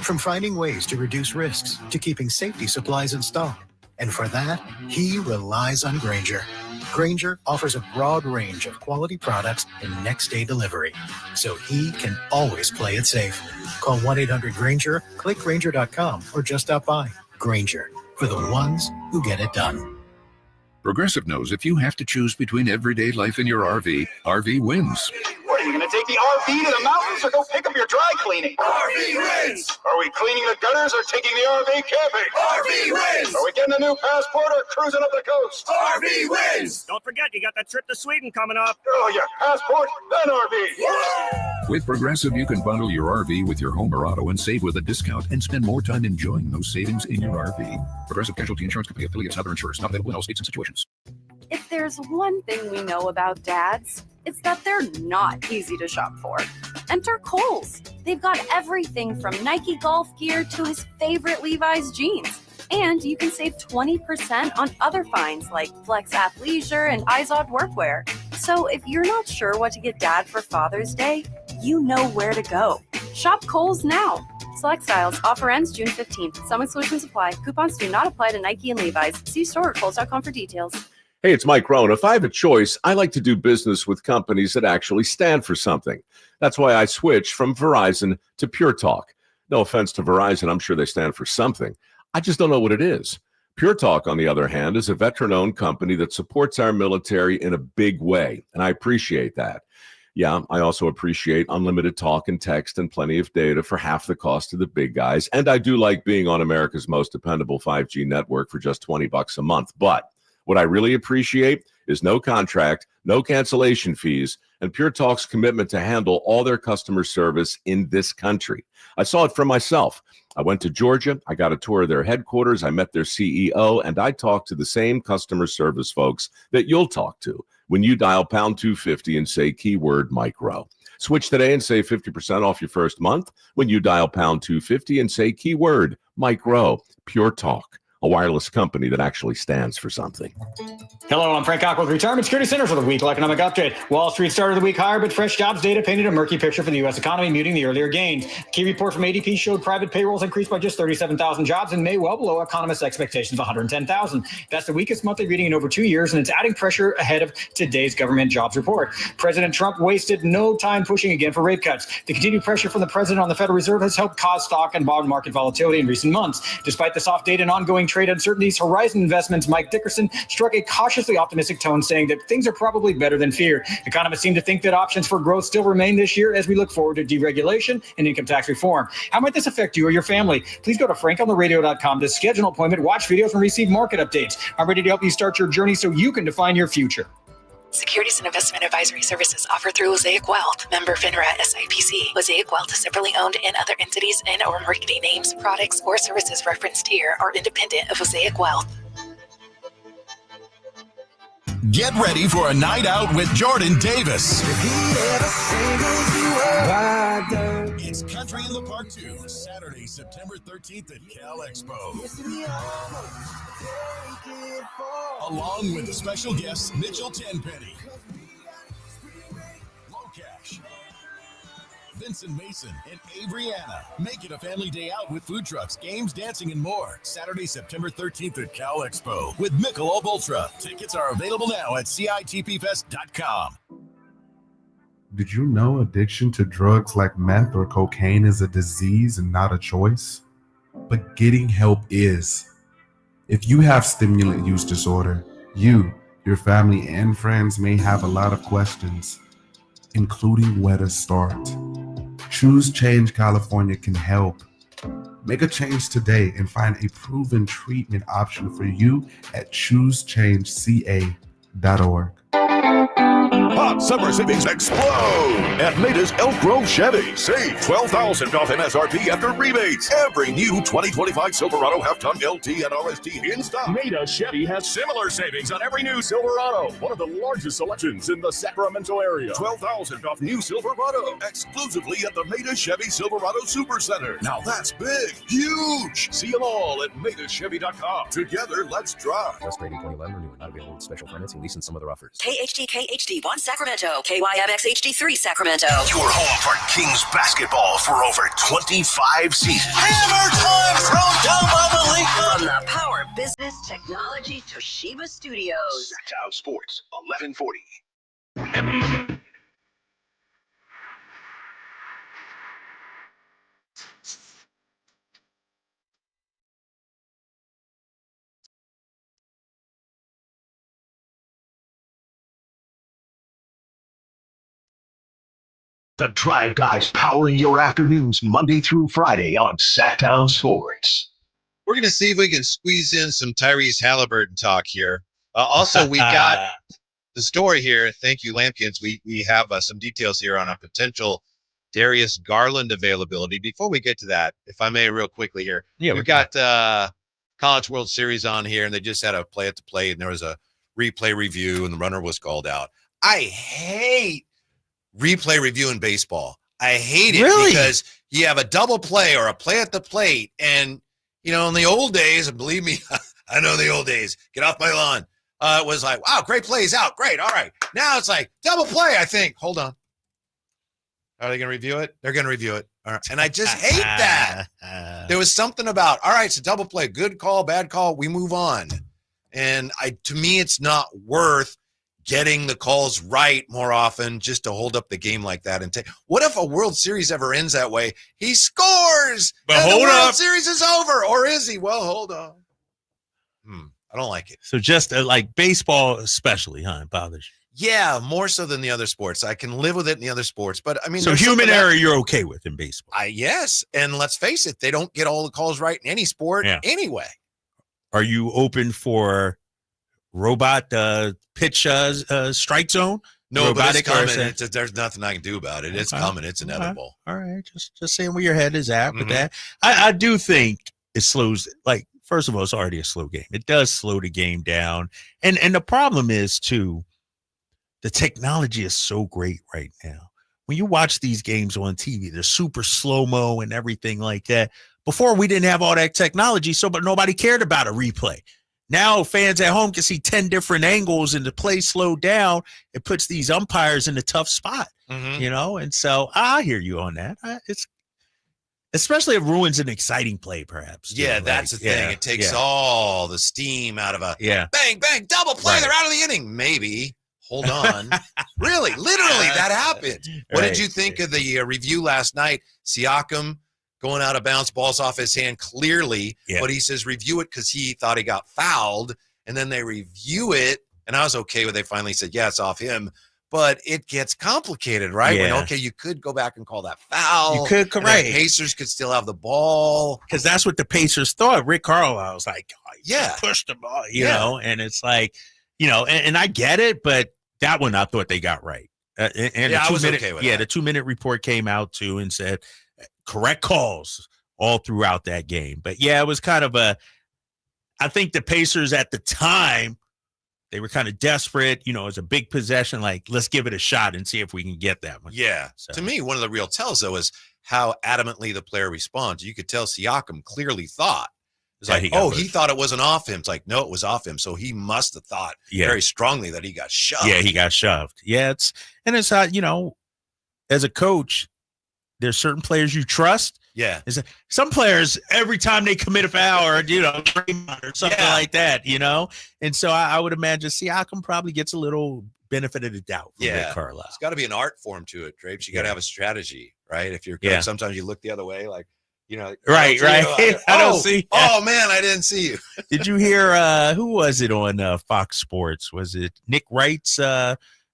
From finding ways to reduce risks to keeping safety supplies in stock. And for that, he relies on Grainger. Grainger offers a broad range of quality products and next-day delivery, so he can always play it safe. Call 1-800-GRAINGER, click Grainger.com, or just stop by. Grainger, for the ones who get it done. Progressive knows if you have to choose between everyday life and your RV wins. What, are you going to take the RV to the mountains or go pick up your dry cleaning? RV wins! Are we cleaning the gutters or taking the RV camping? RV wins! Are we getting a new passport or cruising up the coast? RV wins! Don't forget, you got that trip to Sweden coming up. Oh, yeah, passport, then RV. With Progressive, you can bundle your RV with your home or auto and save with a discount and spend more time enjoying those savings in your RV. Progressive Casualty Insurance Company, affiliates, and other insurers. Not available in all states and situations. If there's one thing we know about dads, it's that they're not easy to shop for. Enter Kohl's. They've got everything from Nike golf gear to his favorite Levi's jeans. And you can save 20% on other finds like Flex Athleisure and Izod workwear. So if you're not sure what to get dad for Father's Day, you know where to go. Shop Kohl's now. Select styles. Offer ends June 15th. Some exclusions apply. Coupons do not apply to Nike and Levi's. See store at Kohl's.com for details. Hey, it's Mike Rohn. If I have a choice, I like to do business with companies that actually stand for something. That's why I switched from Verizon to Pure Talk. No offense to Verizon, I'm sure they stand for something. I just don't know what it is. Pure Talk, on the other hand, is a veteran-owned company that supports our military in a big way, and I appreciate that. Yeah, I also appreciate unlimited talk and text and plenty of data for half the cost of the big guys, and I do like being on America's most dependable 5G network for just $20 a month. But what I really appreciate is no contract, no cancellation fees, and Pure Talk's commitment to handle all their customer service in this country. I saw it for myself. I went to Georgia. I got a tour of their headquarters. I met their CEO, and I talked to the same customer service folks that you'll talk to when you dial pound 250 and say keyword Mike Rowe. Switch today and save 50% off your first month when you dial pound 250 and say keyword Mike Rowe. Pure Talk, a wireless company that actually stands for something. Hello, I'm Frank Cock with Retirement Security Center for the weekly economic update. Wall Street started the week higher, but fresh jobs data painted a murky picture for the U.S. economy, muting the earlier gains. A key report from ADP showed private payrolls increased by just 37,000 jobs in May, well below economists' expectations of 110,000. That's the weakest monthly reading in over 2 years, and it's adding pressure ahead of today's government jobs report. President Trump wasted no time pushing again for rate cuts. The continued pressure from the president on the Federal Reserve has helped cause stock and bond market volatility in recent months. Despite the soft data and ongoing trade uncertainties, Horizon Investments' Mike Dickerson struck a cautiously optimistic tone, saying that things are probably better than feared. Economists seem to think that options for growth still remain this year as we look forward to deregulation and income tax reform. How might this affect you or your family? Please go to frankontheradio.com to schedule an appointment, watch videos, and receive market updates. I'm ready to help you start your journey so you can define your future. Securities and investment advisory services offered through Mosaic Wealth. Member FINRA SIPC. Mosaic Wealth is separately owned, and other entities and or marketing names, products, or services referenced here are independent of Mosaic Wealth. Get ready for a night out with Jordan Davis. It's Country in the Park 2, Saturday, September 13th at Cal Expo. Along with the special guests Mitchell Tenpenny, Locash, Vincent Mason, and Avriana. Make it a family day out with food trucks, games, dancing, and more. Saturday, September 13th at Cal Expo with Michelob Ultra. Tickets are available now at CITPFest.com. Did you know addiction to drugs like meth or cocaine is a disease and not a choice? But getting help is. If you have stimulant use disorder, you, your family, and friends may have a lot of questions, including where to start. Choose Change California can help. Make a change today and find a proven treatment option for you at choosechangeca.org. Hot summer savings explode at Maida's Elk Grove Chevy. Save $12,000 off MSRP after rebates. Every new 2025 Silverado half-ton LT and RST in stock. Maida Chevy has similar savings on every new Silverado. One of the largest selections in the Sacramento area. $12,000 off new Silverado exclusively at the Maida Chevy Silverado Supercenter. Now that's big, huge. See them all at MaidaChevy.com. Together, let's drive. Just rated 2011 renewed. Not available with special financing, lease, and some other offers. KHD1 Sacramento, KYMX HD3 Sacramento. Your home for Kings basketball for over 25 seasons. Hammer time thrown down by the Lakers. From the Power Business Technology Toshiba Studios. Sacktown Sports, 1140. The Drive Guys powering your afternoons Monday through Friday on Sacktown Sports. We're going to see if we can squeeze in some Tyrese Haliburton talk here. Also, we got the story here. Thank you, Lampkins. We have some details here on a potential Darius Garland availability. Before we get to that, if I may, real quickly here. Yeah, we've got College World Series on here, and they just had a play-at-the-plate, and there was a replay review, and the runner was called out. I hate replay review in baseball. I hate it because you have a double play or a play at the plate. And, you know, in the old days, and believe me, I know the old days, get off my lawn. It was like, wow, great plays out. Great. All right. Now it's like double play, I think. Hold on. Are they going to review it? They're going to review it. All right. And I just hate that. There was something about, all right, it's a double play. Good call, bad call. We move on. And to me, it's not worth getting the calls right more often just to hold up the game like that. And what if a World Series ever ends that way? He scores, but and hold the World up. Series is over, or is he? Well, hold on. I don't like it. So just like baseball, especially, huh? It bothers you. Yeah, more so than the other sports. I can live with it in the other sports, but I mean, so human error, you're okay with in baseball. Yes, and let's face it, they don't get all the calls right in any sport anyway. Are you open for robot pitch strike zone. No, but it's Robotic coming. There's nothing I can do about it. It's coming. It's inevitable. All right. Just saying where your head is at with Mhm. that. I do think it slows, like, first of all, it's already a slow game. It does slow the game down. And the problem is, too, the technology is so great right now. When you watch these games on TV, they're super slow-mo and everything like that. Before, we didn't have all that technology, but nobody cared about a replay. Now fans at home can see 10 different angles and the play slowed down. It puts these umpires in a tough spot, you know? And so I hear you on that. It's especially it ruins an exciting play, perhaps. Yeah, that's the thing. It takes all the steam out of a bang, bang, double play. Right. They're out of the inning. Maybe. Hold on. Really, literally, that happened. What did you think of the review last night? Siakam going out of bounds, balls off his hand clearly, but he says review it because he thought he got fouled, and then they review it, and I was okay with they finally said, yeah, it's off him, but it gets complicated, right? Yeah. When, okay, you could go back and call that foul. You could, correct. The Pacers could still have the ball. Because that's what the Pacers thought. Rick Carlisle was like, oh, yeah, push the ball, you know, and it's like, you know, and I get it, but that one I thought they got right. And I was minute, okay with that. The 2-minute report came out too and said correct calls all throughout that game. But yeah, it was kind of I think the Pacers at the time, they were kind of desperate. You know, it was a big possession. Like, let's give it a shot and see if we can get that one. Yeah. So. To me, one of the real tells, though, is how adamantly the player responds. You could tell Siakam clearly thought. It's like, he thought it wasn't off him. It's like, no, it was off him. So he must have thought very strongly that he got shoved. Yeah, he got shoved. Yeah, it's you know, as a coach, there's certain players you trust. Yeah. Some players, every time they commit a foul or, you know, or something like that, you know? And so I would imagine Siakam probably gets a little benefit of the doubt from Rick Carlisle. It's got to be an art form to it, Drapes. You got to have a strategy, right? If you're coach, sometimes you look the other way, like, you know. Right. I don't see. Oh, man, I didn't see you. Did you hear, who was it on Fox Sports? Was it Nick Wright's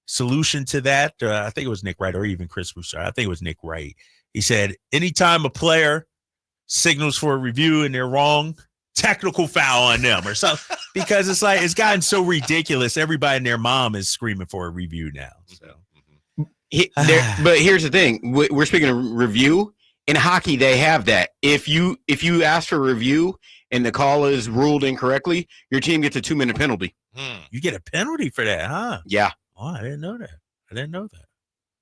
solution to that? I think it was Nick Wright or even Chris Broussard. I think it was Nick Wright. He said, anytime a player signals for a review and they're wrong, technical foul on them or something. Because it's like, it's gotten so ridiculous. Everybody and their mom is screaming for a review now. So, but here's the thing. We're speaking of review. In hockey, they have that. If you ask for a review and the call is ruled incorrectly, your team gets a 2-minute penalty. You get a penalty for that, huh? Yeah. Oh, I didn't know that.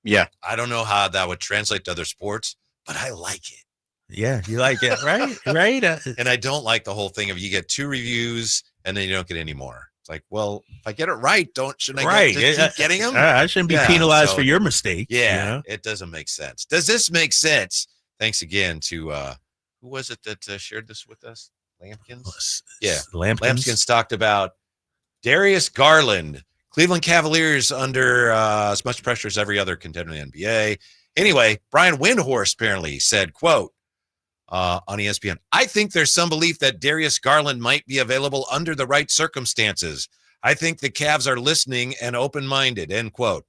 Yeah. I don't know how that would translate to other sports, but I like it. Yeah, you like it, right? Right. And I don't like the whole thing of you get 2 reviews and then you don't get any more. It's like, well, if I get it right, shouldn't I keep getting them? I shouldn't be penalized for your mistake. Yeah, you know? It doesn't make sense. Does this make sense? Thanks again to who was it that shared this with us? Lampkins? Yeah. Lampkins talked about Darius Garland. Cleveland Cavaliers under as much pressure as every other contender in the NBA. Anyway, Brian Windhorst apparently said, quote, on ESPN, I think there's some belief that Darius Garland might be available under the right circumstances. I think the Cavs are listening and open-minded, end quote.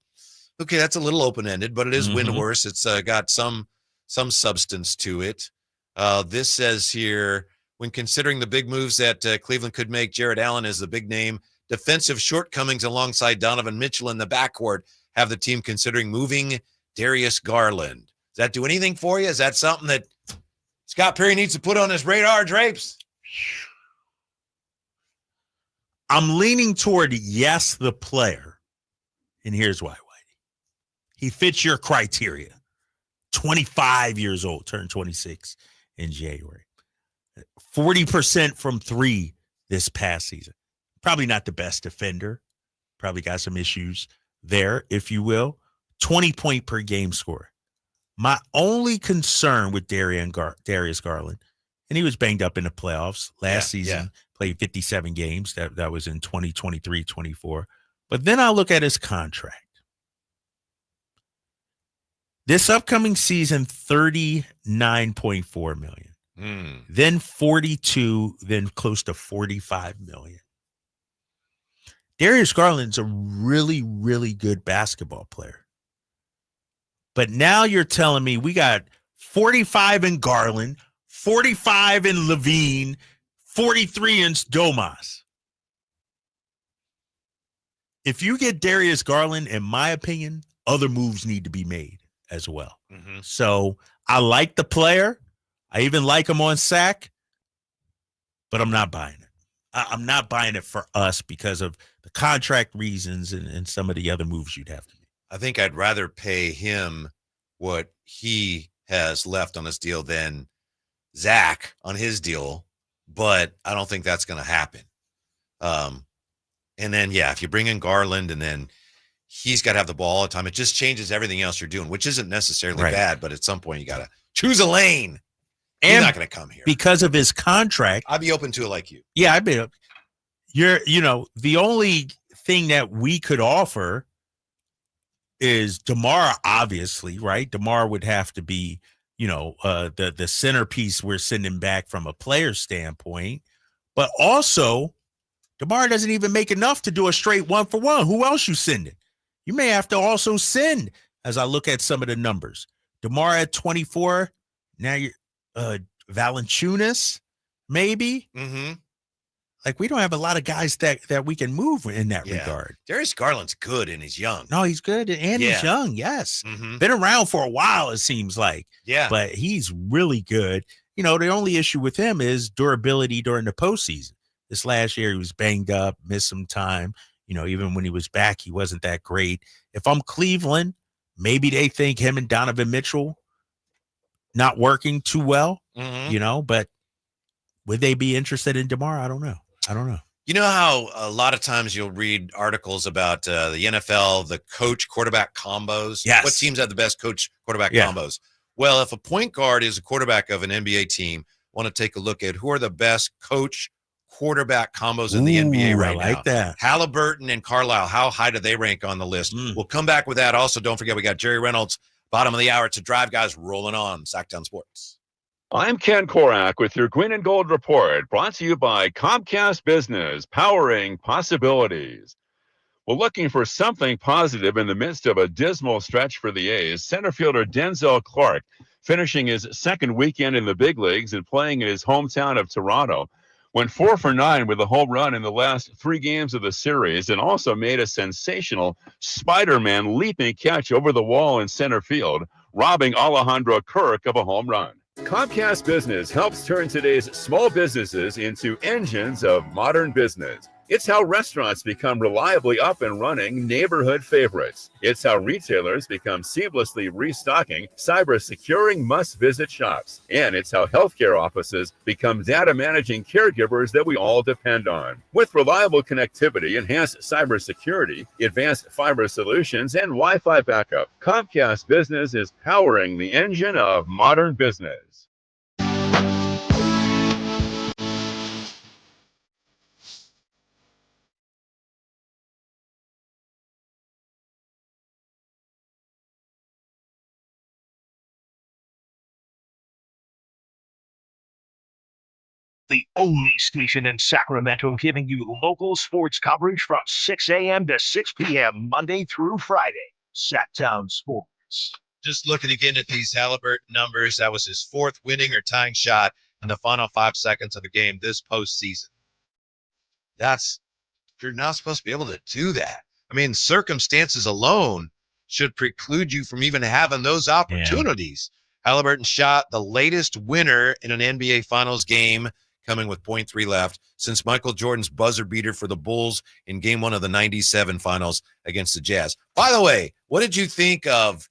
Okay, that's a little open-ended, but it is Windhorst. It's got some substance to it. This says here, when considering the big moves that Cleveland could make, Jared Allen is the big name. Defensive shortcomings alongside Donovan Mitchell in the backcourt have the team considering moving Darius Garland. Does that do anything for you? Is that something that Scott Perry needs to put on his radar, Drapes? I'm leaning toward yes, the player. And here's why, Whitey. He fits your criteria. 25 years old, turned 26 in January. 40% from 3 this past season. Probably not the best defender. Probably got some issues there, if you will. 20-point per game score. My only concern with Darius Garland, and he was banged up in the playoffs last season, played 57 games. That was in 2023-24. But then I look at his contract. This upcoming season, $39.4 million. Then 42, then close to $45 million. Darius Garland's a really, really good basketball player. But now you're telling me we got 45 in Garland, 45 in Levine, 43 in Domas. if you get Darius Garland, in my opinion, other moves need to be made as well. Mm-hmm. So I like the player. I even like him on sack, but I'm not buying it. I'm not buying it for us because of the contract reasons and some of the other moves you'd have to make. I think I'd rather pay him what he has left on his deal than Zach on his deal, but I don't think that's going to happen. And then, yeah, if you bring in Garland and then he's got to have the ball all the time, it just changes everything else you're doing, which isn't necessarily bad, but at some point you got to choose a lane. And he's not going to come here. Because of his contract. I'd be open to it like you. Yeah, I'd be. The only thing that we could offer is DeMar, obviously, right? DeMar would have to be, the centerpiece we're sending back from a player standpoint. But also, DeMar doesn't even make enough to do a straight 1-for-1. Who else you sending? You may have to also send, as I look at some of the numbers. DeMar at 24. Now you're Valanciunas, maybe. Mm-hmm. Like, we don't have a lot of guys that we can move in that regard. Darius Garland's good and he's young. No, he's good and he's young. Yes. Mm-hmm. Been around for a while, it seems like. Yeah. But he's really good. The only issue with him is durability during the postseason. This last year, he was banged up, missed some time. Even when he was back, he wasn't that great. If I'm Cleveland, maybe they think him and Donovan Mitchell not working too well, but would they be interested in DeMar? I don't know. You know how a lot of times you'll read articles about the NFL, the coach quarterback combos? Yes. What teams have the best coach quarterback combos? Well, if a point guard is a quarterback of an NBA team, want to take a look at who are the best coach quarterback combos in the NBA right now. I like that. Haliburton and Carlisle, how high do they rank on the list? We'll come back with that. Also, don't forget, we got Jerry Reynolds, bottom of the hour to Drive Guys rolling on Sacktown Sports. I'm Ken Korak with your Green and Gold Report, brought to you by Comcast Business, powering possibilities. Well, looking for something positive in the midst of a dismal stretch for the A's, center fielder Denzel Clark, finishing his second weekend in the big leagues and playing in his hometown of Toronto, went 4 for 9 with a home run in the last 3 games of the series and also made a sensational Spider-Man leaping catch over the wall in center field, robbing Alejandro Kirk of a home run. Comcast Business helps turn today's small businesses into engines of modern business. It's how restaurants become reliably up and running neighborhood favorites. It's how retailers become seamlessly restocking, cyber-securing must-visit shops. And it's how healthcare offices become data-managing caregivers that we all depend on. With reliable connectivity, enhanced cybersecurity, advanced fiber solutions, and Wi-Fi backup, Comcast Business is powering the engine of modern business. The only station in Sacramento giving you local sports coverage from 6 a.m. to 6 p.m. Monday through Friday. Sacktown Sports. Just looking again at these Haliburton numbers, that was his 4th winning or tying shot in the final 5 seconds of the game this postseason. You're not supposed to be able to do that. I mean, circumstances alone should preclude you from even having those opportunities. Yeah. Haliburton shot the latest winner in an NBA Finals game, coming with 0.3 left, since Michael Jordan's buzzer beater for the Bulls in Game 1 of the 97 Finals against the Jazz. By the way, what did you think of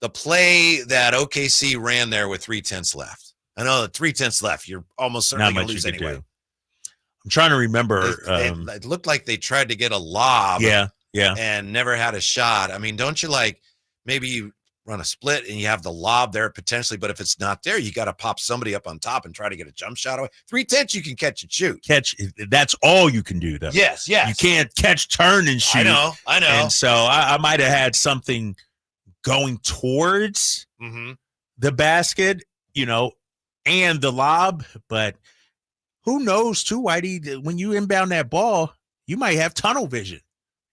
the play that OKC ran there with 3/10 left? I know 3/10 left. You're almost certainly going to lose anyway. I'm trying to remember. It looked like they tried to get a lob. Yeah. And never had a shot. I mean, don't you maybe you run a split and you have the lob there potentially, but if it's not there, you got to pop somebody up on top and try to get a jump shot away. 3/10 you can catch and shoot. That's all you can do, though. Yes. You can't catch, turn, and shoot. I know. And so I might have had something going towards the basket, and the lob, but who knows, too, Whitey, when you inbound that ball, you might have tunnel vision,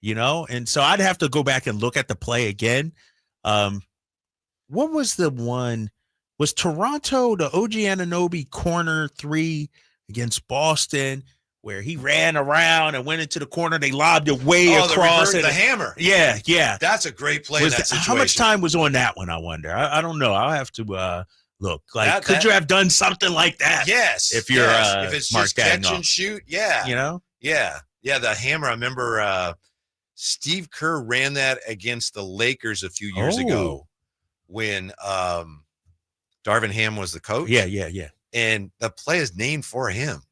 and so I'd have to go back and look at the play again. What was the one? Was Toronto the OG Anunoby corner 3 against Boston where he ran around and went into the corner. They lobbed it way across. The hammer. Yeah. That's a great play in that situation. How much time was on that one, I wonder? I don't know. I'll have to look. Like, could you have done something like that? Yes. If you're if it's Mark just catch Daigneault. and shoot, yeah. You know? Yeah. Yeah, the hammer. I remember Steve Kerr ran that against the Lakers a few years ago when Darvin Ham was the coach. Yeah. And the play is named for him.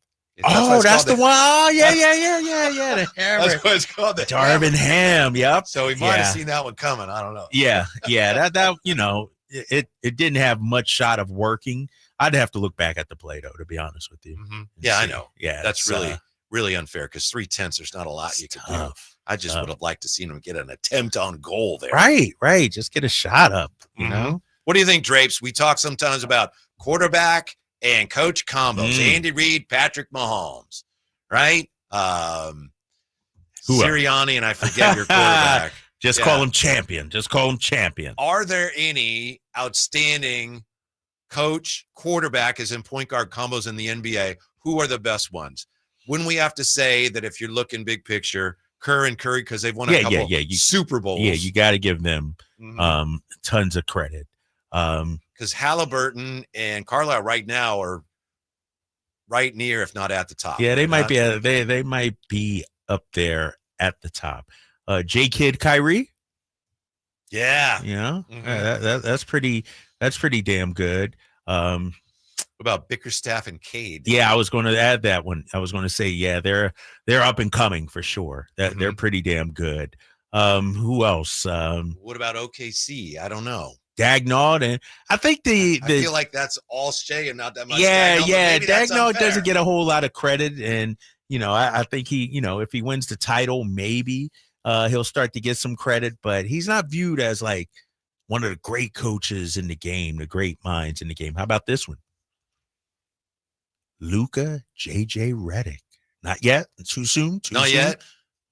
That's the one. Oh, yeah. The hammer. That's what it's called. The Darvin Ham. Yep. So he might have seen that one coming. I don't know. Yeah. That you know, it didn't have much shot of working. I'd have to look back at the play though, to be honest with you. Mm-hmm. Yeah, I know. Yeah, that's really unfair because 3/10. There's not a lot you can do. I just would have liked to see him get an attempt on goal there. Right. Just get a shot up. You know. What do you think, Drapes? We talk sometimes about quarterback and coach combos. Andy Reid, Patrick Mahomes, right? Sirianni, and I forget your quarterback. Just call him champion. Are there any outstanding coach quarterback as in point guard combos in the NBA? Who are the best ones? When we have to say that if you're looking big picture, Kerr and Curry, because they've won a couple Super Bowls. Yeah, you got to give them tons of credit. Because Haliburton and Carlisle right now are right near, if not at the top. Yeah, they might be. They might be up there at the top. J Kid, Kyrie. Yeah, you know that's pretty damn good. What about Bickerstaff and Cade? Yeah, I was going to add that one. I was going to say, they're up and coming for sure. They're pretty damn good. Who else? What about OKC? I don't know. Daigneault, and I think I feel like that's all Shea and not that much. Daigneault doesn't get a whole lot of credit, and I think he, if he wins the title, maybe he'll start to get some credit, but he's not viewed as like one of the great coaches in the game, the great minds in the game. How about this one? Luka JJ Redick. Not yet. Too soon. Not yet.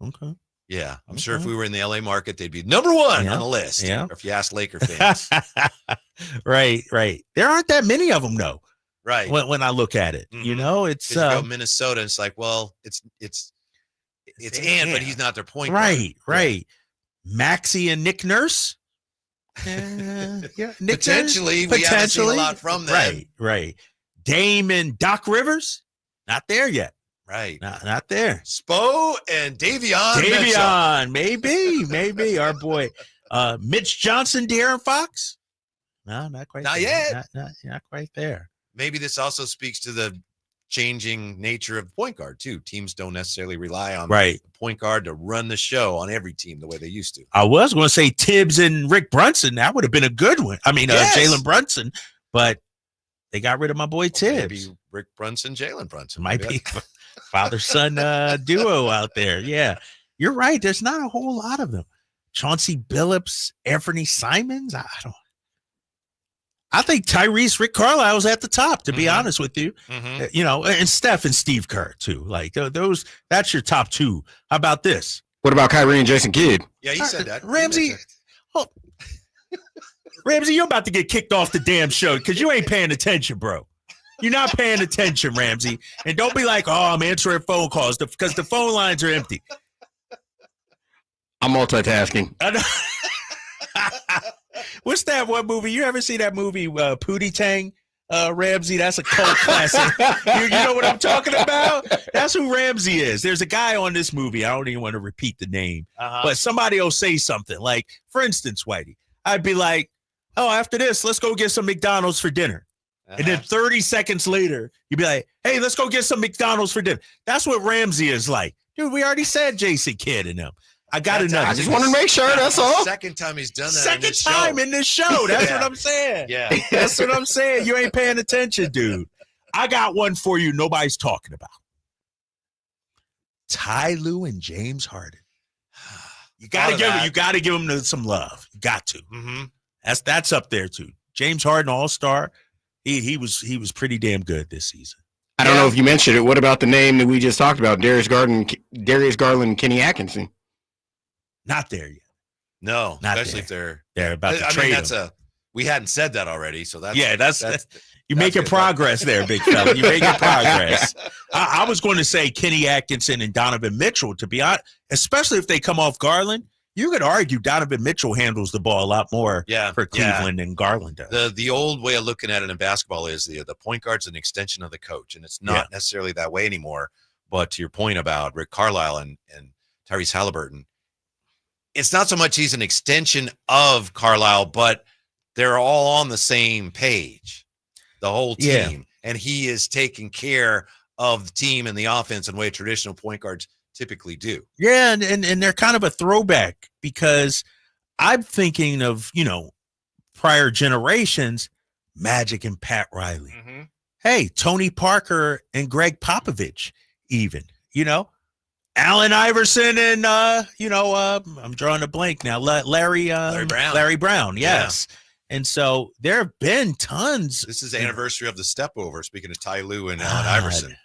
Okay. Yeah, I'm sure if we were in the LA market, they'd be number one on the list. Yeah. Or if you ask Laker fans. Right. There aren't that many of them, though. Right. When I look at it, it's you go Minnesota. It's like, well, it's Ant, but he's not their point guard. Right. Maxey and Nick Nurse. Nick Potentially, we haven't seen a lot from them. Right. Dame and Doc Rivers, not there yet. Right. Not there. Spo and Davion, maybe our boy. Mitch Johnson, De'Aaron Fox. No, not quite. Not yet. Not quite there. Maybe this also speaks to the changing nature of point guard too. Teams don't necessarily rely on the point guard to run the show on every team the way they used to. I was going to say Tibbs and Rick Brunson. That would have been a good one. I mean, Jalen Brunson, but they got rid of my boy Tibbs. Maybe Rick Brunson, Jalen Brunson. Might be father-son duo out there. Yeah, you're right. There's not a whole lot of them. Chauncey Billups, Anthony Simons. I think Tyrese, Rick Carlisle's at the top, to be honest with you. And Steph and Steve Kerr too. Like those, that's your top two. How about this? What about Kyrie and Jason Kidd? Yeah, you said that. Ramsey. Ramsey, you're about to get kicked off the damn show because you ain't paying attention, bro. You're not paying attention, Ramsey. And don't be like, I'm answering phone calls because the phone lines are empty. I'm multitasking. What's that one movie? You ever see that movie, Pootie Tang? Ramsey, that's a cult classic. You know what I'm talking about? That's who Ramsey is. There's a guy on this movie. I don't even want to repeat the name, but somebody will say something like, for instance, Whitey, I'd be like, after this, let's go get some McDonald's for dinner. And then 30 seconds later, you'd be like, hey, let's go get some McDonald's for dinner. That's what Ramsey is like. Dude, we already said Jason Kidd and them. I got enough. I just want to make sure, that's all. Second time he's done that. Second time in this show. That's what I'm saying. Yeah. That's what I'm saying. You ain't paying attention, dude. I got one for you nobody's talking about. Ty Lue and James Harden. You gotta give him some love. You got to. That's up there too. James Harden, All-Star. He was pretty damn good this season. I don't know if you mentioned it. What about the name that we just talked about? Darius Garland, Kenny Atkinson. Not there yet. No, not especially there. if they're about to trade him. We hadn't said that already, so that's you're making progress there, big fella. You're making progress. I was going to say Kenny Atkinson and Donovan Mitchell, to be honest, especially if they come off Garland. You could argue Donovan Mitchell handles the ball a lot more for Cleveland than Garland does. The old way of looking at it in basketball is the point guard's an extension of the coach, and it's not necessarily that way anymore. But to your point about Rick Carlisle and Tyrese Haliburton, it's not so much he's an extension of Carlisle, but they're all on the same page, the whole team, and he is taking care of the team and the offense in the way traditional point guards typically do. Yeah, and they're kind of a throwback because I'm thinking of, prior generations, Magic and Pat Riley. Mm-hmm. Hey, Tony Parker and Greg Popovich even, Allen Iverson and, I'm drawing a blank now, Larry Brown. Larry Brown, yes. Yeah. And so there have been tons. This is the anniversary of the step over, speaking of Ty Lue and Allen Iverson.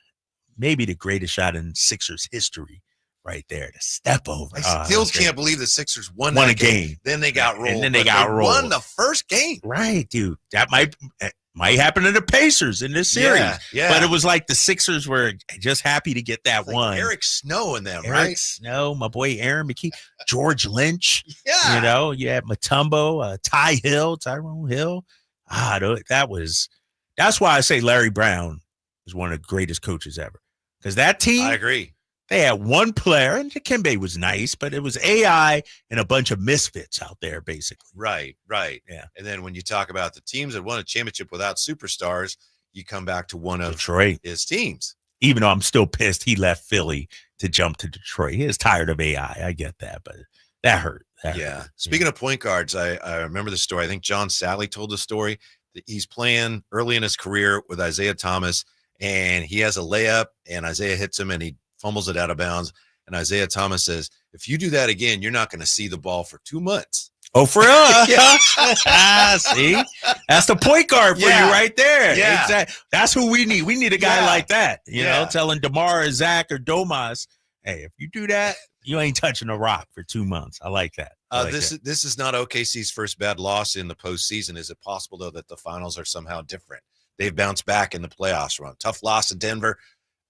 Maybe the greatest shot in Sixers history right there, the step over. I still can't believe the Sixers won a game. Then they got rolled. And then they got rolled. Won the first game. Right, dude. That might happen to the Pacers in this series. Yeah. But it was like the Sixers were just happy to get that one. Eric Snow and them, Eric right? Snow, my boy Aaron McKee, George Lynch. Yeah. You had Mutombo, Tyrone Hill. That's why I say Larry Brown is one of the greatest coaches ever. Because that team, I agree. They had one player, and Dikembe was nice, but it was AI and a bunch of misfits out there, basically. Right. Yeah. And then when you talk about the teams that won a championship without superstars, you come back to one of Detroit. His teams. Even though I'm still pissed he left Philly to jump to Detroit. He is tired of AI. I get that, but that hurt. Speaking of point guards, I remember the story. I think John Sally told the story that he's playing early in his career with Isaiah Thomas, and he has a layup, and Isaiah hits him, and he fumbles it out of bounds. And Isaiah Thomas says, if you do that again, you're not going to see the ball for 2 months. Oh, for us. See? That's the point guard for you right there. Yeah. Exactly. That's who we need. We need a guy like that, telling DeMar or Zach or Domas, hey, if you do that, you ain't touching a rock for 2 months. I like that. This is not OKC's first bad loss in the postseason. Is it possible, though, that the finals are somehow different? They've bounced back in the playoffs run. Tough loss in Denver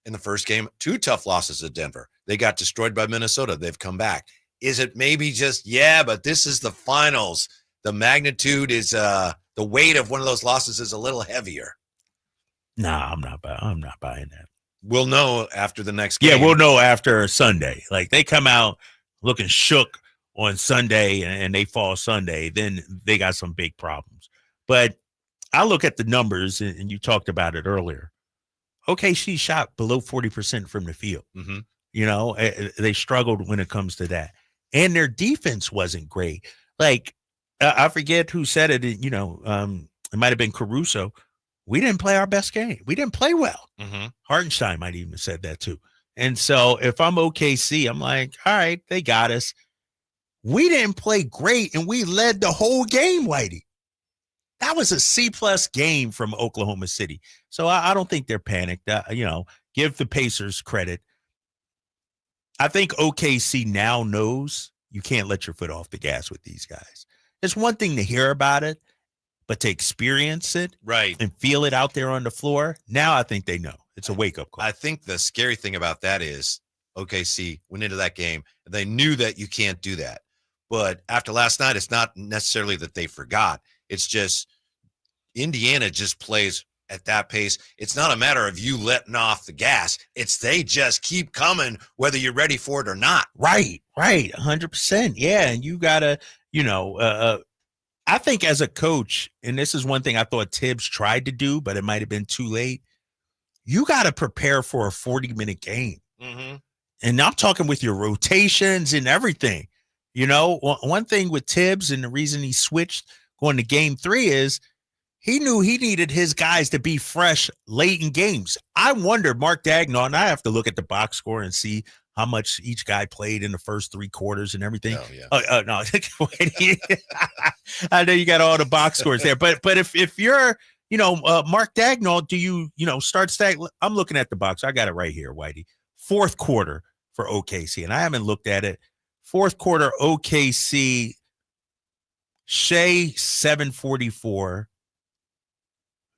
in the first game. 2 tough losses at Denver. They got destroyed by Minnesota. They've come back. Is it maybe just, but this is the finals. The magnitude is the weight of one of those losses is a little heavier. Nah, I'm not buying that. We'll know after the next game. Yeah, we'll know after Sunday. Like they come out looking shook on Sunday and they fall Sunday, then they got some big problems. But I look at the numbers, and you talked about it earlier. Okay, she shot below 40% from the field. Mm-hmm. They struggled when it comes to that. And their defense wasn't great. Like, I forget who said it, it might have been Caruso. We didn't play our best game. We didn't play well. Mm-hmm. Hartenstein might even have said that too. And so if I'm OKC, I'm like, all right, they got us. We didn't play great, and we led the whole game, Whitey. That was a C-plus game from Oklahoma City. So I don't think they're panicked. Give the Pacers credit. I think OKC now knows you can't let your foot off the gas with these guys. It's one thing to hear about it, but to experience it and feel it out there on the floor, now I think they know. It's a wake-up call. I think the scary thing about that is OKC went into that game, and they knew that you can't do that. But after last night, it's not necessarily that they forgot. It's just Indiana just plays at that pace. It's not a matter of you letting off the gas. It's they just keep coming whether you're ready for it or not. Right. 100%. Yeah, and you got to, I think as a coach, and this is one thing I thought Tibbs tried to do, but it might have been too late, you got to prepare for a 40-minute game. Mm-hmm. And I'm talking with your rotations and everything. One thing with Tibbs, and the reason he switched going to game 3 is he knew he needed his guys to be fresh late in games. I wonder, Mark Daigneault, and I have to look at the box score and see how much each guy played in the first 3 quarters and everything. Oh, yeah. No. I know you got all the box scores there, but if you're, Mark Daigneault, do you, start stack? I'm looking at the box. I got it right here, Whitey. 4th quarter for OKC, and I haven't looked at it. 4th quarter, OKC Shea 744,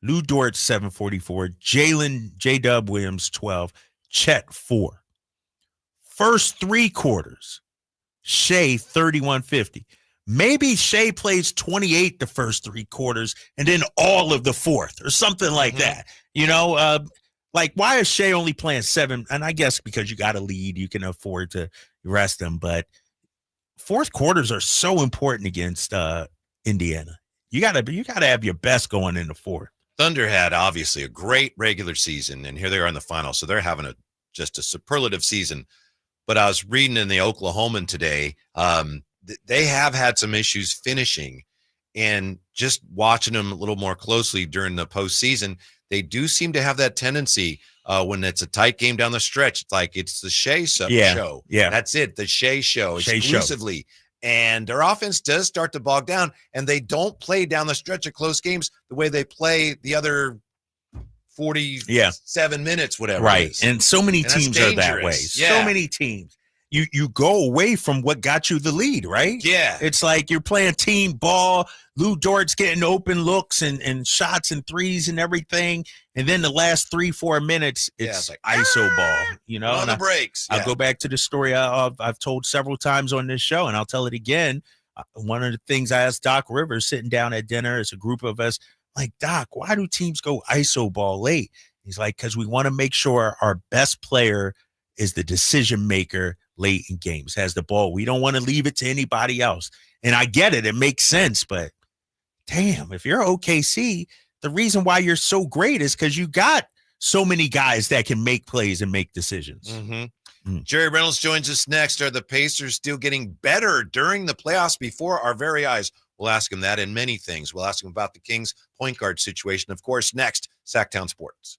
Lou Dort 744, Jalen J-Dub Williams 12, Chet 4. First 3 quarters, Shea 31-50. Maybe Shea plays 28 the first 3 quarters and then all of the fourth or something like that. You know, like why is Shea only playing 7? And I guess because you got a lead, you can afford to rest them. But fourth quarters are so important against Indiana. You gotta have your best going in the fourth. Thunder had obviously a great regular season, and here they are in the finals. So they're having just a superlative season. But I was reading in the Oklahoman today, they have had some issues finishing, and just watching them a little more closely during the postseason, they do seem to have that tendency when it's a tight game down the stretch. It's like it's the Shea show. Yeah. That's it, the Shea show Shea exclusively. Show. And their offense does start to bog down, and they don't play down the stretch of close games the way they play the other 47 minutes, whatever. Right. It is. And so many teams are that way. Yeah. So many teams. You go away from what got you the lead, right? Yeah. It's like you're playing team ball. Lou Dort's getting open looks and shots and threes and everything. And then the last 3-4 minutes, it's like ISO ball, you know? On the breaks. I'll go back to the story I've told several times on this show, and I'll tell it again. One of the things I asked Doc Rivers sitting down at dinner as a group of us, like, Doc, why do teams go ISO ball late? He's like, because we want to make sure our best player is the decision maker late in games, has the ball. We don't want to leave it to anybody else. And I get it. It makes sense. But damn, if you're OKC, the reason why you're so great is because you got so many guys that can make plays and make decisions. Jerry Reynolds joins us next. Are the Pacers still getting better during the playoffs before our very eyes? We'll ask him that and many things. We'll ask him about the Kings point guard situation. Of course, next, Sacktown Sports.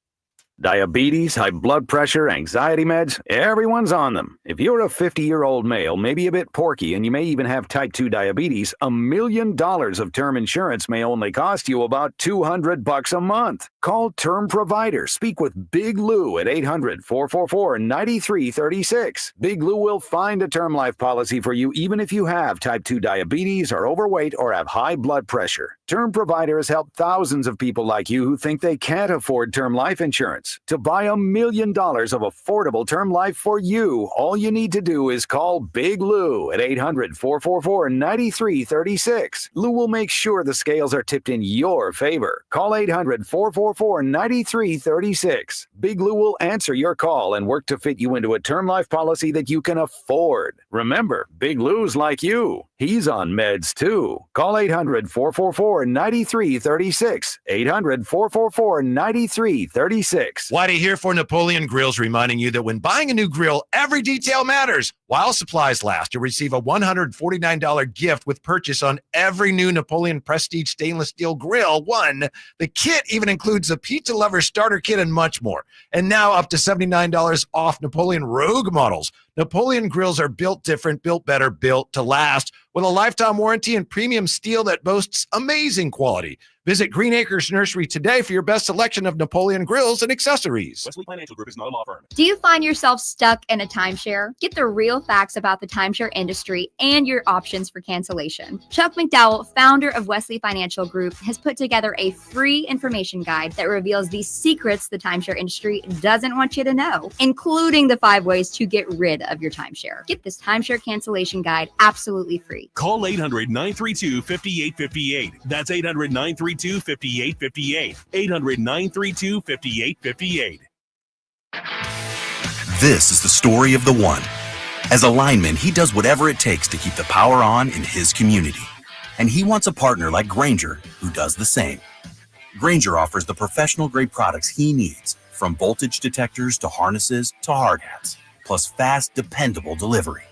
Diabetes, high blood pressure, anxiety meds, everyone's on them. If you're a 50-year-old male, maybe a bit porky, and you may even have type 2 diabetes, $1 million of term insurance may only cost you about $200 a month. Call Term Provider. Speak with Big Lou at 800-444-9336. Big Lou will find a term life policy for you even if you have type 2 diabetes, are overweight, or have high blood pressure. Term Provider has helped thousands of people like you who think they can't afford term life insurance. To buy $1 million of affordable term life for you, all you need to do is call Big Lou at 800-444-9336. Lou will make sure the scales are tipped in your favor. Call 800-444-9336. Big Lou will answer your call and work to fit you into a term life policy that you can afford. Remember, Big Lou's like you. He's on meds too. Call 800-444-9336. 800-444-9336. Whitey here for Napoleon Grills, reminding you that when buying a new grill, every detail matters. While supplies last, you'll receive a $149 gift with purchase on every new Napoleon Prestige stainless steel grill. The kit even includes a pizza lover starter kit and much more. And now up to $79 off Napoleon Rogue models. Napoleon grills are built different, built better, built to last, with a lifetime warranty and premium steel that boasts amazing quality. Visit Green Acres Nursery today for your best selection of Napoleon grills and accessories. Wesley Financial Group is not a law firm. Do you find yourself stuck in a timeshare? Get the real facts about the timeshare industry and your options for cancellation. Chuck McDowell, founder of Wesley Financial Group, has put together a free information guide that reveals the secrets the timeshare industry doesn't want you to know, including the 5 ways to get rid of your timeshare. Get this timeshare cancellation guide absolutely free. Call 800-932-5858. That's 800-932-5858. 800-932-5858. This is the story of the one. As a lineman, he does whatever it takes to keep the power on in his community. And he wants a partner like Grainger who does the same. Grainger offers the professional-grade products he needs, from voltage detectors to harnesses to hard hats, plus fast, dependable delivery,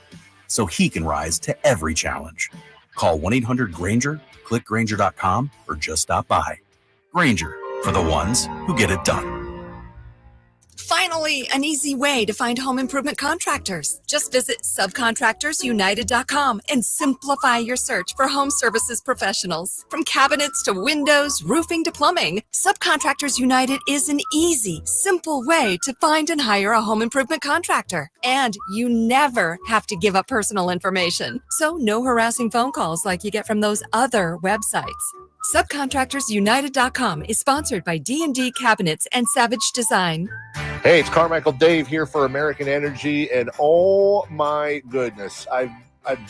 so he can rise to every challenge. Call 1-800-GRAINGER, click Grainger.com, or just stop by. Grainger, for the ones who get it done. Finally, an easy way to find home improvement contractors. Just visit subcontractorsunited.com and simplify your search for home services professionals. From cabinets to windows, roofing to plumbing, Subcontractors United is an easy, simple way to find and hire a home improvement contractor. And you never have to give up personal information. So no harassing phone calls like you get from those other websites. Subcontractorsunited.com is sponsored by D&D Cabinets and Savage Design. Hey, it's Carmichael Dave here for American Energy, and oh my goodness, I'm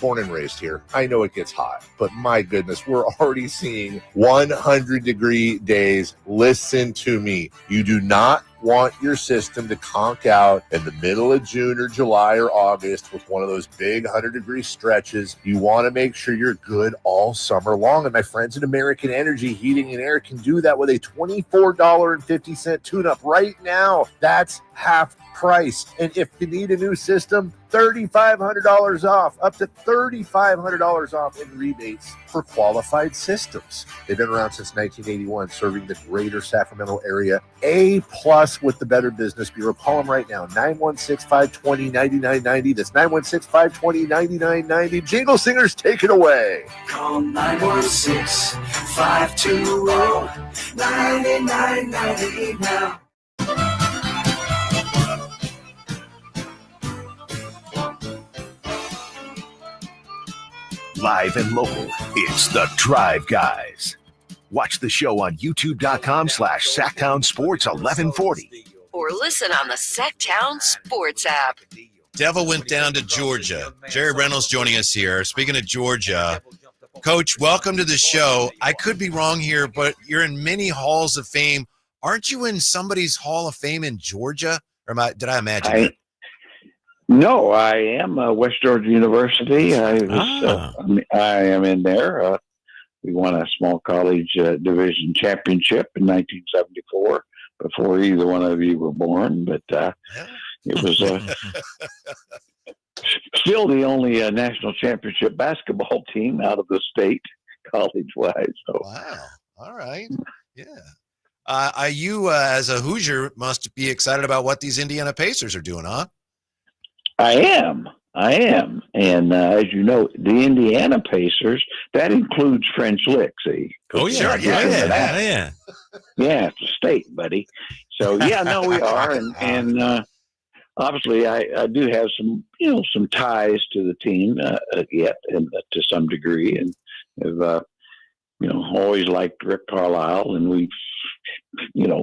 born and raised here. I know it gets hot, but my goodness, we're already seeing 100-degree days. Listen to me. You do not want your system to conk out in the middle of June or July or August with one of those big 100-degree stretches. You want to make sure you're good all summer long. And my friends at American Energy Heating and Air can do that with a $24.50 tune-up right now. That's half price. And if you need a new system, $3,500 off, up to $3,500 off in rebates for qualified systems. They've been around since 1981, serving the greater Sacramento area. A+ with the Better Business Bureau. Call them right now, 916-520-9990. That's 916-520-9990. Jingle Singers, take it away. Call 916-520-9990 now. Live and local, it's the Drive Guys. Watch the show on youtube.com/Sacktown Sports 1140. Or listen on the Sacktown Sports app. Devil went down to Georgia. Jerry Reynolds joining us here. Speaking of Georgia, Coach, welcome to the show. I could be wrong here, but you're in many halls of fame. Aren't you in somebody's hall of fame in Georgia? Or did I imagine that? No, I am West Georgia University. I am in there. We won a small college division championship in 1974 before either one of you were born. But it was still the only national championship basketball team out of the state, college-wise. So. Wow. All right. Yeah. You, as a Hoosier, must be excited about what these Indiana Pacers are doing, huh? I am. And as you know, the Indiana Pacers, that includes French Lick, see? Oh, yeah. Yeah, it's a state, buddy. So, yeah, no, we are. And obviously, I do have some ties to the team yet, and to some degree. And have, always liked Rick Carlisle, and we've,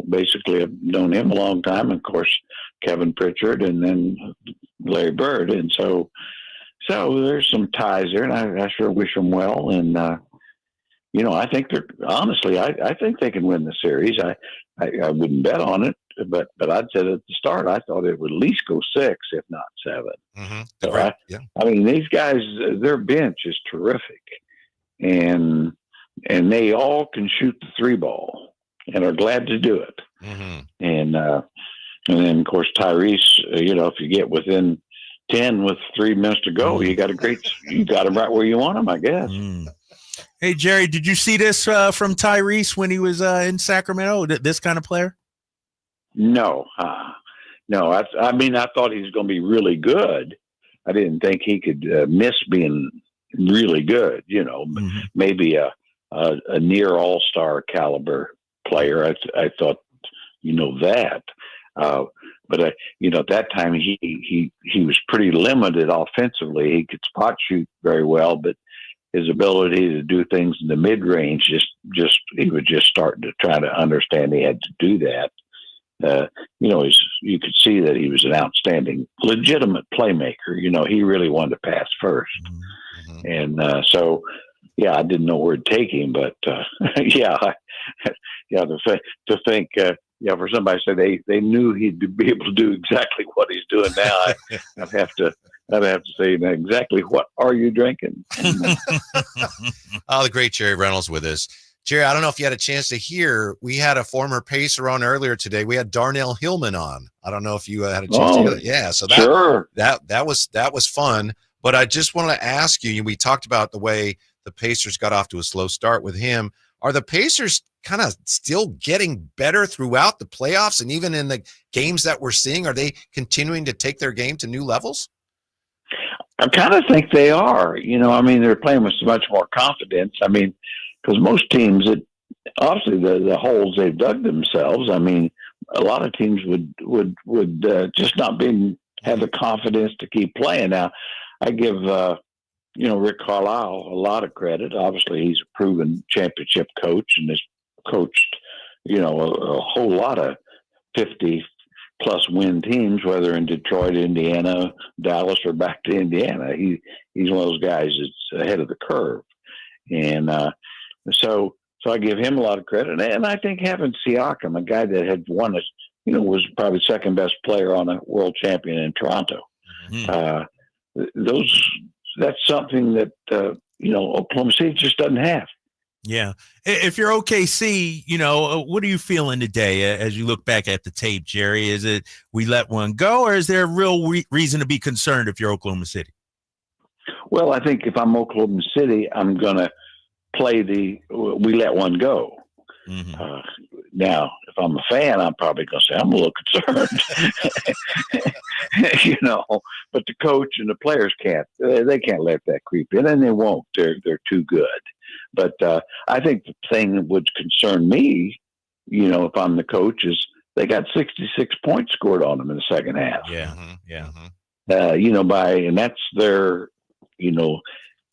basically have known him a long time. Of course, Kevin Pritchard, and then Larry Bird. And so there's some ties there, and I sure wish them well. And, I think I think they can win the series. I wouldn't bet on it, but I'd said at the start, I thought it would at least go 6, if not 7. Mm-hmm. So right. I mean, these guys, their bench is terrific, and they all can shoot the 3 ball and are glad to do it. Mm-hmm. And then, of course, Tyrese, if you get within 10 with 3 minutes to go, you got him right where you want him, I guess. Hey, Jerry, did you see this from Tyrese when he was in Sacramento? This kind of player? No. No, I thought he was going to be really good. I didn't think he could miss being really good, maybe a near all-star caliber player. I thought, that. But at that time he was pretty limited offensively. He could spot shoot very well, but his ability to do things in the mid range he was just starting to try to understand he had to do that. You could see that he was an outstanding, legitimate playmaker. He really wanted to pass first, and so I didn't know where to take him, but to think. For somebody to say they knew he'd be able to do exactly what he's doing now, I'd have to say exactly what are you drinking? Oh, the great Jerry Reynolds with us. Jerry, I don't know if you had a chance to hear. We had a former Pacer on earlier today. We had Darnell Hillman on. I don't know if you had a chance to hear that. Yeah, so that was fun. But I just wanted to ask you. We talked about the way the Pacers got off to a slow start with him. Are the Pacers kind of still getting better throughout the playoffs? And even in the games that we're seeing, are they continuing to take their game to new levels? I kind of think they are. They're playing with so much more confidence. Because most teams, obviously the holes they've dug themselves. A lot of teams would just not have the confidence to keep playing. Now, I give Rick Carlisle a lot of credit. Obviously, he's a proven championship coach and has coached a whole lot of 50-plus win teams, whether in Detroit, Indiana, Dallas, or back to Indiana. He's one of those guys that's ahead of the curve, and so I give him a lot of credit. And I think having Siakam, a guy that had won was probably second best player on a world champion in Toronto. That's something that Oklahoma City just doesn't have. Yeah. If you're OKC, what are you feeling today as you look back at the tape, Jerry? Is it we let one go, or is there a real reason to be concerned if you're Oklahoma City? Well, I think if I'm Oklahoma City, I'm going to play we let one go. Now, if I'm a fan, I'm probably going to say I'm a little concerned, but the coach and the players can't let that creep in, and they won't. They're too good. But I think the thing that would concern me, if I'm the coach, is they got 66 points scored on them in the second half. Yeah. Yeah. And that's their,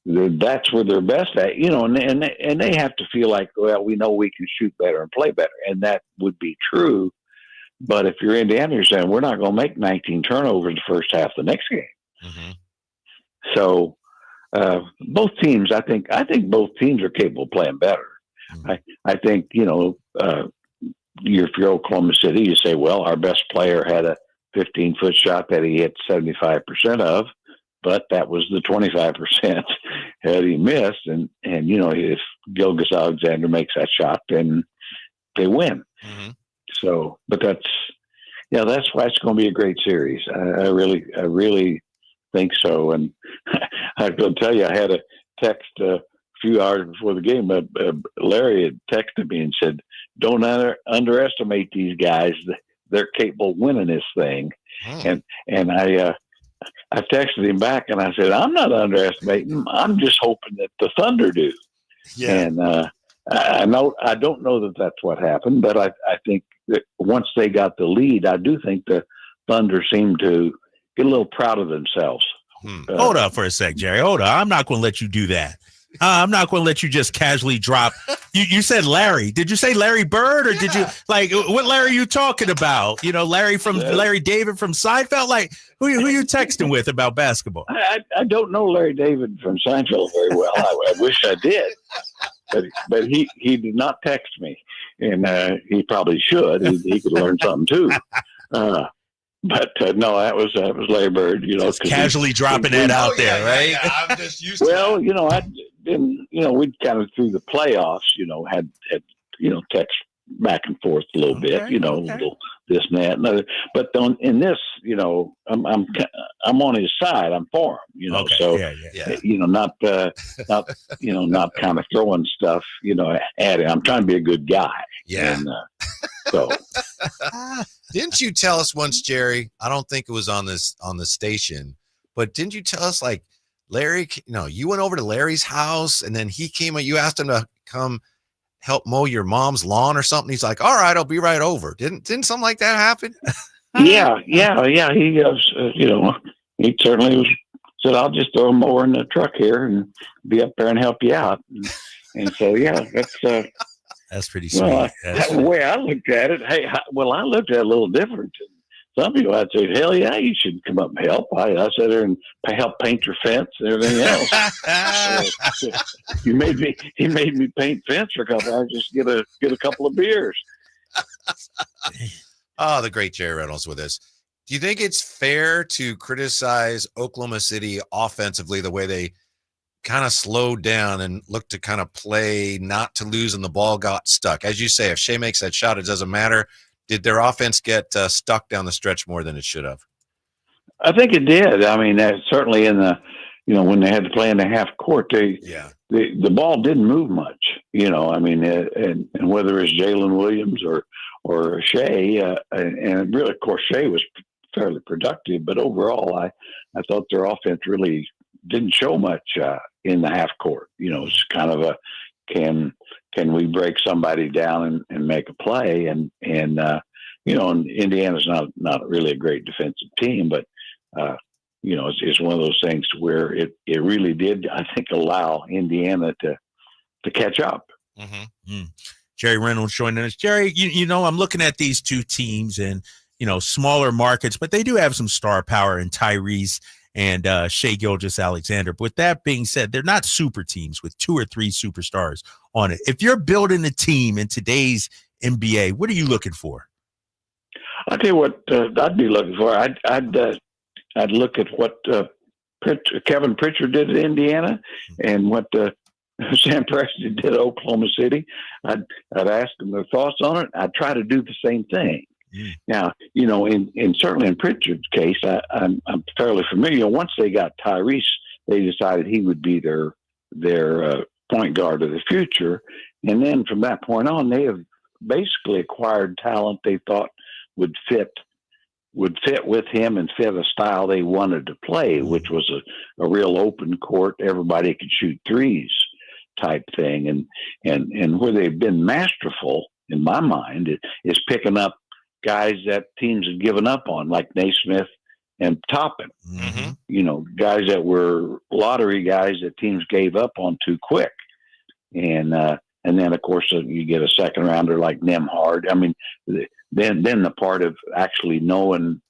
that's where they're best at, and they have to feel like, well, we know we can shoot better and play better. And that would be true. But if you're Indiana, you're saying we're not going to make 19 turnovers the first half of the next game. So both teams, I think both teams are capable of playing better. I think, if you're Oklahoma City, you say, well, our best player had a 15-foot shot that he hit 75% of. But that was the 25% that he missed. And if Gilgeous-Alexander makes that shot, then they win. So, but that's why it's going to be a great series. I really think so. And I will tell you, I had a text a few hours before the game. Larry had texted me and said, don't underestimate these guys. They're capable of winning this thing. And I texted him back and I said, I'm not underestimating them. I'm just hoping that the Thunder do. Yeah. And I don't know that that's what happened, but I think that once they got the lead, I do think the Thunder seemed to get a little proud of themselves. Hold up for a sec, Jerry. Hold up. I'm not going to let you do that. I'm not going to let you just casually drop. You said Larry. Did you say Larry Bird, or did you what Larry are you talking about? Larry David from Seinfeld. Like who you texting with about basketball? I don't know Larry David from Seinfeld very well. I wish I did, but he did not text me, and he probably should. He could learn something too. But no, that was Larry Bird. Just casually dropping that out there, right? Yeah, I'm just used to well, we'd kind of through the playoffs, had text back and forth a little bit, a little this and that and other. But in this, I'm on his side. I'm for him, So not kind of throwing stuff, at him. I'm trying to be a good guy. Yeah. And, so. Didn't you tell us once, Jerry? I don't think it was on the station, but didn't you tell us like Larry? You went over to Larry's house, and then he came. You asked him to come help mow your mom's lawn or something. He's like, "All right, I'll be right over." Didn't something like that happen? Yeah. He he certainly said, "I'll just throw a mower in the truck here and be up there and help you out." And so that's pretty sweet. Well, the way I looked at it, I looked at it a little different. Some people I'd say, hell yeah, you should come up and help. I sat there and help paint your fence and everything else. He made me paint fence for a couple hours, just get a couple of beers. Oh, the great Jerry Reynolds with us. Do you think it's fair to criticize Oklahoma City offensively the way they kind of slowed down and looked to kind of play not to lose and the ball got stuck? As you say, if Shea makes that shot, it doesn't matter. Did their offense get stuck down the stretch more than it should have? I think it did. I mean, certainly in the, when they had to play in the half court, they the ball didn't move much. I mean, and whether it's Jalen Williams or Shea, and really, of course, Shea was fairly productive, but overall, I thought their offense really didn't show much in the half court. It's kind of a can we break somebody down and make a play? And Indiana's not really a great defensive team, but it's one of those things where it really did, I think, allow Indiana to catch up. Jerry Reynolds joining us. Jerry, I'm looking at these two teams and, smaller markets, but they do have some star power in Tyrese and Shea Gilgeous-Alexander. But with that being said, they're not super teams with 2 or 3 superstars on it. If you're building a team in today's NBA, what are you looking for? I'll tell you what I'd be looking for. I'd look at what Kevin Pritchard did at Indiana and what Sam Presti did at Oklahoma City. I'd ask them their thoughts on it. I'd try to do the same thing. Now, in certainly in Pritchard's case, I'm fairly familiar. Once they got Tyrese, they decided he would be their point guard of the future. And then from that point on, they have basically acquired talent they thought would fit with him and fit a style they wanted to play, which was a real open court, everybody could shoot threes type thing. And where they've been masterful, in my mind, is picking up guys that teams had given up on, like Naismith and Toppin. Guys that were lottery guys that teams gave up on too quick. And then, of course, you get a second rounder like Nembhard. I mean, then the part of actually knowing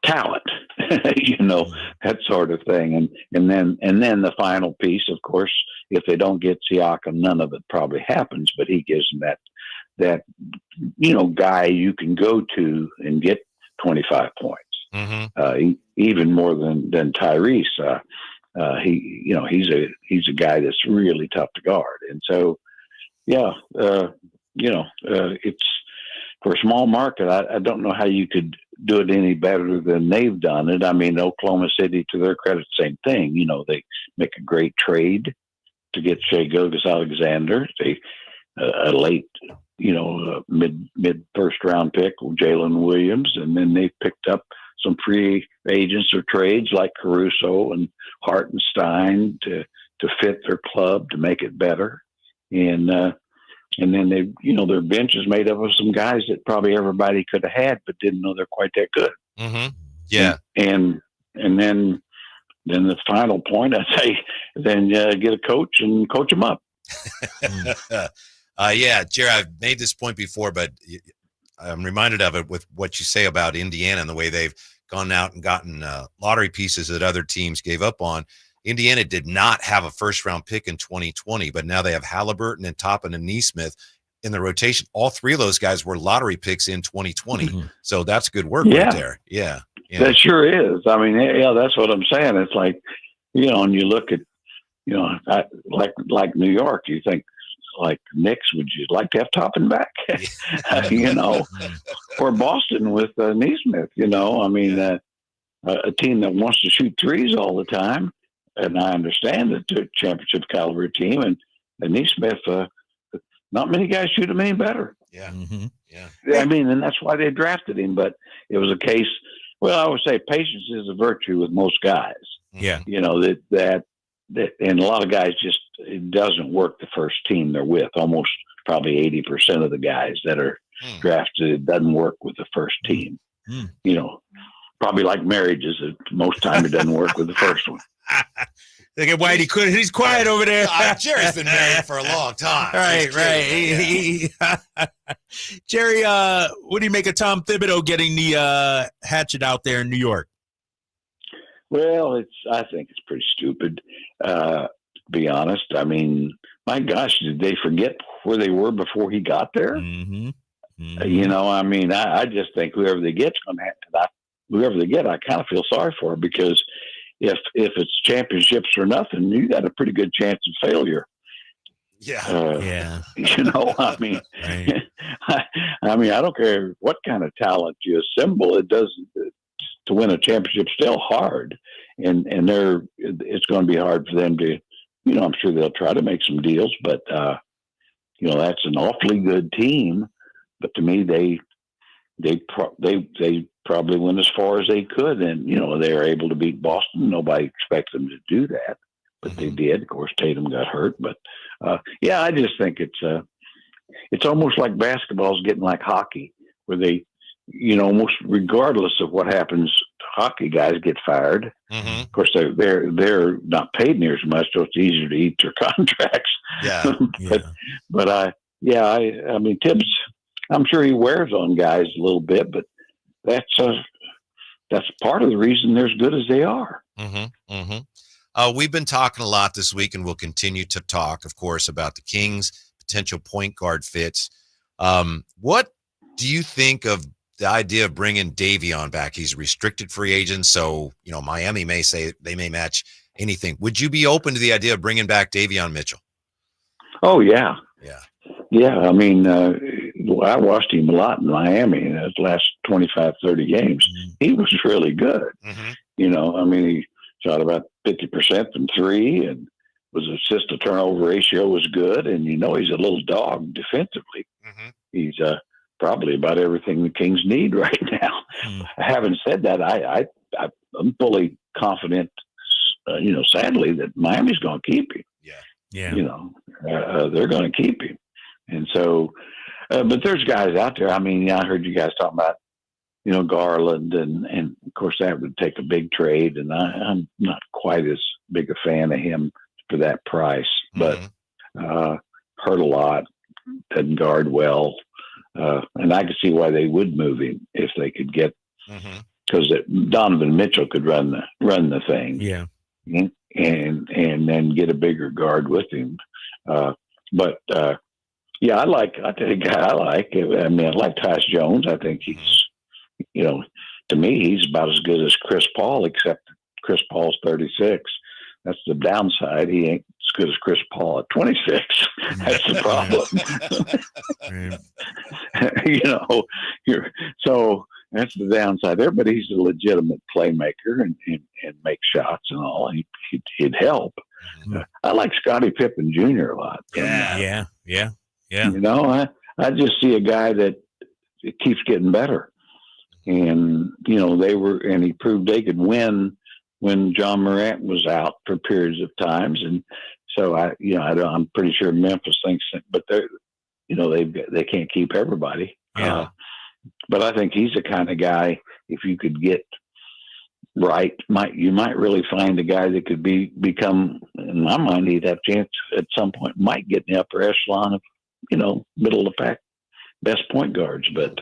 talent, that sort of thing. And then the final piece, of course, if they don't get Siakam, none of it probably happens, but he gives them that guy you can go to and get 25 points, even more than Tyrese. He's a guy that's really tough to guard. And so, it's for a small market. I don't know how you could do it any better than they've done it. I mean, Oklahoma City, to their credit, same thing. They make a great trade to get Shea Gilgeous-Alexander. A late, mid first round pick with Jalen Williams, and then they picked up some free agents or trades like Caruso and Hartenstein to fit their club to make it better. And then they, their bench is made up of some guys that probably everybody could have had, but didn't know they're quite that good. Yeah. And then the final point, I say, then get a coach and coach them up. Jerry, I've made this point before, but I'm reminded of it with what you say about Indiana and the way they've gone out and gotten lottery pieces that other teams gave up on. Indiana did not have a first-round pick in 2020, but now they have Haliburton and Toppin and Naismith in the rotation. All 3 of those guys were lottery picks in 2020. So that's good work right there. Yeah. That sure is. I mean, that's what I'm saying. It's like, and you look at, like New York, you think, like Knicks, would you like to have Toppin back? Or Boston with Naismith, I mean, a team that wants to shoot threes all the time. And I understand that the championship caliber team and Naismith, not many guys shoot him any better. Yeah. I mean, and that's why they drafted him. But it was a case. Well, I would say patience is a virtue with most guys. Yeah. That and a lot of guys just, it doesn't work the first team they're with. Almost probably 80% of the guys that are drafted, it doesn't work with the first team. Probably like marriages. Most time it doesn't work with the first one. Look at Whitey. He's quiet over there. Jerry's been married for a long time. Right. Jerry, what do you make of Tom Thibodeau getting the hatchet out there in New York? Well, I think it's pretty stupid, to be honest. I mean, my gosh, did they forget where they were before he got there? I mean, I just think whoever they get's going to have to. Whoever they get, I kind of feel sorry for, because if it's championships or nothing, you got a pretty good chance of failure. Yeah. I mean, I don't care what kind of talent you assemble. It doesn't. To win a championship, still hard, and it's going to be hard for them to I'm sure they'll try to make some deals, but that's an awfully good team. But to me, they probably went as far as they could, and they were able to beat Boston. Nobody expects them to do that, but they did. Of course, Tatum got hurt, but I just think it's almost like basketball is getting like hockey, where they, almost regardless of what happens, hockey guys get fired. Mm-hmm. Of course, they're not paid near as much, so it's easier to eat their contracts. Yeah. I mean, Tibbs, I'm sure he wears on guys a little bit, but that's part of the reason they're as good as they are. Mm-hmm. Mm-hmm. We've been talking a lot this week, and we'll continue to talk, of course, about the Kings' potential point guard fits. What do you think of the idea of bringing Davion back? He's a restricted free agent, so Miami may say they may match anything. Would you be open to the idea of bringing back Davion Mitchell? Oh yeah, yeah. I mean, I watched him a lot in Miami in his last 25, 30 games. Mm-hmm. He was really good. Mm-hmm. I mean, he shot about 50% from three, and was assist to turnover ratio was good. And he's a little dog defensively. Mm-hmm. He's probably about everything the Kings need right now. Mm-hmm. Having said that, I'm fully confident, sadly, that Miami's going to keep him. Yeah. They're going to keep him. And so, but there's guys out there. I mean, I heard you guys talking about, Garland, and of course that would take a big trade, and I'm not quite as big a fan of him for that price, but hurt a lot, doesn't guard well, and I could see why they would move him if they could get, because Donovan Mitchell could run the thing, and then get a bigger guard with him, but. I like Tyus Jones. I think he's, to me, he's about as good as Chris Paul, except Chris Paul's 36. That's the downside. He ain't as good as Chris Paul at 26. That's the problem. So that's the downside there, but he's a legitimate playmaker and make shots and all. He'd help. I like Scottie Pippen Jr. a lot. Yeah. I just see a guy that keeps getting better, and he proved they could win when John Morant was out for periods of times, and so I'm pretty sure Memphis thinks that, but they can't keep everybody. But I think he's the kind of guy, if you could get right, you might really find a guy that could become, in my mind, he'd have a chance at some point, might get in the upper echelon of, middle of the pack, best point guards, but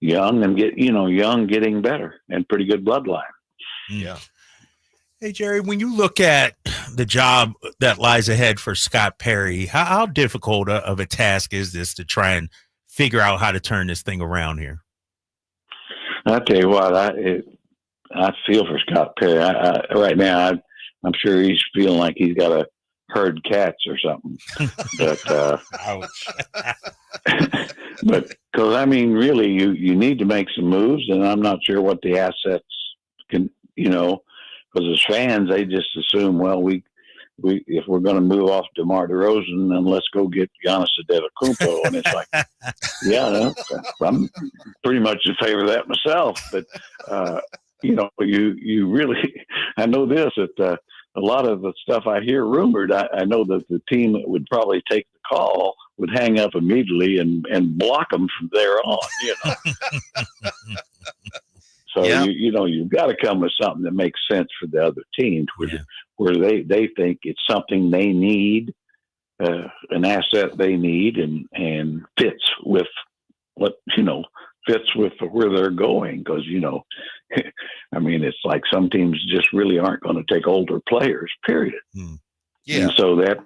young and getting better and pretty good bloodline. Yeah. Hey, Jerry, when you look at the job that lies ahead for Scott Perry, how difficult of a task is this to try and figure out how to turn this thing around here? I'll tell you what, I feel for Scott Perry. Right now, I'm sure he's feeling like he's got to herd cats or something. But, but because, I mean, really, you need to make some moves, and I'm not sure what the assets can, because as fans, they just assume, well, we if we're going to move off DeMar DeRozan, then let's go get Giannis Antetokounmpo. And it's like, I'm pretty much in favor of that myself. But, you really, I know this, that a lot of the stuff I hear rumored, I know that the team that would probably take the call would hang up immediately and block them from there on, So, you've got to come with something that makes sense for the other teams where they think it's something they need, an asset they need and fits with where they're going. Because, I mean, it's like some teams just really aren't going to take older players, period. Yeah. And so that,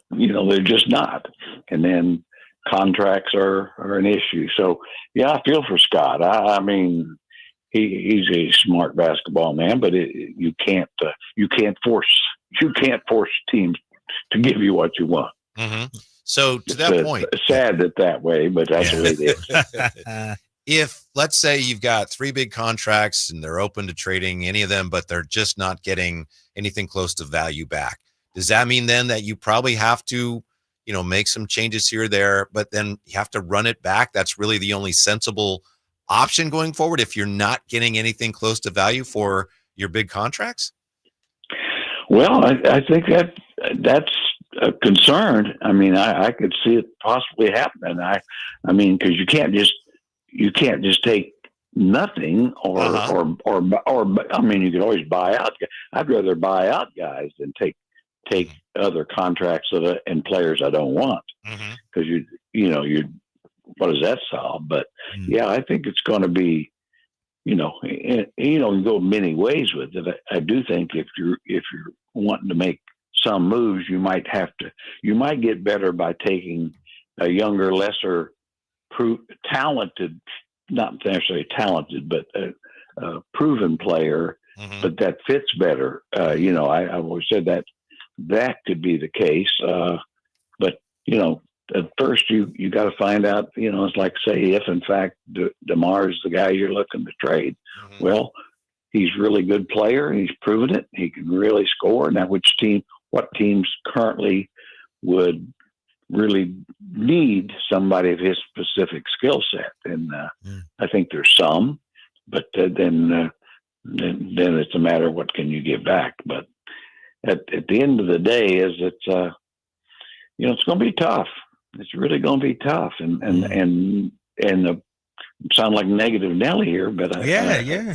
they're just not. And then contracts are an issue. So, I feel for Scott. I mean, he's a smart basketball man, but you can't force teams to give you what you want. Mm-hmm. So to that point, it's sad that way, but that's the way it is. If let's say you've got 3 big contracts and they're open to trading any of them, but they're just not getting anything close to value back, Does that mean then that you probably have to, make some changes here or there, but then you have to run it back? That's really the only sensible option going forward if you're not getting anything close to value for your big contracts? Well, I think that's a concern. I mean, I could see it possibly happening. I mean, because you can't just take nothing or I mean, you could always buy out. I'd rather buy out guys than take other contracts and players I don't want, because you what does that solve? But yeah, I think it's going to be, you can go many ways with it. I do think if you're wanting to make some moves, you might get better by taking a younger, lesser talented, not necessarily talented, but a proven player, but that fits better. I've always said that could be the case. But, at first you got to find out, it's like, say, if in fact DeMar is the guy you're looking to trade. Well, he's a really good player. He's proven it. He can really score. Now, what teams currently would really need somebody of his specific skill set? And I think there's some, but then it's a matter of what can you give back. But at the end of the day, it's going to be tough. It's really going to be tough, and sound like negative Nelly here, but yeah.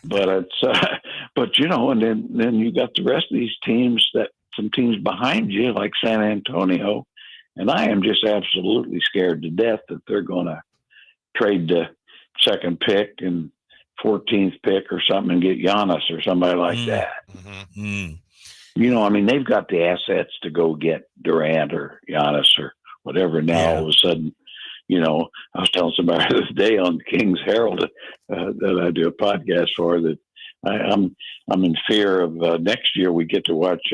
But it's and then you got the rest of these teams, some teams behind you like San Antonio, and I am just absolutely scared to death that they're going to trade the second pick and 14th pick or something and get Giannis or somebody like that. I mean, they've got the assets to go get Durant or Giannis or whatever. Now, all of a sudden, I was telling somebody the other day on King's Herald that I do a podcast for, that I'm in fear of next year we get to watch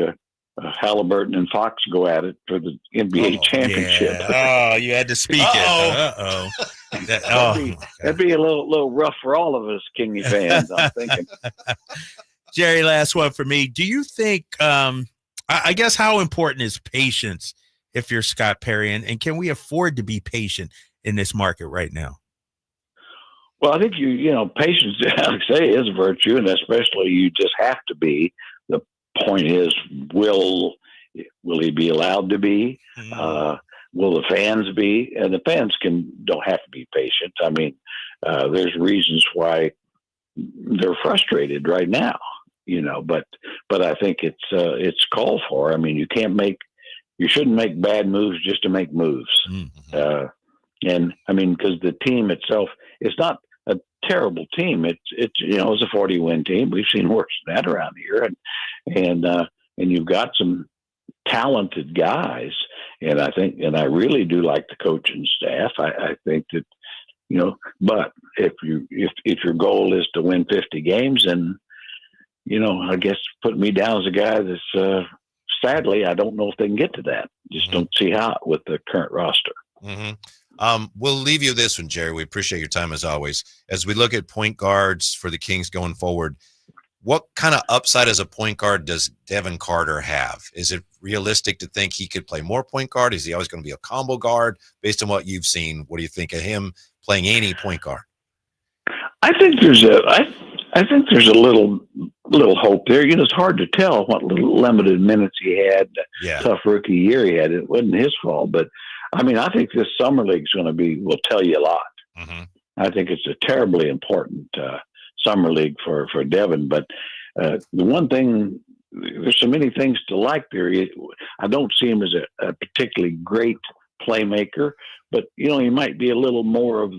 Haliburton and Fox go at it for the NBA championship. Yeah. Oh, you had to speak it. That'd be a little rough for all of us Kingy fans, I'm thinking. Jerry, last one for me. Do you think, I guess, how important is patience if you're Scott Perry, and can we afford to be patient in this market right now? Well, I think patience, I say, is a virtue, and especially you just have to be. The point is, will he be allowed to be? Will the fans be? And the fans don't have to be patient. I mean, there's reasons why they're frustrated right now, but I think it's called for. I mean, you shouldn't make bad moves just to make moves. And I mean, because the team itself is not a terrible team. It's a 40-win team. We've seen worse than that around here, and you've got some talented guys. And I really do like the coaching staff. I think that, but if your goal is to win 50 games, then, I guess put me down as a guy that's, sadly, I don't know if they can get to that. Just don't see how with the current roster. We'll leave you this one, Jerry. We appreciate your time as always. As we look at point guards for the Kings going forward, what kind of upside as a point guard does Devin Carter have? Is it realistic to think he could play more point guard? Is he always going to be a combo guard? Based on what you've seen, what do you think of him playing any point guard? I think there's a little hope there. It's hard to tell what little limited minutes he had. Tough rookie year he had. It wasn't his fault, but I mean, I think this summer league is will tell you a lot. I think it's a terribly important summer league for Devin. But the one thing, there's so many things to like there. I don't see him as a particularly great playmaker, but he might be a little more of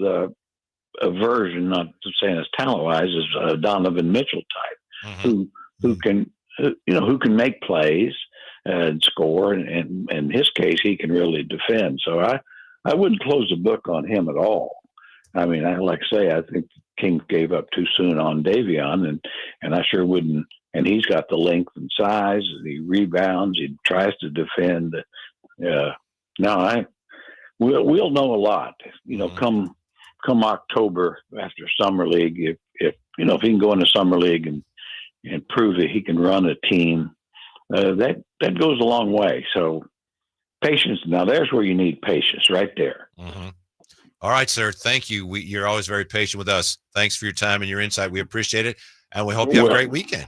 a version, not saying it's talent-wise, as a Donovan Mitchell type, who can make plays and score, and in his case, he can really defend. So I wouldn't close the book on him at all. I mean, I think King gave up too soon on Davion, and I sure wouldn't. And he's got the length and size. He rebounds. He tries to defend. We'll know a lot. Come October after summer league, if he can go into summer league and prove that he can run a team that goes a long way. So patience. Now there's where you need patience right there. Mm-hmm. All right, sir. Thank you. You're always very patient with us. Thanks for your time and your insight. We appreciate it. And we hope you have a great weekend.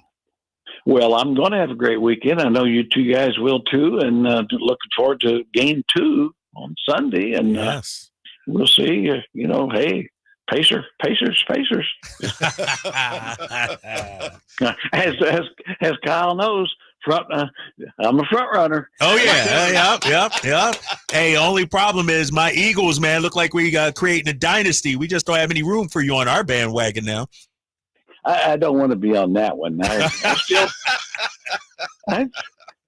Well, I'm going to have a great weekend. I know you two guys will too. And looking forward to game 2 on Sunday. And we'll see, hey, Pacers. as Kyle knows, I'm a front runner. Oh yeah, yep. Hey, only problem is my Eagles, man, look like we creating a dynasty. We just don't have any room for you on our bandwagon now. I don't want to be on that one.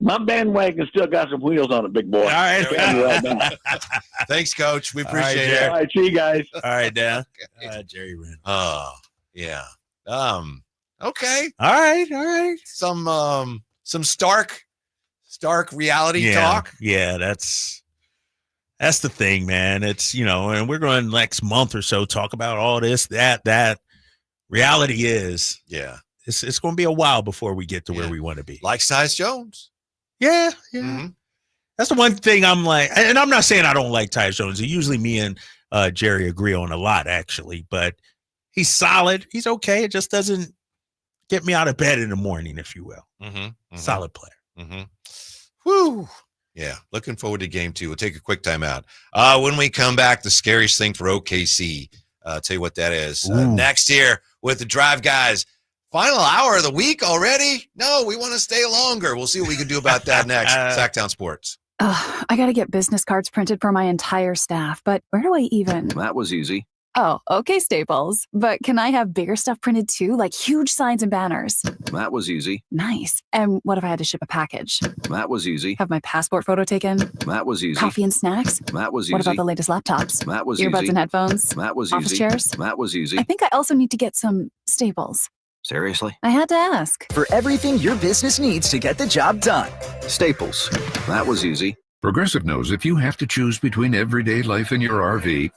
My bandwagon still got some wheels on it, big boy. All right. Thanks, Coach. We appreciate it. All right, see you guys. All right, now. Jerry Wren. Oh, yeah. Okay. All right. Some stark reality talk. Yeah, that's the thing, man. It's, and we're going next month or so talk about all this, that. Reality is, it's going to be a while before we get to where we want to be. Like Tyus Jones. Yeah. Mm-hmm. That's the one thing I'm like, and I'm not saying I don't like Tyus Jones. Usually me and Jerry agree on a lot, actually, but he's solid. He's okay. It just doesn't get me out of bed in the morning, if you will. Mm-hmm. Solid player. Mm-hmm. Woo. Yeah. Looking forward to game 2. We'll take a quick time out. When we come back, the scariest thing for OKC. I'll tell you what that is. Next year with the Drive Guys. Final hour of the week already? No, we want to stay longer. We'll see what we can do about that next. Sacktown Sports. I got to get business cards printed for my entire staff, but where do I even? That was easy. Oh, okay, Staples. But can I have bigger stuff printed too, like huge signs and banners? That was easy. Nice. And what if I had to ship a package? That was easy. Have my passport photo taken? That was easy. Coffee and snacks? That was easy. What about the latest laptops? That was Earbuds easy. and headphones? That was Office easy. chairs? That was easy. I think I also need to get some Staples. Seriously? I had to ask. For everything your business needs to get the job done. Staples. That was easy. Progressive knows if you have to choose between everyday life and your RV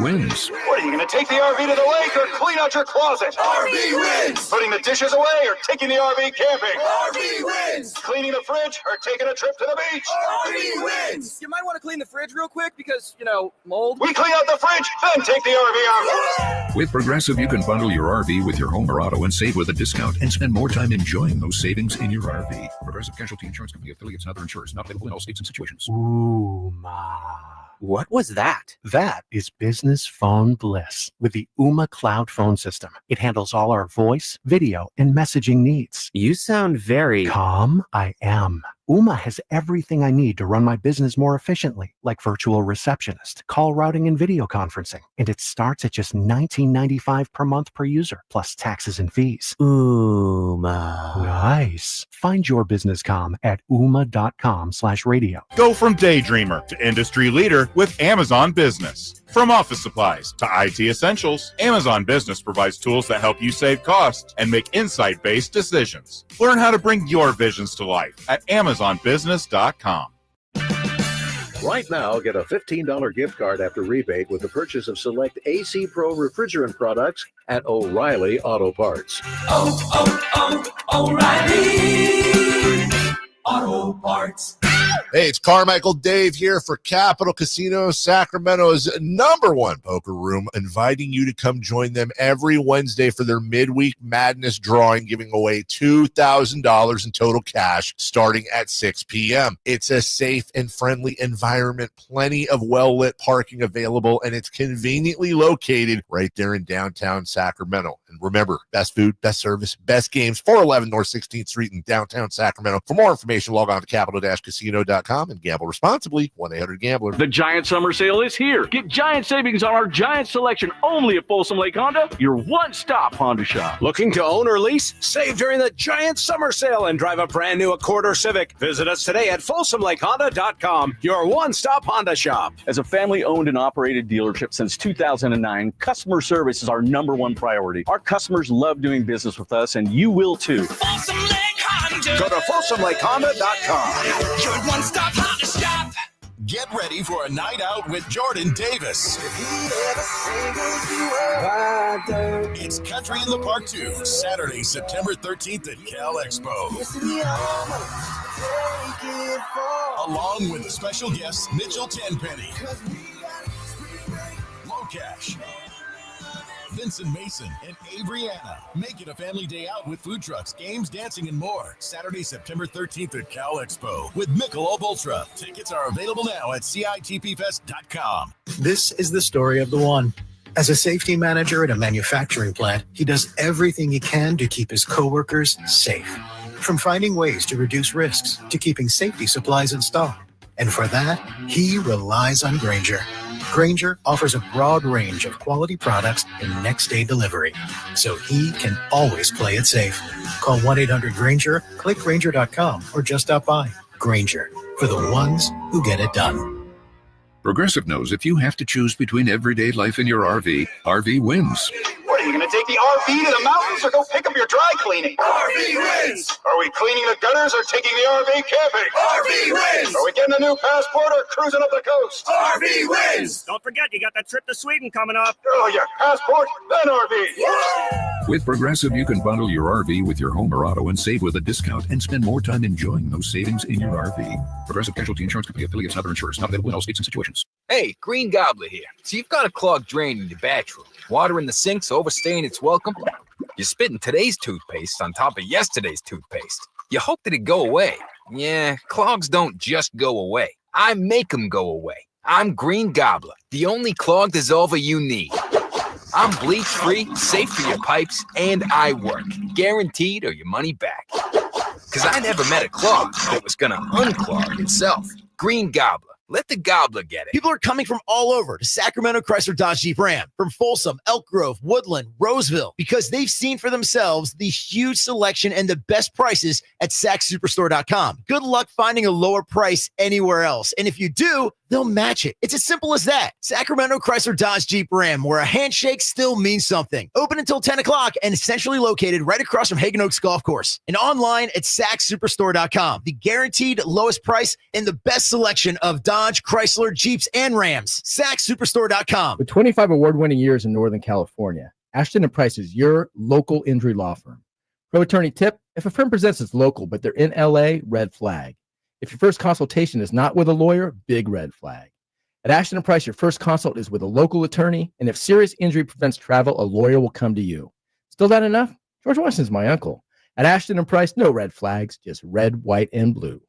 wins. What, are you going to take the RV to the lake or clean out your closet? RV wins! Putting the dishes away or taking the RV camping? RV wins! Cleaning the fridge or taking a trip to the beach? RV wins! You might want to clean the fridge real quick because, mold. We clean out the fridge, then take the RV out. With Progressive, you can bundle your RV with your home or auto and save with a discount and spend more time enjoying those savings in your RV. Progressive Casualty Insurance Company, affiliates, and other insurers. Not available in all states and situations. What was that? That is business phone bliss with the Ooma Cloud phone system. It handles all our voice, video, and messaging needs. You sound very calm. I am. Ooma has everything I need to run my business more efficiently, like virtual receptionist, call routing, and video conferencing. And it starts at just $19.95 per month per user, plus taxes and fees. Ooma. Nice. Find your business comm at ooma.com/radio. Go from daydreamer to industry leader with Amazon Business. From office supplies to IT essentials, Amazon Business provides tools that help you save costs and make insight-based decisions. Learn how to bring your visions to life at AmazonBusiness.com. Right now, get a $15 gift card after rebate with the purchase of select AC Pro refrigerant products at O'Reilly Auto Parts. O'Reilly Auto Parts. Hey, it's Carmichael Dave here for Capital Casino, Sacramento's #1 poker room, inviting you to come join them every Wednesday for their midweek madness drawing, giving away $2,000 in total cash starting at 6 p.m. It's a safe and friendly environment, plenty of well-lit parking available, and it's conveniently located right there in downtown Sacramento. And remember, best food, best service, best games, 411 North 16th Street in downtown Sacramento. For more information, log on to capital-casino.com and gamble responsibly. 1-800-GAMBLER. The Giant Summer Sale is here. Get giant savings on our giant selection only at Folsom Lake Honda, your one-stop Honda shop. Looking to own or lease? Save during the Giant Summer Sale and drive a brand new Accord or Civic. Visit us today at FolsomLakeHonda.com, your one-stop Honda shop. As a family-owned and operated dealership since 2009, customer service is our #1 priority. Our customers love doing business with us, and you will too. Folsom Lake Honda. Go to FolsomLakeHonda.com. Your one-stop Honda shop. Get ready for a night out with Jordan Davis. It's Country in the Park 2, Saturday, September 13th at Cal Expo. Along with the special guests Mitchell Tenpenny, Low Cash, Vincent Mason, and Abriana. Make it a family day out with food trucks, games, dancing, and more. Saturday, September 13th at Cal Expo with Michelob Ultra. Tickets are available now at CITPFest.com. This is the story of the one. As a safety manager at a manufacturing plant, he does everything he can to keep his coworkers safe. From finding ways to reduce risks to keeping safety supplies in stock. And for that, he relies on Grainger. Grainger offers a broad range of quality products and next-day delivery, so he can always play it safe. Call 1-800-GRAINGER, click Grainger.com, or just stop by. Grainger, for the ones who get it done. Progressive knows if you have to choose between everyday life and your RV wins. What, are you going to take the RV to the mountains or go pick up your dry cleaning? RV wins! Are we cleaning the gutters or taking the RV camping? RV wins! Are we getting a new passport or cruising up the coast? RV wins! Don't forget, you got that trip to Sweden coming up. Oh, yeah, passport, then RV. With Progressive, you can bundle your RV with your home or auto and save with a discount and spend more time enjoying those savings in your RV. Progressive Casualty Insurance Company, affiliates, and other insurers. Not available in all states and situations. Hey, Green Gobbler here. So you've got a clogged drain in your bathroom. Water in the sink's overstaying its welcome. You're spitting today's toothpaste on top of yesterday's toothpaste. You hope that it go away. Yeah, clogs don't just go away. I make them go away. I'm Green Gobbler, the only clog dissolver you need. I'm bleach-free, safe for your pipes, and I work. Guaranteed or your money back. Because I never met a clog that was going to unclog itself. Green Gobbler. Let the gobbler get it. People are coming from all over to Sacramento Chrysler Dodge Jeep Ram, from Folsom, Elk Grove, Woodland, Roseville, because they've seen for themselves the huge selection and the best prices at SacSuperstore.com. Good luck finding a lower price anywhere else. And if you do, they'll match it. It's as simple as that. Sacramento Chrysler Dodge Jeep Ram, where a handshake still means something. Open until 10 o'clock and centrally located right across from Hagen Oaks Golf Course. And online at SacSuperstore.com. The guaranteed lowest price and the best selection of Dodge, Chrysler, Jeeps, and Rams. SacSuperstore.com. With 25 award-winning years in Northern California, Ashton & Price is your local injury law firm. Pro attorney tip: if a firm presents as local but they're in LA, red flag. If your first consultation is not with a lawyer, big red flag. At Ashton & Price, your first consult is with a local attorney, and if serious injury prevents travel, a lawyer will come to you. Still not enough? George Washington's my uncle. At Ashton & Price, no red flags, just red, white, and blue.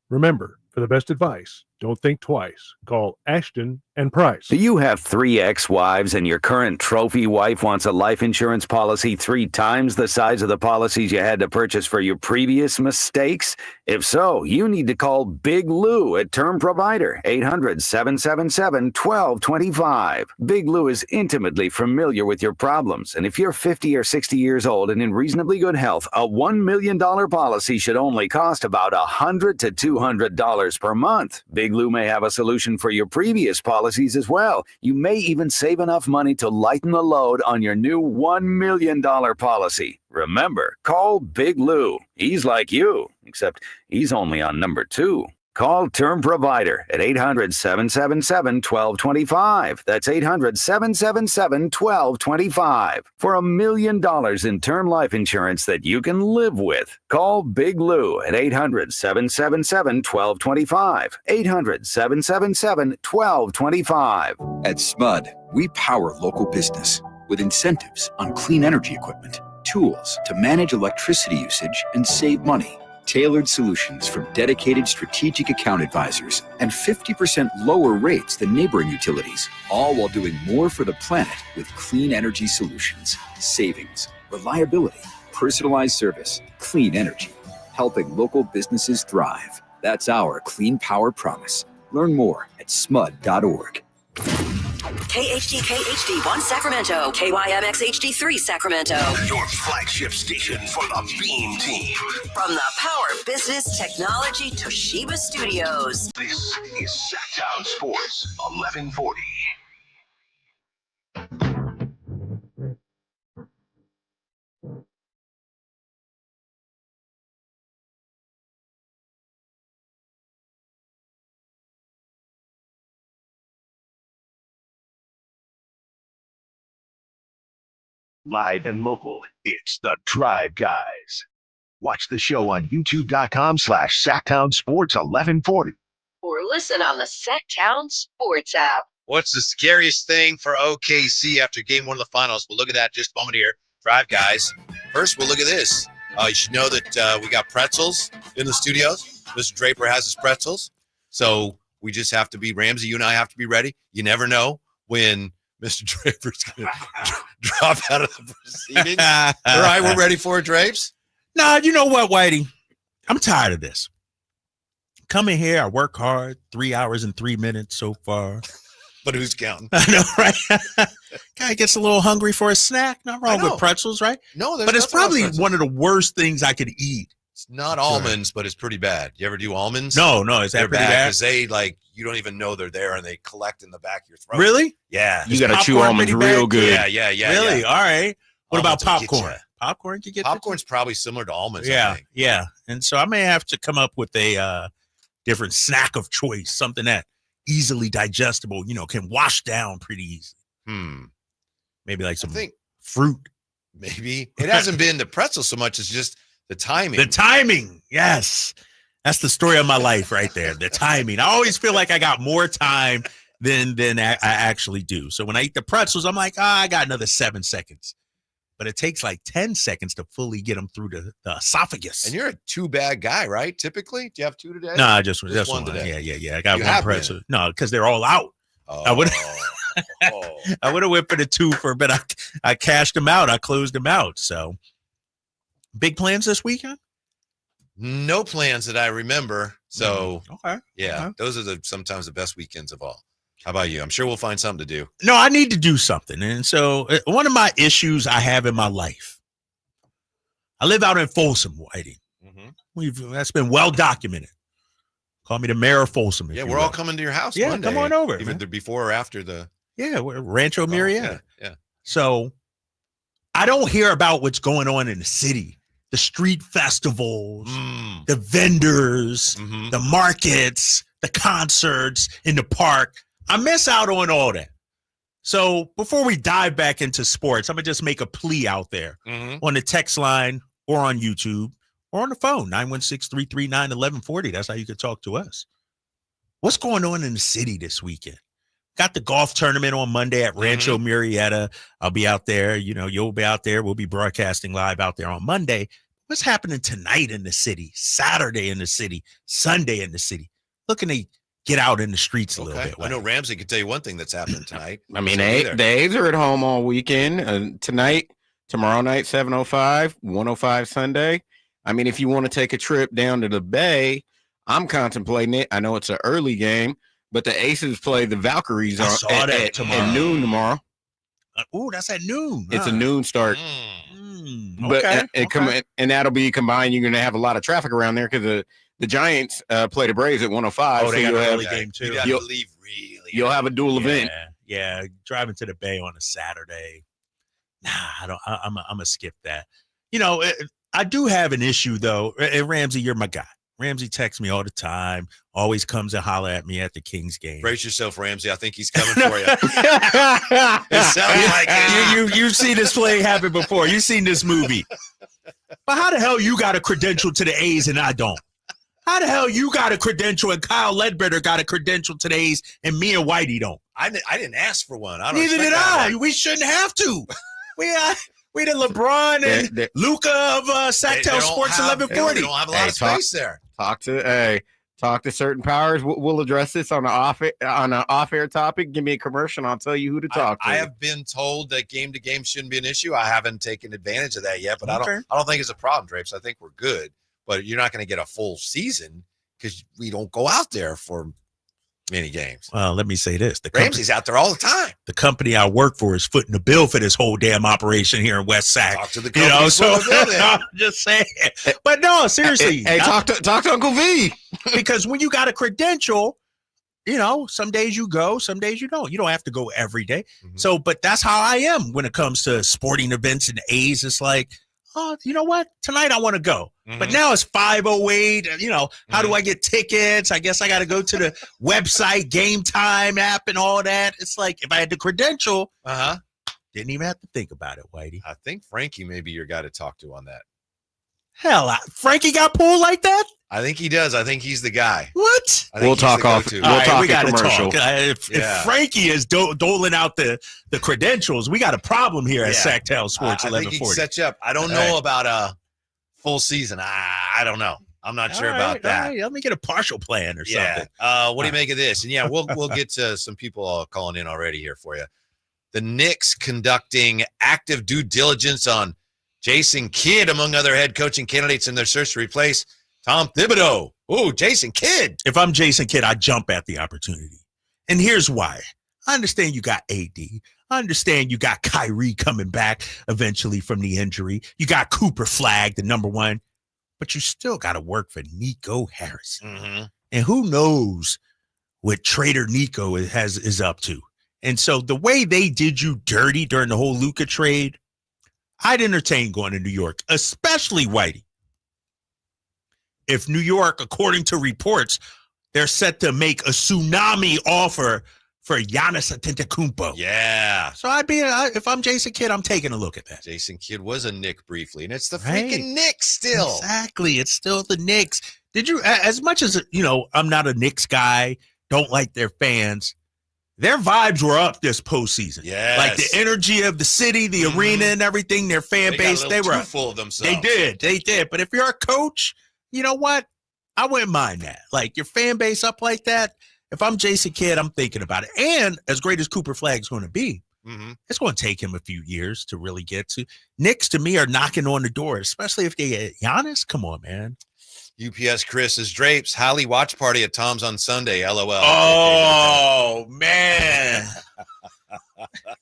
Remember, for the best advice, don't think twice. Call Ashton and Price. Do you have 3 ex-wives and your current trophy wife wants a life insurance policy 3 times the size of the policies you had to purchase for your previous mistakes? If so, you need to call Big Lou at Term Provider, 800-777-1225. Big Lou is intimately familiar with your problems, and if you're 50 or 60 years old and in reasonably good health, a $1 million policy should only cost about $100 to $200 per month. Big Lou may have a solution for your previous policies as well. You may even save enough money to lighten the load on your new $1 million policy. Remember, call Big Lou. He's like you, except he's only on number 2. Call Term Provider at 800-777-1225. That's 800-777-1225 for $1 million in term life insurance that you can live with. Call Big Lou at 800-777-1225. 800-777-1225. At SMUD, we power local business with incentives on clean energy equipment, tools to manage electricity usage and save money, tailored solutions from dedicated strategic account advisors, and 50% lower rates than neighboring utilities, all while doing more for the planet with clean energy solutions, savings, reliability, personalized service, clean energy, helping local businesses thrive. That's our clean power promise. Learn more at smud.org. KHD1 Sacramento, KYMX HD3 Sacramento. Your flagship station for the Beam Team. From the Power Business Technology Toshiba Studios. This is Sacktown Sports 1140. Live and local, it's the Drive Guys. Watch the show on youtube.com/SacktownSports1140. Or listen on the Sacktown Sports app. What's the scariest thing for OKC after game one of the finals? We'll look at that in just a moment here. Drive, guys. First, we'll look at this. You should know that we got pretzels in the studios. Mr. Draper has his pretzels. So we just have to be, Ramsey, you and I have to be ready. You never know when Mr. Draper's going to drop out of the proceedings. All right, we're ready for it, Drapes? Nah, you know what, Whitey? I'm tired of this. Come in here, I work hard, 3 hours and 3 minutes so far. But who's counting? I know, right? Guy gets a little hungry for a snack. Not wrong with pretzels, right? No, but it's probably one of the worst things I could eat. It's not almonds, but it's pretty bad. You ever do almonds? No. Is that pretty bad? Because they, you don't even know they're there, and they collect in the back of your throat. Really? Yeah. You got to chew almonds real good. Yeah. Really? Yeah. All right. What Almonds about will get popcorn? ya. Popcorn can get Popcorn's probably similar to almonds. I Yeah, think. yeah. And so I may have to come up with a different snack of choice, something that easily digestible, can wash down pretty easy. Maybe like some fruit. Maybe. It hasn't been the pretzel so much. It's just the timing. The timing. Yes. That's the story of my life right there. The timing. I always feel like I got more time than I actually do. So when I eat the pretzels, I'm like, I got another 7 seconds. But it takes like 10 seconds to fully get them through the esophagus. And you're a 2-bag guy, right? Typically? Do you have 2 today? No, just one today. today. Yeah. I got You one have pretzel. been. No, because they're all out. Oh. I would have went for the 2 but I cashed them out. I closed them out. So big plans this weekend? No plans that I remember. So okay. Yeah, those are sometimes the best weekends of all. How about you? I'm sure we'll find something to do. No, I need to do something. And so one of my issues I have in my life, I live out in Folsom, Whitey. That's been well documented. Call me the mayor of Folsom. Yeah, we're all coming to your house Monday. Come on over. Either before or after the... Yeah, we're Rancho Murrieta. Yeah. So I don't hear about what's going on in the city. The street festivals, the vendors, the markets, the concerts in the park. I miss out on all that. So before we dive back into sports, I'm going to just make a plea out there on the text line or on YouTube or on the phone, 916-339-1140. That's how you can talk to us. What's going on in the city this weekend? Got the golf tournament on Monday at Rancho Murrieta. I'll be out there. You'll be out there. We'll be broadcasting live out there on Monday. What's happening tonight in the city, Saturday in the city, Sunday in the city? Looking to get out in the streets a little bit. I know Ramsey can tell you one thing that's happening tonight. I mean, the A's are at home all weekend. Tonight, tomorrow night, 7:05, 1:05 Sunday. I mean, if you want to take a trip down to the Bay, I'm contemplating it. I know it's an early game, but the Aces play the Valkyries at noon tomorrow. That's at noon. It's a noon start. But and that'll be combined. You're going to have a lot of traffic around there because the Giants play the Braves at 1:05. Oh, they got an early game too. You'd have to leave really. You'll have a dual event. Yeah, driving to the Bay on a Saturday. Nah, I don't. I'm gonna skip that. I do have an issue though. And Ramsey, you're my guy. Ramsey texts me all the time. Always comes and holler at me at the Kings game. Brace yourself, Ramsey. I think he's coming for you. It sounds like it. You've seen this play happen before. You've seen this movie. But how the hell you got a credential to the A's and I don't? How the hell you got a credential and Kyle Ledbetter got a credential to the A's and me and Whitey don't? I didn't ask for one. Neither did I. We shouldn't have to. We the LeBron and Luca of Sacktown Sports 1140. They don't have a lot of space there. Talk to certain powers. We'll address this on an off-air topic. Give me a commercial, and I'll tell you who to talk to. I have been told that game to game shouldn't be an issue. I haven't taken advantage of that yet, but I don't think it's a problem, Drapes. I think we're good. But you're not going to get a full season because we don't go out there for many games. Well, let me say this. Ramsey's out there all the time. The company I work for is footing the bill for this whole damn operation here in West Sac. Talk to the company. I'm just saying. But no, seriously. Hey, talk to Uncle V. Because when you got a credential, some days you go, some days you don't. You don't have to go every day. So, but that's how I am when it comes to sporting events and A's. It's like, oh, you know what? Tonight I want to go. But now it's 5:08. How do I get tickets? I guess I got to go to the website, Game Time app and all that. It's like if I had the credential, didn't even have to think about it, Whitey. I think Frankie may be your guy to talk to on that. Hell, Frankie got pulled like that? I think he does. I think he's the guy. What? We'll talk off. We'll talk a commercial. If Frankie is doling out the credentials, we got a problem here at Sacktown Sports 1140. I think he set you up. I don't know about a full season. I don't know. I'm not sure about that. All right. Let me get a partial plan or something. What do you make of this? And we'll get to some people calling in already here for you. The Knicks conducting active due diligence on Jason Kidd, among other head coaching candidates in their search to replace Tom Thibodeau. Oh, Jason Kidd. If I'm Jason Kidd, I jump at the opportunity. And here's why. I understand you got AD. I understand you got Kyrie coming back eventually from the injury. You got Cooper Flagg, the number one. But you still got to work for Nico Harrison. Mm-hmm. And who knows what Trader Nico is up to. And so the way they did you dirty during the whole Luka trade, I'd entertain going to New York, especially Whitey. If New York, according to reports, they're set to make a tsunami offer for Giannis Antetokounmpo. Yeah. So if I'm Jason Kidd, I'm taking a look at that. Jason Kidd was a Knick briefly, and it's the freaking Knicks still. Exactly. It's still the Knicks. Did you, as much as, I'm not a Knicks guy, don't like their fans, their vibes were up this postseason. Yes. Like the energy of the city, the arena and everything, their fan base, they were full of themselves. They did. But if you're a coach, you know what? I wouldn't mind that. Like your fan base up like that. If I'm Jason Kidd, I'm thinking about it. And as great as Cooper Flagg's going to be, it's going to take him a few years to really get to. Knicks, to me, are knocking on the door, especially if they get Giannis. Come on, man. UPS Chris is Drapes. Holly watch party at Tom's on Sunday. LOL. Oh, man.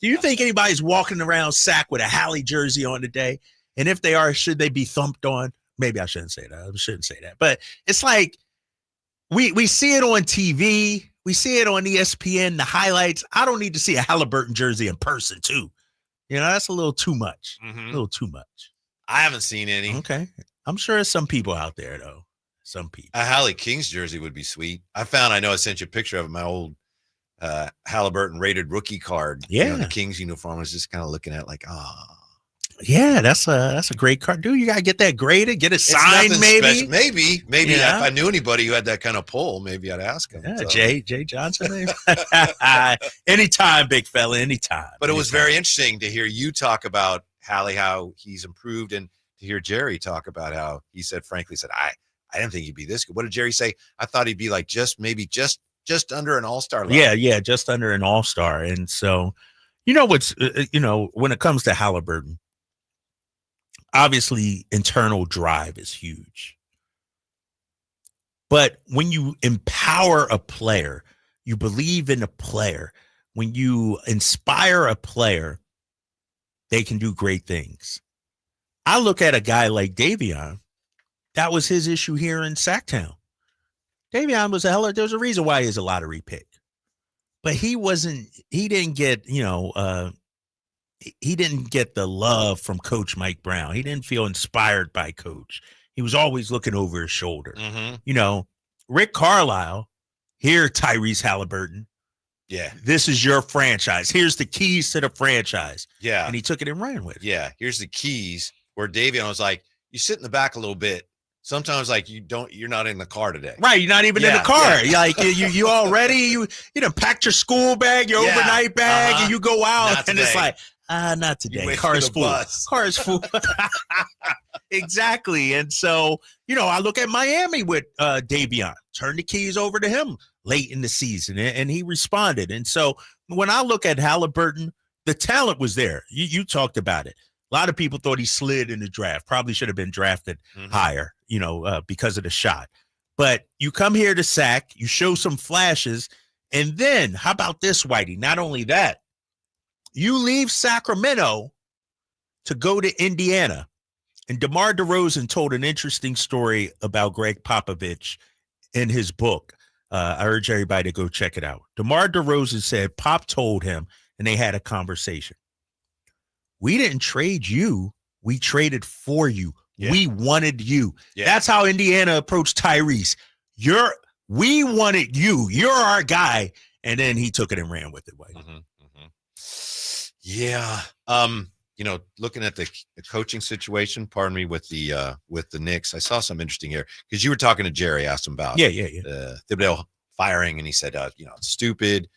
Do you think anybody's walking around Sac with a Hallie jersey on today? And if they are, should they be thumped on? Maybe I shouldn't say that. I shouldn't say that. But it's like we see it on TV. We see it on ESPN, the highlights. I don't need to see a Haliburton jersey in person, too. That's a little too much. A little too much. I haven't seen any. Okay. I'm sure there's some people out there, though. Some people. A Hallie Kings jersey would be sweet. I know I sent you a picture of my old Haliburton rated rookie card. Yeah. The Kings uniform. I was just kind of looking at Yeah, that's a great card. Dude, you got to get that graded, get it signed, maybe. Maybe if I knew anybody who had that kind of pull, maybe I'd ask him. Yeah, so. Jay Johnson. Anytime, big fella, anytime. But it was very interesting to hear you talk about Hallie, how he's improved, and to hear Jerry talk about how he said, frankly, I didn't think he'd be this good. What did Jerry say? I thought he'd be like just under an all-star level. Yeah, just under an all-star. And so, what's when it comes to Haliburton, obviously internal drive is huge. But when you empower a player, you believe in a player, when you inspire a player, they can do great things. I look at a guy like Davion. That was his issue here in Sacktown. Davion was there's a reason why he's a lottery pick. But he didn't get, he didn't get the love from Coach Mike Brown. He didn't feel inspired by Coach. He was always looking over his shoulder. Rick Carlisle, here, Tyrese Haliburton. Yeah. This is your franchise. Here's the keys to the franchise. Yeah. And he took it and ran with it. Yeah. Here's the keys, where Davion was like, you sit in the back a little bit. Sometimes you're not in the car today. Right. You're not even in the car. Yeah. Like you already, you done packed your school bag, your overnight bag, and you go out and it's like, not today. Car is full. Car is full. Exactly. And so, I look at Miami with Davion. Turn the keys over to him late in the season, and he responded. And so when I look at Haliburton, the talent was there. You talked about it. A lot of people thought he slid in the draft. Probably should have been drafted higher, because of the shot. But you come here to Sac, you show some flashes, and then how about this, Whitey? Not only that, you leave Sacramento to go to Indiana. And DeMar DeRozan told an interesting story about Greg Popovich in his book. I urge everybody to go check it out. DeMar DeRozan said Pop told him, and they had a conversation. We didn't trade you. We traded for you. Yeah. We wanted you. Yeah. That's how Indiana approached Tyrese. We wanted you. You're our guy. And then he took it and ran with it. Yeah. looking at the coaching situation, pardon me, with the Knicks, I saw something interesting here because you were talking to Jerry, asked him about Thibodeau firing, and he said, it's stupid.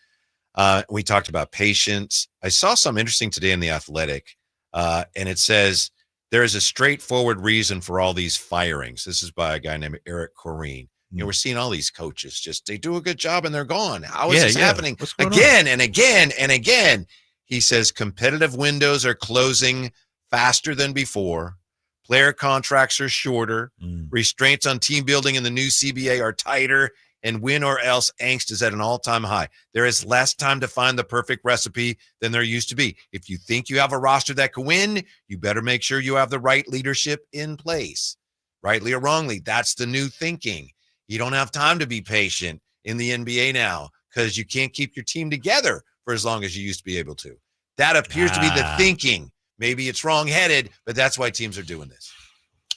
We talked about patience. I saw something interesting today in The Athletic, and it says there is a straightforward reason for all these firings. This is by a guy named Eric Corrine. We're seeing all these coaches they do a good job and they're gone. How is this happening again and again and again? He says competitive windows are closing faster than before. Player contracts are shorter. Restraints on team building in the new CBA are tighter, and win or else angst is at an all-time high. There is less time to find the perfect recipe than there used to be. If you think you have a roster that can win, you better make sure you have the right leadership in place. Rightly or wrongly, that's the new thinking. You don't have time to be patient in the NBA now because you can't keep your team together for as long as you used to be able to. That appears to be the thinking. Maybe it's wrong-headed, but that's why teams are doing this.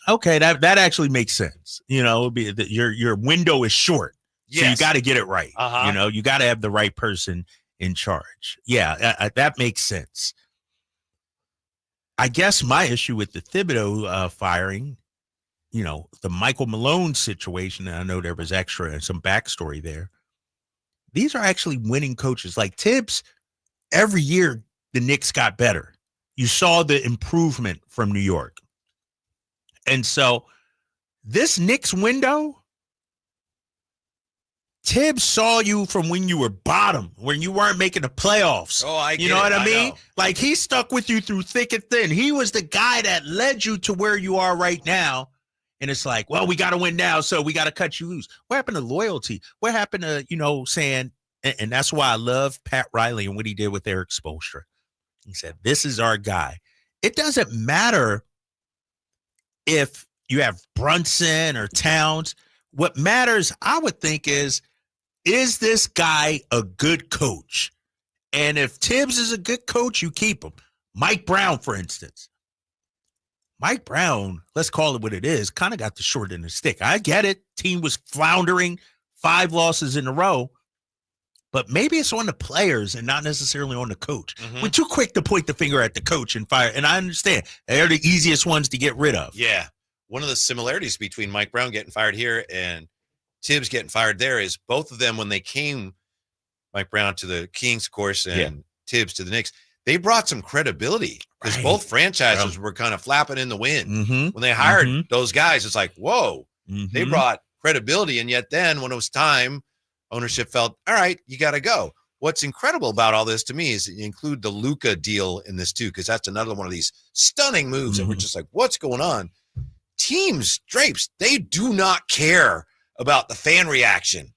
Okay, that actually makes sense. Your window is short, so you got to get it right. You got to have the right person in charge. Yeah, that makes sense. I guess my issue with the Thibodeau firing, the Michael Malone situation, and I know there was extra and some backstory there. These are actually winning coaches. Like Tibbs, every year the Knicks got better. You saw the improvement from New York. And so this Knicks window, Tibbs saw you from when you were bottom, when you weren't making the playoffs. You know what I mean? Like he stuck with you through thick and thin. He was the guy that led you to where you are right now. And it's like, well, we got to win now, so we got to cut you loose. What happened to loyalty? What happened to, saying, and that's why I love Pat Riley and what he did with Eric Spoelstra. He said, this is our guy. It doesn't matter if you have Brunson or Towns. What matters, I would think, is this guy a good coach? And if Tibbs is a good coach, you keep him. Mike Brown, for instance. Mike Brown, let's call it what it is, kind of got the short end of the stick. I get it. Team was floundering, 5 losses in a row. But maybe it's on the players and not necessarily on the coach. We're too quick to point the finger at the coach and fire. And I understand. They're the easiest ones to get rid of. Yeah. One of the similarities between Mike Brown getting fired here and Tibbs getting fired there is both of them, when they came, Mike Brown to the Kings, of course, and Tibbs to the Knicks, they brought some credibility because both franchises were kind of flapping in the wind. When they hired those guys, it's like, whoa, they brought credibility. And yet then when it was time, ownership felt, all right, you got to go. What's incredible about all this to me is you include the Luka deal in this too, because that's another one of these stunning moves that we're just like, what's going on? Teams, Drapes, they do not care about the fan reaction.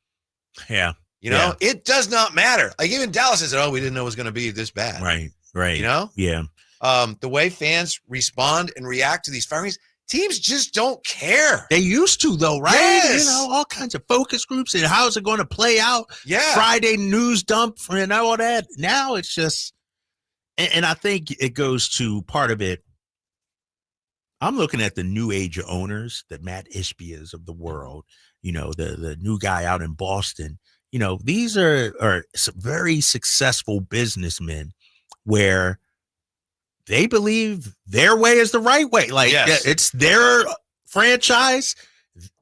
Yeah. It does not matter. Like even Dallas says, we didn't know it was going to be this bad. Right. Yeah. The way fans respond and react to these firings, teams just don't care. They used to, though, right? Yes. All kinds of focus groups and how's it going to play out? Yeah. Friday news dump and all that. Now it's just, and I think it goes to part of it. I'm looking at the new age owners, the Matt Ishbias of the world, the new guy out in Boston. These are some very successful businessmen where they believe their way is the right way. Like it's their franchise.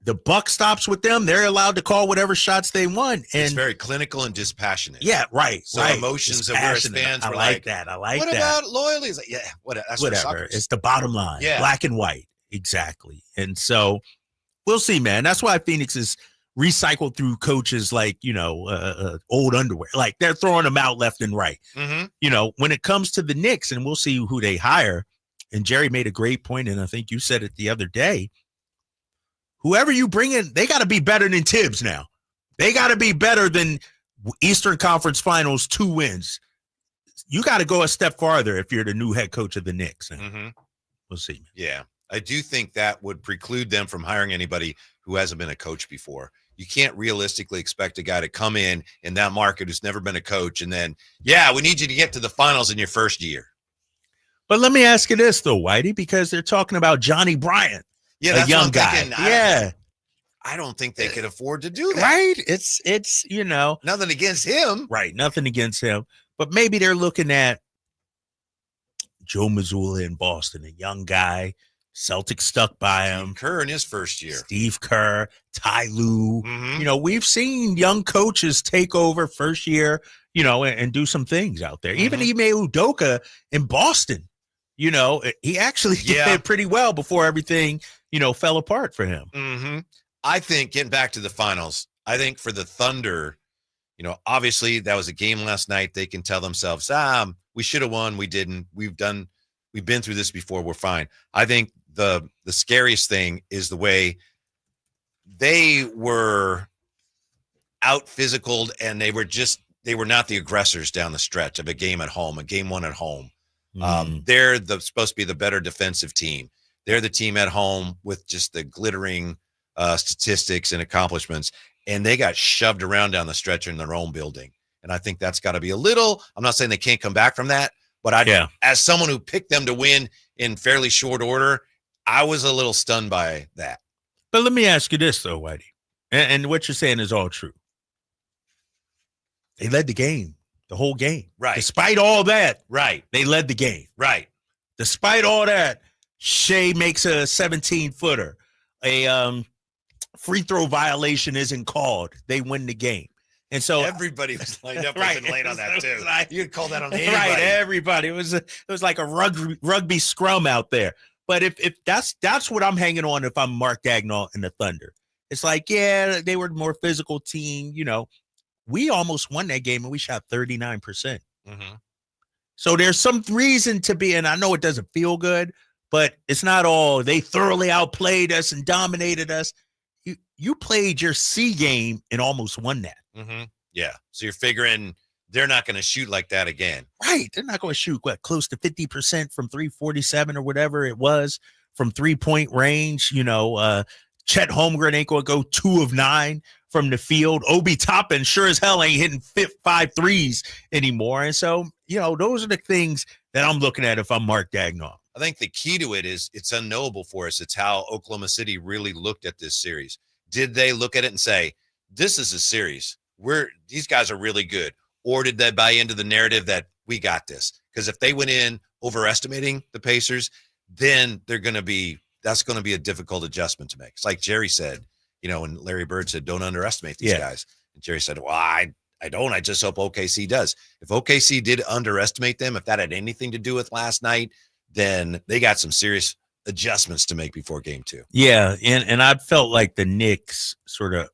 The buck stops with them. They're allowed to call whatever shots they want. And it's very clinical and dispassionate. Yeah, right. So emotions of where as fans I were like that. I like what that. What about loyalty? It's like, that's whatever. It's the bottom line. Yeah. Black and white. Exactly. And so we'll see, man. That's why Phoenix is recycled through coaches like, old underwear. Like they're throwing them out left and right. When it comes to the Knicks, and we'll see who they hire. And Jerry made a great point, and I think you said it the other day. Whoever you bring in, they got to be better than Tibbs now. They got to be better than Eastern Conference Finals 2 wins. You got to go a step farther if you're the new head coach of the Knicks. We'll see. Yeah. I do think that would preclude them from hiring anybody who hasn't been a coach before. You can't realistically expect a guy to come in that market who's never been a coach and then, we need you to get to the finals in your first year. But let me ask you this, though, Whitey, because they're talking about Johnny Bryant, that's a young guy. I don't think they could afford to do that. Right? It's nothing against him. Right. Nothing against him. But maybe they're looking at Joe Mazzulla in Boston, a young guy. Celtics stuck by him. Kerr in his first year. Steve Kerr, Ty Lue. You know, we've seen young coaches take over first year, you know, and do some things out there. Even Ime Udoka in Boston, you know, he actually did pretty well before everything, you know, fell apart for him. I think, getting back to the finals, I think for the Thunder, you know, obviously that was a game last night. They can tell themselves, we should have won. We didn't. We've been through this before. We're fine. I think the scariest thing is the way they were out physicaled, and they were not the aggressors down the stretch of a game at home, a game one at home. They're supposed to be the better defensive team. They're the team at home with just the glittering statistics and accomplishments, and they got shoved around down the stretch in their own building. And I think that's got to be a little, I'm not saying they can't come back from that, but as someone who picked them to win in fairly short order, I was a little stunned by that. But let me ask you this, though, Whitey, and what you're saying is all true. They led the game, the whole game. Right. Despite all that, right, they led the game. Right. Despite all that, Shea makes a 17-footer. A free throw violation isn't called. They win the game. And so everybody was lined up right. and late on that too. You'd call that on anybody. Right, everybody. It was like a rugby scrum out there. But if that's what I'm hanging on if I'm Mark Daigneault and the Thunder. It's like, yeah, they were the more physical team. You know, we almost won that game and we shot 39%. So there's some reason to be, and I know it doesn't feel good, but it's not all they thoroughly outplayed us and dominated us. You played your C game and almost won that. Yeah. So you're figuring they're not going to shoot like that again. Right. They're not going to shoot, close to 50% from 347 or whatever it was from 3-point range. You know, Chet Holmgren ain't going to go 2 of 9 from the field. Obi Toppin sure as hell ain't hitting 5 threes anymore. And so, you know, those are the things that I'm looking at if I'm Mark Daigneault. I think the key to it is it's unknowable for us. It's how Oklahoma City really looked at this series. Did they look at it and say, this is a series? These guys are really good. Or did they buy into the narrative that we got this? Because if they went in overestimating the Pacers, then that's going to be a difficult adjustment to make. It's like Jerry said, you know, when Larry Bird said, don't underestimate these guys. And Jerry said, well, I don't. I just hope OKC does. If OKC did underestimate them, if that had anything to do with last night, then they got some serious adjustments to make before game 2. Yeah, and I felt like the Knicks sort of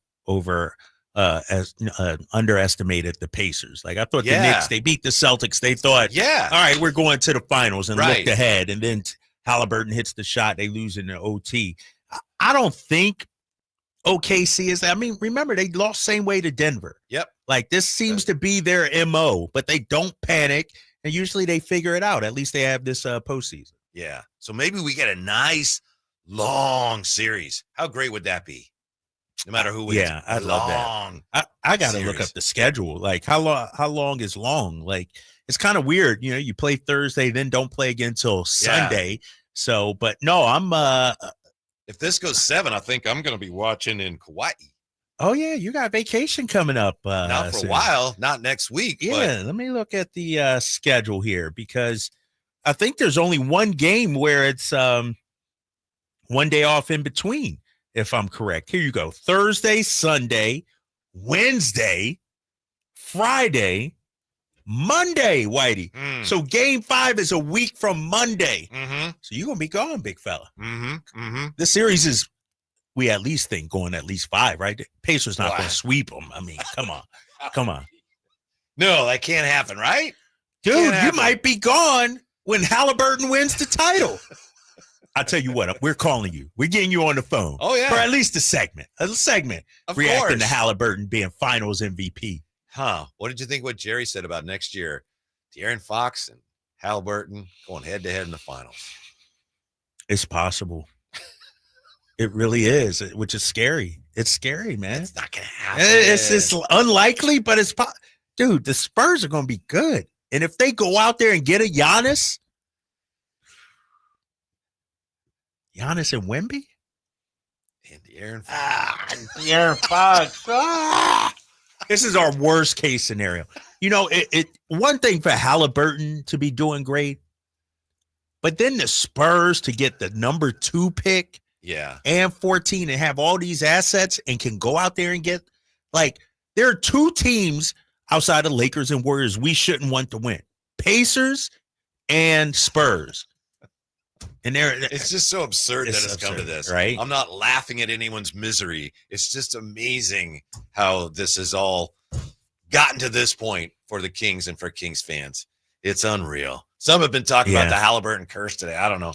underestimated the Pacers. Like I thought the Knicks, they beat the Celtics. They thought, all right, we're going to the finals and looked ahead. And then Haliburton hits the shot. They lose in the OT. I don't think OKC is that. I mean, remember, they lost same way to Denver. Yep. Like this seems to be their MO, but they don't panic. And usually they figure it out. At least they have this postseason. Yeah. So maybe we get a nice long series. How great would that be? No matter who wins. Yeah, I love that. I got to look up the schedule. Like how long is long? Like it's kind of weird. You know, you play Thursday, then don't play again till Sunday. So, but no, I'm if this goes 7, I think I'm going to be watching in Kauai. Oh yeah, you got vacation coming up. Not for a while, not next week. Yeah, let me look at the schedule here because I think there's only one game where it's one day off in between, if I'm correct. Here you go. Thursday, Sunday, Wednesday, Friday, Monday, Whitey. So game 5 is a week from Monday. So you're going to be gone, big fella. The series is, we at least think, going at least 5, right? Pacers not going to sweep them. I mean, come on. Come on. No, that can't happen, right? Dude, you might be gone when Haliburton wins the title. I'll tell you what, we're calling you. We're getting you on the phone. Oh, yeah. For at least a segment. Of reacting course. to Haliburton being finals MVP. Huh. What did you think what Jerry said about next year? De'Aaron Fox and Haliburton going head-to-head in the finals. It's possible. It really is, which is scary. It's scary, man. It's not going to happen. It's unlikely, but it's dude, the Spurs are going to be good. And if they go out there and get a Giannis and Wemby? And De'Aaron Fox. De'Aaron Fox. This is our worst case scenario. You know, it one thing for Haliburton to be doing great, But then the Spurs to get the number 2 pick and 14 and have all these assets and can go out there and get, like, there are 2 teams outside of Lakers and Warriors we shouldn't want to win. Pacers and Spurs. And it's just so absurd that it's come to this. Right? I'm not laughing at anyone's misery. It's just amazing how this has all gotten to this point for the Kings and for Kings fans. It's unreal. Some have been talking about the Haliburton curse today. I don't know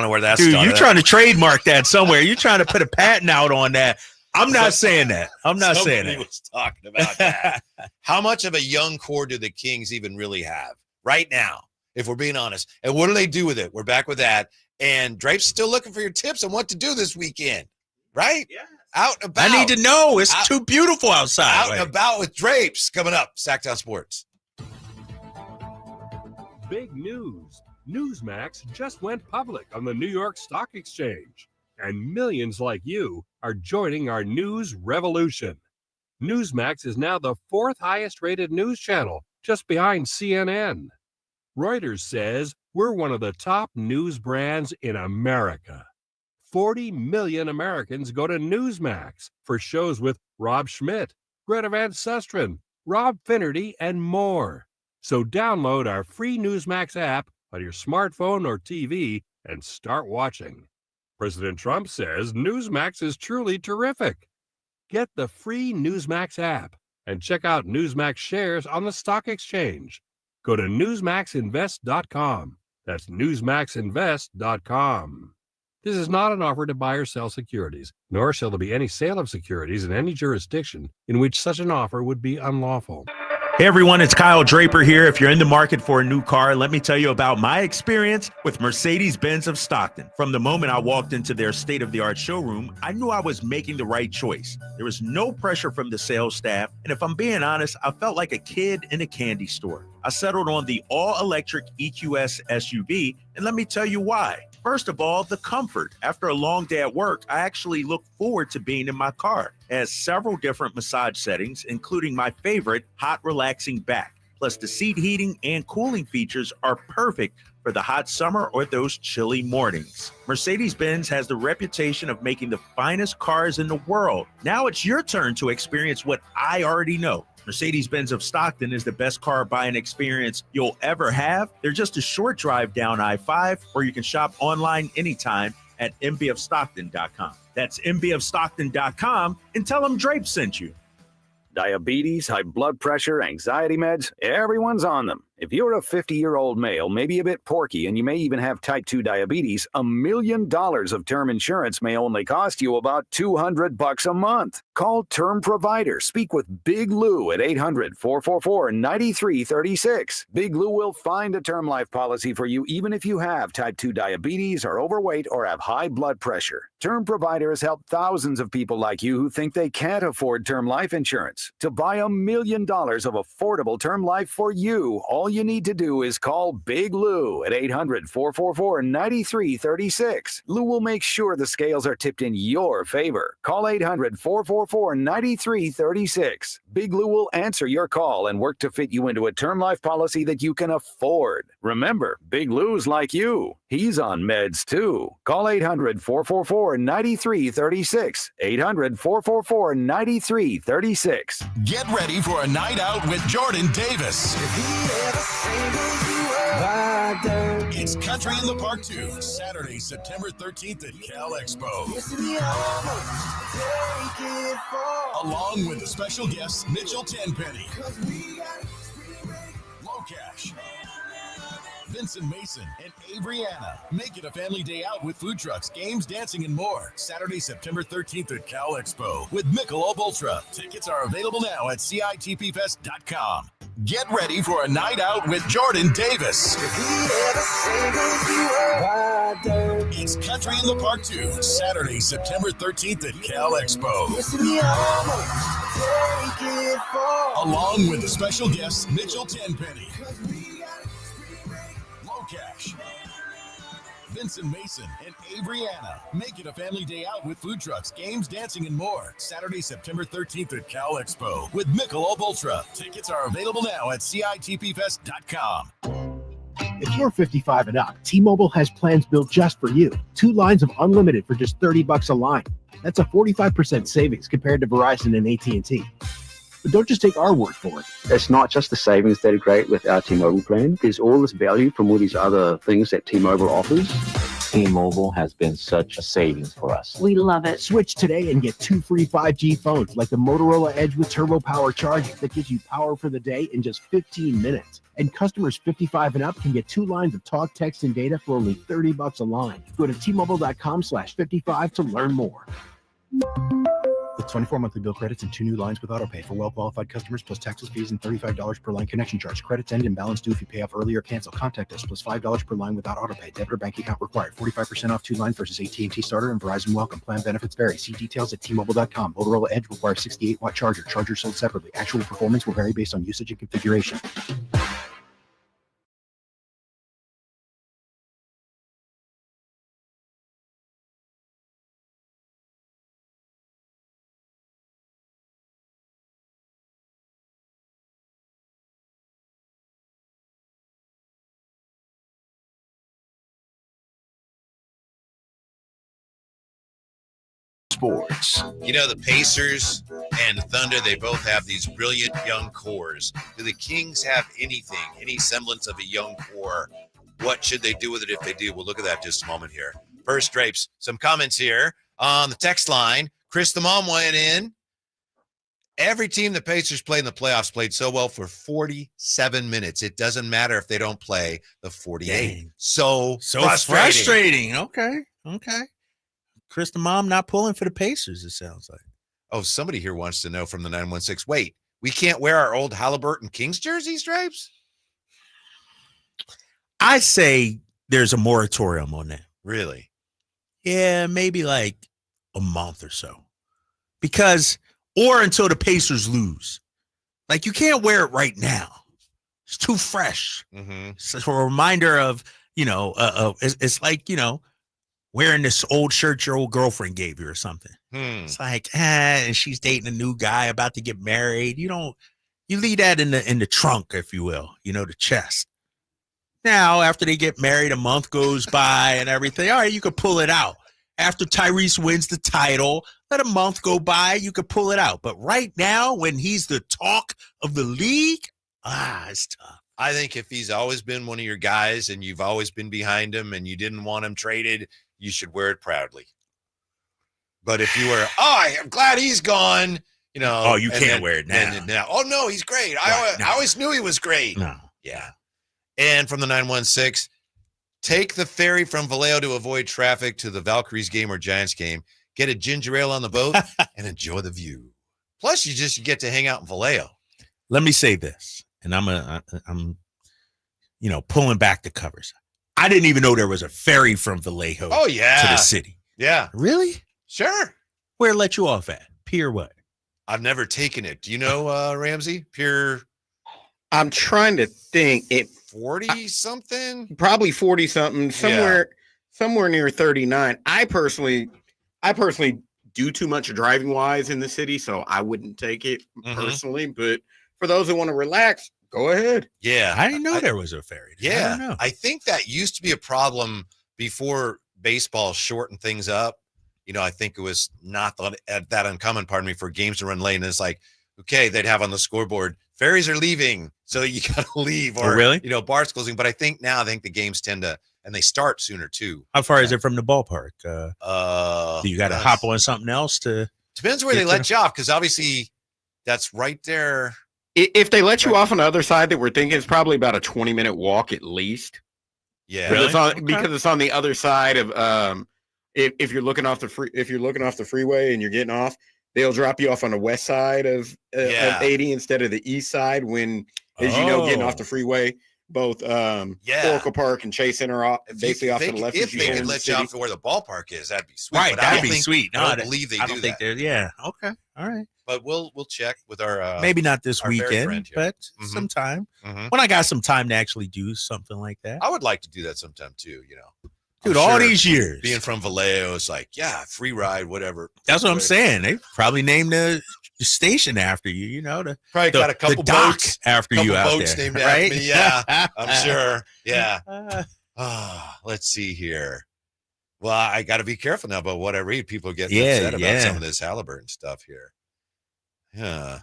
where that's Dude, you're trying to trademark that somewhere. You're trying to put a patent out on that. I'm not saying that. I'm not saying that. Somebody was talking about that. How much of a young core do the Kings even really have right now, if we're being honest? And what do they do with it? We're back with that. And Drape's still looking for your tips on what to do this weekend, right? Yeah. Out and about. I need to know. It's too beautiful outside. Out and about with Drapes coming up. Sacktown Sports. Big news. Newsmax just went public on the New York Stock Exchange, and millions like you are joining our news revolution. Newsmax is now the 4th highest rated news channel, just behind CNN. Reuters says we're one of the top news brands in America. 40 million Americans go to Newsmax for shows with Rob Schmidt, Greta Van Susteren, Rob Finnerty, and more. So download our free Newsmax app on your smartphone or TV and start watching. President Trump says Newsmax is truly terrific. Get the free Newsmax app and check out Newsmax shares on the stock exchange. Go to newsmaxinvest.com. That's newsmaxinvest.com. This is not an offer to buy or sell securities, nor shall there be any sale of securities in any jurisdiction in which such an offer would be unlawful. Hey everyone, it's Kyle Draper here. If you're in the market for a new car, let me tell you about my experience with Mercedes-Benz of Stockton. From the moment I walked into their state-of-the-art showroom, I knew I was making the right choice. There was no pressure from the sales staff, and if I'm being honest, I felt like a kid in a candy store. I settled on the all-electric EQS SUV, and let me tell you why. First of all, the comfort. After a long day at work, I actually look forward to being in my car. It has several different massage settings, including my favorite, hot relaxing back. Plus, the seat heating and cooling features are perfect for the hot summer or those chilly mornings. Mercedes-Benz has the reputation of making the finest cars in the world. Now it's your turn to experience what I already know. Mercedes-Benz of Stockton is the best car buying experience you'll ever have. They're just a short drive down I-5, or you can shop online anytime at mbofstockton.com. That's mbofstockton.com, and tell them Drape sent you. Diabetes, high blood pressure, anxiety meds, everyone's on them. If you're a 50-year-old male, maybe a bit porky, and you may even have type 2 diabetes, $1 million of term insurance may only cost you about $200 a month. Call Term Provider. Speak with Big Lou at 800-444-9336. Big Lou will find a term life policy for you even if you have type 2 diabetes, are overweight, or have high blood pressure. Term Provider has helped thousands of people like you who think they can't afford term life insurance. To buy $1 million of affordable term life for you, all you need to do is call Big Lou at 800-444-9336. Lou will make sure the scales are tipped in your favor. Call 800-444-9336. Big Lou will answer your call and work to fit you into a term life policy that you can afford. Remember, Big Lou's like you. He's on meds too. Call 800-444-9336. 800-444-9336. Get ready for a night out with Jordan Davis. It's Country in the Park 2, Saturday, September 13th at Cal Expo. Along with the special guests Mitchell Tenpenny, Low Cash, Vincent Mason, and Abriana. Make it a family day out with food trucks, games, dancing, and more. Saturday, September 13th at Cal Expo with Michelob Ultra. Tickets are available now at CITPFest.com. Get ready for a night out with Jordan Davis. It's Country in the Park 2, Saturday, September 13th at Cal Expo. Along with the special guests Mitchell Tenpenny, Low Cash, Vincent Mason, and Abriana. Make it a family day out with food trucks, games, dancing, and more. Saturday, September 13th at Cal Expo with Michelob Ultra. Tickets are available now at CITPFest.com. If you're 55 and up, T-Mobile has plans built just for you. 2 lines of unlimited for just $30 a line. That's a 45% savings compared to Verizon and AT&T. But don't just take our word for it. It's not just the savings that are great with our T-Mobile plan. There's all this value from all these other things that T-Mobile offers. T-Mobile has been such a savings for us. We love it. Switch today and get 2 free 5G phones like the Motorola Edge with Turbo Power charging that gives you power for the day in just 15 minutes. And customers 55 and up can get 2 lines of talk, text, and data for only $30 a line. Go to T-Mobile.com/55 to learn more. With 24 monthly bill credits and 2 new lines with autopay for well-qualified customers, plus taxes, fees, and $35 per line connection charge. Credits end and balance due if you pay off early or cancel. Contact us, plus $5 per line without autopay. Debit or bank account required. 45% off 2 lines versus AT&T Starter and Verizon Welcome. Plan benefits vary. See details at T-Mobile.com. Motorola Edge requires 68-watt charger. Charger sold separately. Actual performance will vary based on usage and configuration. Sports. You know, the Pacers and Thunder, they both have these brilliant young cores. Do the Kings have anything, any semblance of a young core? What should they do with it if they do? We'll look at that in just a moment here. First, Drapes, some comments here on the text line. Chris the Mom went in. Every team the Pacers played in the playoffs played so well for 47 minutes. It doesn't matter if they don't play the 48. Dang. So frustrating. Okay. Chris the Mom not pulling for the Pacers, it sounds like. Oh, somebody here wants to know from the 916. Wait, we can't wear our old Haliburton Kings jerseys, Drapes? I say there's a moratorium on that. Really? Yeah, maybe like a month or so. Or until the Pacers lose. Like, you can't wear it right now. It's too fresh. Mm-hmm. So it's a reminder of, it's like, wearing this old shirt your old girlfriend gave you or something. It's like, and she's dating a new guy about to get married. You leave that in the trunk, if you will, the chest. Now, after they get married, a month goes by and everything. All right, you could pull it out. After Tyrese wins the title, let a month go by, you could pull it out. But right now, when he's the talk of the league, it's tough. I think if he's always been one of your guys and you've always been behind him and you didn't want him traded, you should wear it proudly. But if you were, I'm glad he's gone, you can't wear it now. Oh, no, he's great. I always knew he was great. No. Yeah. And from the 916, take the ferry from Vallejo to avoid traffic to the Valkyries game or Giants game. Get a ginger ale on the boat and enjoy the view. Plus, you get to hang out in Vallejo. Let me say this, and I'm pulling back the covers. I didn't even know there was a ferry from Vallejo to the city. Yeah. Really? Sure. Where let you off at? Pier what? I've never taken it. Do you know, Ramsey? Pier? I'm trying to think. 40-something? Probably 40-something. Somewhere near 39. I personally do too much driving-wise in the city, so I wouldn't take it personally. But for those who want to relax, go ahead. Yeah. I didn't know there was a ferry. Yeah. I think that used to be a problem before baseball shortened things up. I think it was not that uncommon, for games to run late. And it's like, okay, they'd have on the scoreboard, ferries are leaving, so you got to leave. Or, really? Bars closing. But I think the games tend to, and they start sooner too. How far is it from the ballpark? Do you got to hop on something else to? Depends where they let you off, because obviously that's right there. If they let you off on the other side, that we're thinking it's probably about a 20-minute walk at least. Yeah, because it's on the other side of if you're looking off the freeway and you're getting off, they'll drop you off on the west side of 80 instead of the east side. When, as getting off the freeway, both Oracle Park and Chase Center are basically off to the left. If they could let you off to where the ballpark is, that'd be sweet. Right, that'd be sweet. I don't believe they do that. Yeah. Okay. All right. But we'll check with our maybe not this weekend, but sometime when I got some time to actually do something like that. I would like to do that sometime too. Dude, I'm all sure these years. being from Vallejo, it's like, yeah, free ride, whatever. That's what I'm saying. They probably named the station after you, you know. Probably got a couple the dock boats after you out boats there. named right? after me. Yeah, I'm sure. Yeah. Let's see here. Well, I got to be careful now about what I read. People are getting upset about some of this Haliburton stuff here. Yeah.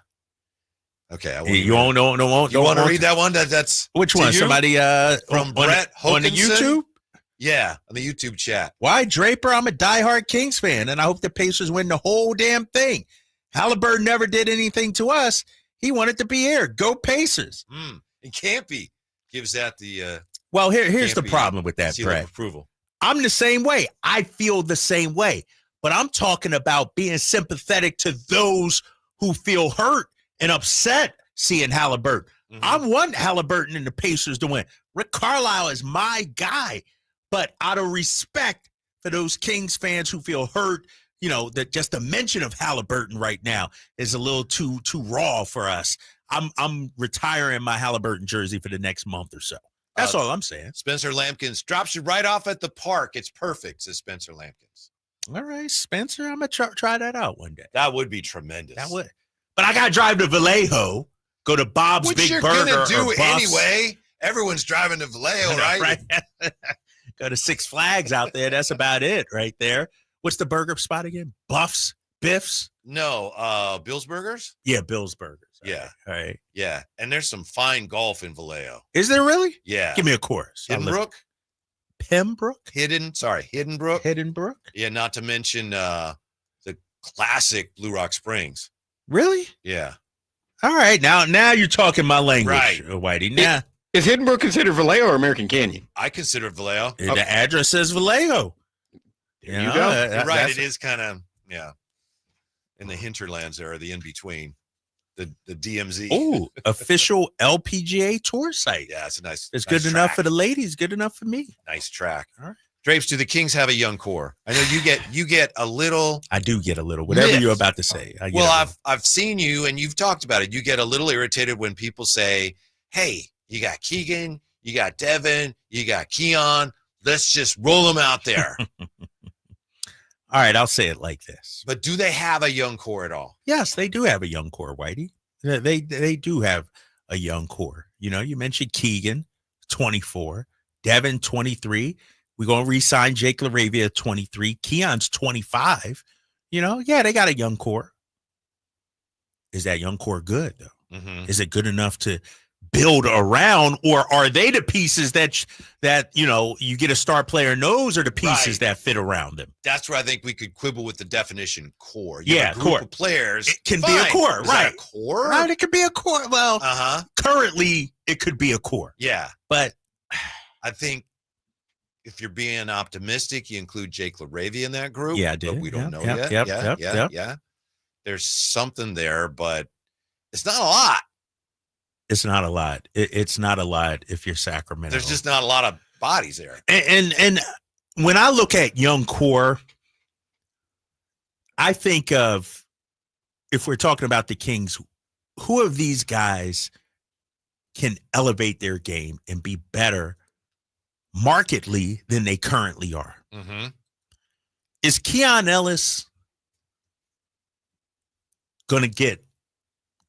Okay. You won't want to read that one? That's which one? you? Somebody from Brett on the Hokinson? YouTube? Yeah, on the YouTube chat. Why, Draper? I'm a diehard Kings fan, and I hope the Pacers win the whole damn thing. Haliburton never did anything to us. He wanted to be here. Go Pacers. And Campy gives that the well, here's the Campy problem with that, seal of Brett. approval. I'm the same way. I feel the same way. But I'm talking about being sympathetic to those who feel hurt and upset seeing Haliburton. I want Haliburton and the Pacers to win. Rick Carlisle is my guy. But out of respect for those Kings fans who feel hurt, you know, that just the mention of Haliburton right now is a little too raw for us. I'm retiring my Haliburton jersey for the next month or so. That's all I'm saying. Spencer Lampkins drops you right off at the park. It's perfect, says Spencer Lampkins. All right, Spencer, I'm going to try that out one day. That would be tremendous. That would. But I got to drive to Vallejo, go to Bob's Which Big you're Burger. gonna do or Buff's. anyway. Everyone's driving to Vallejo, right? Go to Six Flags out there. That's about it right there. What's the burger spot again? Buff's? Biff's? No, Bill's Burgers? Yeah, Bill's Burgers. Yeah. All right. Yeah. And there's some fine golf in Vallejo. Is there really? Yeah. Give me a course. Hiddenbrook? Hiddenbrook? Hiddenbrook? Yeah, not to mention the classic Blue Rock Springs. Really? Yeah. All right. Now you're talking my language, Right. Whitey. Now, Is Hiddenbrook considered Vallejo or American Canyon? I consider it Vallejo. the address says Vallejo. There you go. You're right. It is kind of, in the hinterlands there, or the in-between. The DMZ. Oh, official LPGA tour site. Yeah, it's a nice. It's nice good enough track. for the ladies, good enough for me. Nice track. All right. Drapes, do the Kings have a young core? I know you get a little. I do get a little. Whatever Lift. you're about to say. I've seen you and you've talked about it. You get a little irritated when people say, "Hey, you got Keegan, you got Devin, you got Keon. Let's just roll them out there." All right, I'll say it like this. But do they have a young core at all? Yes, they do have a young core, Whitey. They do have a young core. You know, you mentioned Keegan, 24, Devin, 23. We're going to re-sign Jake LaRavia at 23. Keon's 25. You know, yeah, they got a young core. Is that young core good, though? Is it good enough to build around, or are they the pieces that you know you get a star player knows, or the pieces that fit around them? That's where I think we could quibble with the definition core. Core Of players. It can be a core, Is right? that a core? Right, it could be a core. Well, currently it could be a core. Yeah, but I think if you're being optimistic, you include Jake LaRavia in that group. Yeah, I did. But we don't know Yep, yet. yep. Yeah. There's something there, but it's not a lot. It's not a lot. It's not a lot if you're Sacramento. There's just not a lot of bodies there. And when I look at young core, I think of, if we're talking about the Kings, who of these guys can elevate their game and be better markedly than they currently are? Is Keon Ellis going to get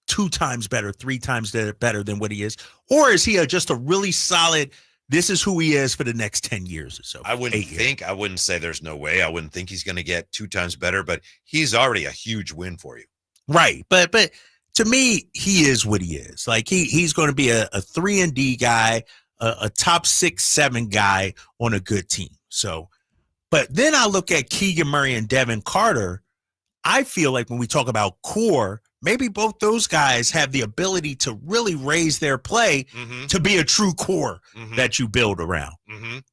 2 times better, 3 times better than what he is? Or is he just a really solid, this is who he is for the next 10 years or so? I wouldn't say there's no way. I wouldn't think he's going to get 2 times better, but he's already a huge win for you. Right. But to me, he is what he is. Like he's going to be a 3-and-D guy, a top 6, 7 guy on a good team. So, but then I look at Keegan Murray and Devin Carter. I feel like when we talk about core, maybe both those guys have the ability to really raise their play to be a true core that you build around.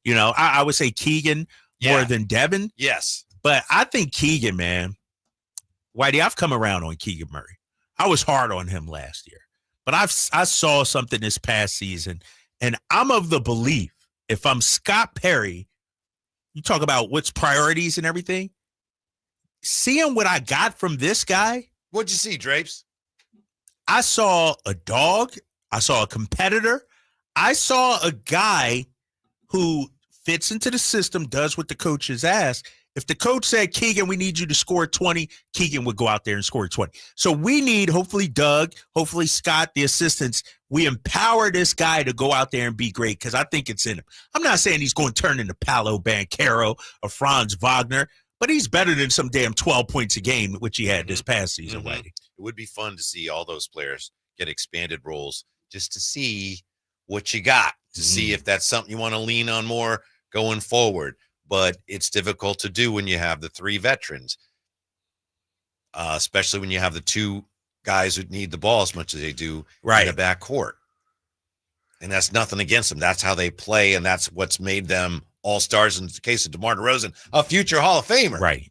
You know, I would say Keegan more than Devin. Yes. But I think Keegan, man, Whitey, I've come around on Keegan Murray. I was hard on him last year, but I saw something this past season, and I'm of the belief, if I'm Scott Perry, you talk about what's priorities and everything, seeing what I got from this guy. What'd you see, Drapes? I saw a dog. I saw a competitor. I saw a guy who fits into the system, does what the coach has asked. If the coach said, Keegan, we need you to score 20, Keegan would go out there and score 20. So we need, hopefully Doug, hopefully Scott, the assistants, we empower this guy to go out there and be great because I think it's in him. I'm not saying he's going to turn into Paolo Banchero or Franz Wagner, but he's better than some damn 12 points a game, which he had this past season, Whitey. It would be fun to see all those players get expanded roles just to see what you got, to see if that's something you want to lean on more going forward. But it's difficult to do when you have the three veterans, especially when you have the two guys who need the ball as much as they do in the backcourt. And that's nothing against them. That's how they play, and that's what's made them all-stars in the case of DeMar DeRozan, a future Hall of Famer. Right.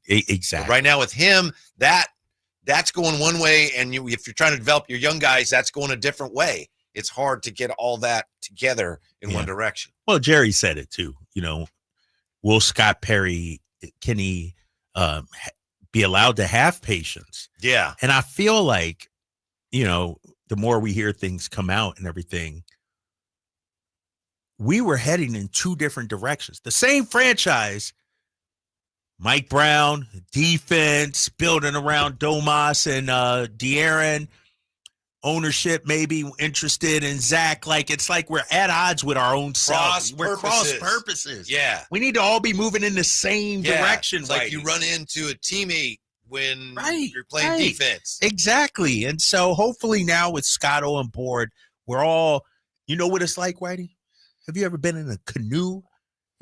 Exactly. But right now with him, that's going one way, and if you're trying to develop your young guys, that's going a different way. It's hard to get all that together in one direction. Well, Jerry said it too. Will Scott Perry, can he be allowed to have patience? Yeah. And I feel like, the more we hear things come out and everything, we were heading in two different directions. The same franchise, Mike Brown, defense, building around Domas and De'Aaron, ownership maybe interested in Zach. Like, it's like we're at odds with our own selves. We're cross purposes. Yeah. We need to all be moving in the same direction. It's like you run into a teammate when you're playing defense. Exactly. And so hopefully now with Scott on board, we're all, you know what it's like, Whitey? Have you ever been in a canoe?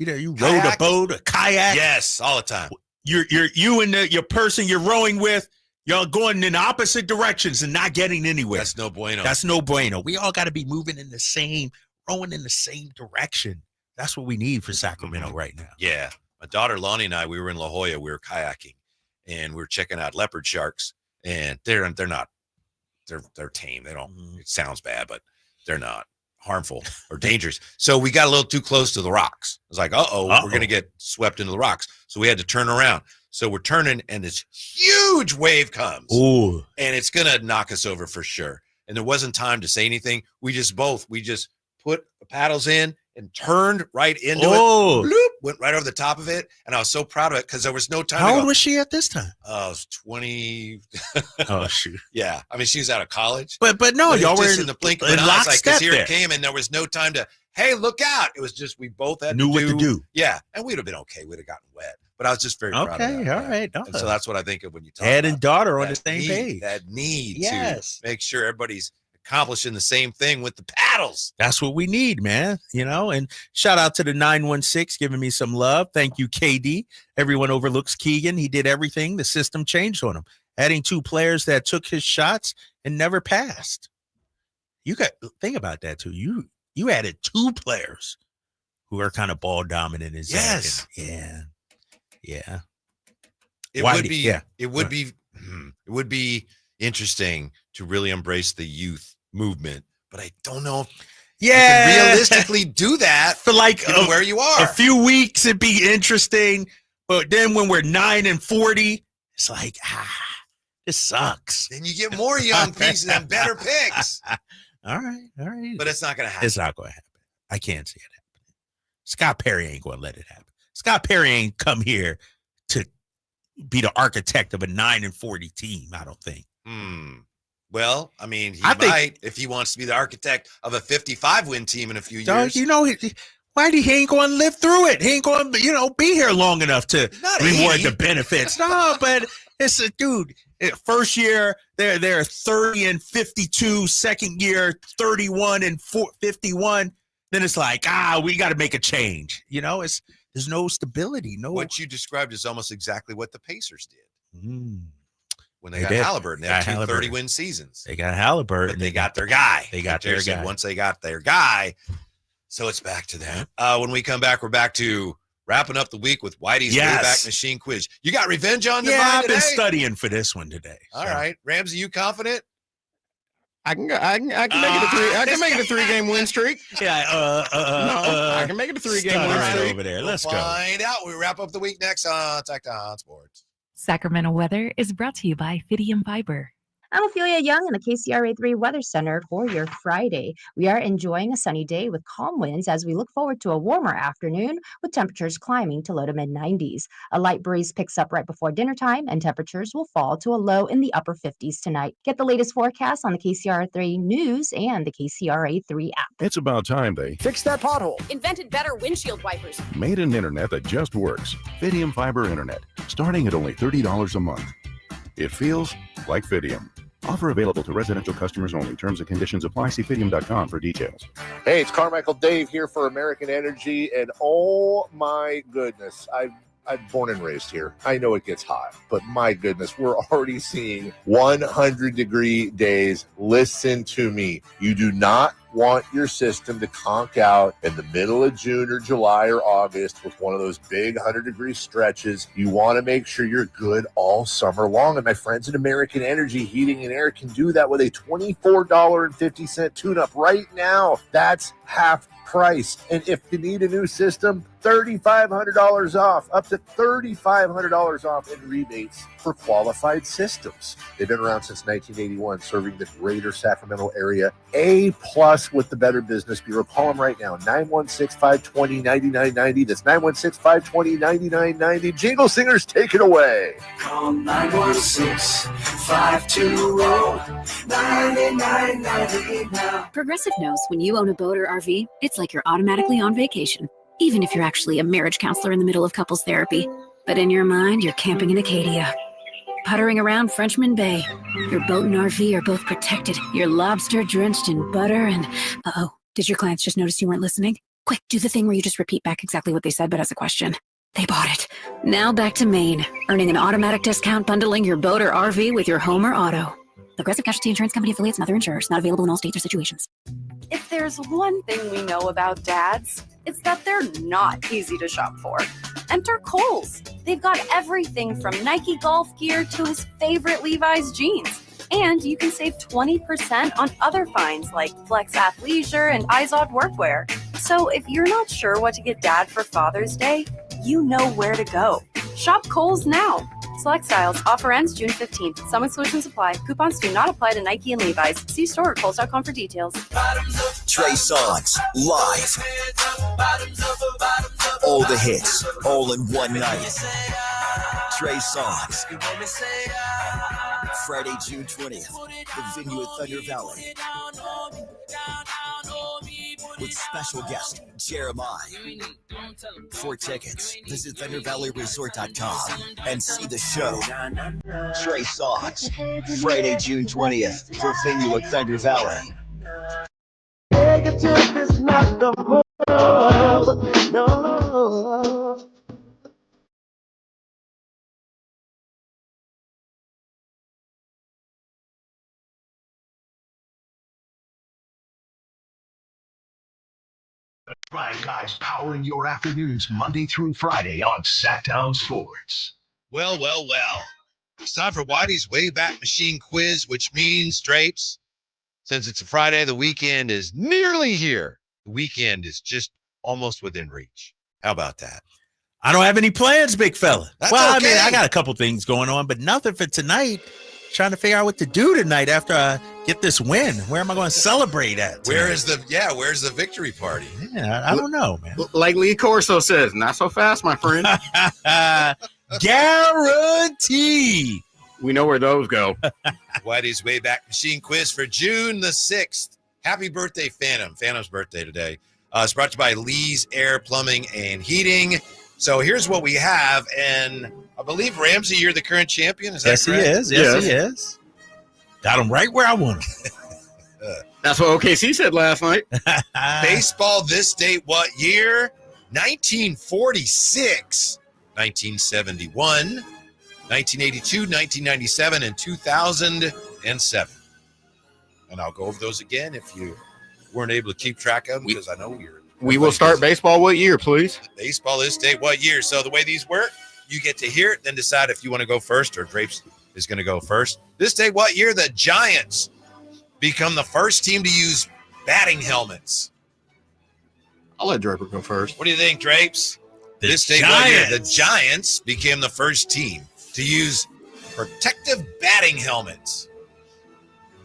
You rowed a boat, a kayak? Yes, all the time. You and your person you're rowing with, y'all going in opposite directions and not getting anywhere. That's no bueno. That's no bueno. We all got to be moving in the same, rowing in the same direction. That's what we need for Sacramento right now. Yeah. My daughter Lonnie and I, we were in La Jolla. We were kayaking, and we were checking out leopard sharks. And they're not. They're tame. They don't. It sounds bad, but they're not harmful or dangerous. So we got a little too close to the rocks. I was like, we're gonna get swept into the rocks. So we had to turn around. So we're turning, and this huge wave comes. Ooh. And it's going to knock us over for sure. And there wasn't time to say anything. We just put the paddles in and turned right into it. Bloop, went right over the top of it. And I was so proud of it because there was no time. How old was she at this time? I was 20. Oh, shoot. Yeah. I mean, she was out of college. But no, y'all were in the blink of an eye. It's like, because here it came, and there was no time to, hey, look out. It was just, we both had knew what to do. Yeah. And we'd have been okay. We'd have gotten wet. But I was just very proud of that. Okay, all right. And so that's what I think of when you talk Dad about and daughter on the that same page. That need Yes. to make sure everybody's accomplishing the same thing with the paddles. That's what we need, man. And shout out to the 916 giving me some love. Thank you, KD. Everyone overlooks Keegan. He did everything. The system changed on him. Adding two players that took his shots and never passed. You got think about that too. You added two players who are kind of ball dominant. Yes. Yeah. It would be interesting to really embrace the youth movement, but I don't know if you can realistically do that for like where you are. A few weeks it'd be interesting, but then when we're 9 and 40, it's like this sucks. Then you get more young pieces and better picks. All right. But it's not going to happen. It's not going to happen. I can't see it happening. Scott Perry ain't going to let it happen. Scott Perry ain't come here to be the architect of a 9 and 40 team, I don't think. Well, I mean, he might if he wants to be the architect of a 55-win team in a few years. Whitey, he ain't going to live through it. He ain't going to, be here long enough to reward the benefits. No, but it's a dude. First year, they're 30 and 52. Second year, 31 and 51. Then it's like, we got to make a change. There's no stability. No. What you described is almost exactly what the Pacers did. When they got did. Haliburton. They had 2 30-win seasons. They got Haliburton. But they got their guy. Guy. Once they got their guy, so it's back to that. When we come back, we're back to wrapping up the week with Whitey's Wayback Machine quiz. You got revenge on your mind I've today? been studying for this one today. All right. Ramsey, you confident? I can make it a 3-game win streak. I can make it a 3-game win streak over there. Let's go. Find out. We wrap up the week next on Tech on Sports. Sacramento weather is brought to you by Fidium Fiber. I'm Ophelia Young in the KCRA3 Weather Center for your Friday. We are enjoying a sunny day with calm winds as we look forward to a warmer afternoon with temperatures climbing to low to mid-90s. A light breeze picks up right before dinner time and temperatures will fall to a low in the upper 50s tonight. Get the latest forecast on the KCRA3 News and the KCRA3 app. It's about time they fixed that pothole. Invented better windshield wipers. made an internet that just works. Fidium Fiber Internet, starting at only $30 a month. It feels like Fidium. Offer available to residential customers only. Terms and conditions apply. See Fidium.com for details. Hey, it's Carmichael Dave here for American Energy, and oh my goodness, I'm born and raised here. I know it gets hot, but my goodness, we're already seeing 100-degree days. Listen to me. You do not want your system to conk out in the middle of June or July or August with one of those big 100-degree stretches. You want to make sure you're good all summer long. And my friends at American Energy Heating and Air can do that with a $24.50 tune-up right now. That's half price. And if you need a new system, $3,500 off, up to $3,500 off in rebates for qualified systems. They've been around since 1981, serving the greater Sacramento area. A+ with the Better Business Bureau. Call them right now, 916-520-9990. That's 916-520-9990. Jingle Singers, take it away. Call 916-520-9990 now. Progressive knows when you own a boat or RV, it's like you're automatically on vacation, even if you're actually a marriage counselor in the middle of couples therapy. But in your mind, you're camping in Acadia, puttering around Frenchman Bay. Your boat and RV are both protected. You're lobster drenched in butter and... Uh-oh, did your clients just notice you weren't listening? Quick, do the thing where you just repeat back exactly what they said, but as a question. They bought it. Now back to Maine, earning an automatic discount bundling your boat or RV with your home or auto. Progressive Casualty Insurance Company affiliates and other insurers. Not available in all states or situations. If there's one thing we know about dads, it's that they're not easy to shop for. Enter Kohl's. They've got everything from Nike golf gear to his favorite Levi's jeans. And you can save 20% on other finds like Flex Athleisure and Izod workwear. So if you're not sure what to get dad for Father's Day, you know where to go. Shop Kohl's now. Select styles. Offer ends June 15th. Some exclusions apply. Coupons do not apply to Nike and Levi's. See store at Kohl's.com for details. Trey Songz, live. All the hits, all in one night. Trey Songz. Friday, June 20th, the venue at Thunder Valley. With special guest, Jeremiah. For tickets, visit ThunderValleyResort.com and see the show. Trey Songz, Friday, June 20th, the venue at Thunder Valley. Negative is not the world, no. The Drive Guys powering your afternoons Monday through Friday on Sacktown Sports. Well. It's time for Whitey's Wayback Machine Quiz, which means, Drapes, since it's a Friday, the weekend is nearly here. The weekend is just almost within reach. How about that? I don't have any plans, big fella. That's well, okay. I mean, I got a couple things going on, but nothing for tonight. Trying to figure out what to do tonight after I get this win. Where am I going to celebrate at tonight? Where's the victory party? Yeah, I don't know, man. Like Lee Corso says, not so fast, my friend. Guarantee. We know where those go. Whitey's Wayback Machine Quiz for June the 6th. Happy birthday, Phantom. Phantom's birthday today. It's brought to you by Lee's Air Plumbing and Heating. So here's what we have, and I believe, Ramsey, you're the current champion. Is that Yes, correct? he is. Yes, he is. Got him right where I want him. That's what OKC said last night. Baseball this date, what year? 1946, 1971, 1982, 1997, and 2007. And I'll go over those again if you weren't able to keep track of them, because I know you're... We will start baseball what year, please? Baseball this date, what year? So the way these work, you get to hear it, then decide if you want to go first or Drapes is going to go first. This day, what year? The Giants become the first team to use batting helmets. I'll let Draper go first. What do you think, Drapes? This day, what year? The Giants became the first team to use protective batting helmets.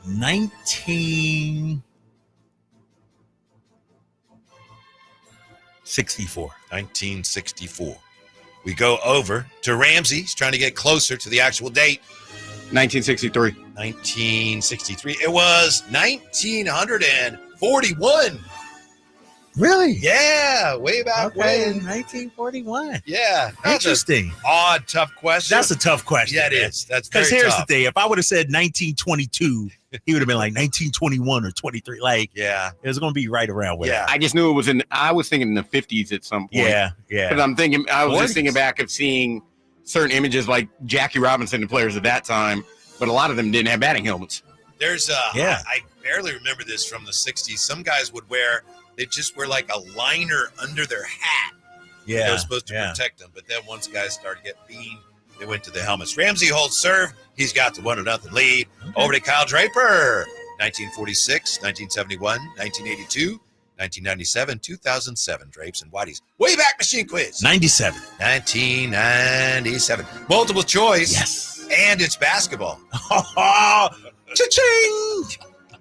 1964. We go over to Ramsey. He's trying to get closer to the actual date. 1963. 1963. It was 1941. Really? Yeah, way back when. 1941. Yeah. Interesting. Odd, tough question. That's a tough question. Yeah, it is. That's because very here's tough. the thing: if I would have said 1922, he would have been like 1921 or 23. Like, yeah, it was going to be right around where. Yeah, I just knew it was I was thinking in the 50s at some point. Yeah. Because I was just thinking back of seeing certain images like Jackie Robinson, the players at that time, but a lot of them didn't have batting helmets. There's I barely remember this from the 60s. Some guys would they'd just wear like a liner under their hat. Yeah. They were supposed to protect them. But then once guys started getting beamed, they went to the helmets. Ramsey holds serve. He's got the 1-0 lead. Over to Kyle Draper. 1946, 1971, 1982, 1997, 2007. Drapes and Whitey's Wayback Machine Quiz. 97. 1997. Multiple choice. Yes. And it's basketball. Cha-ching!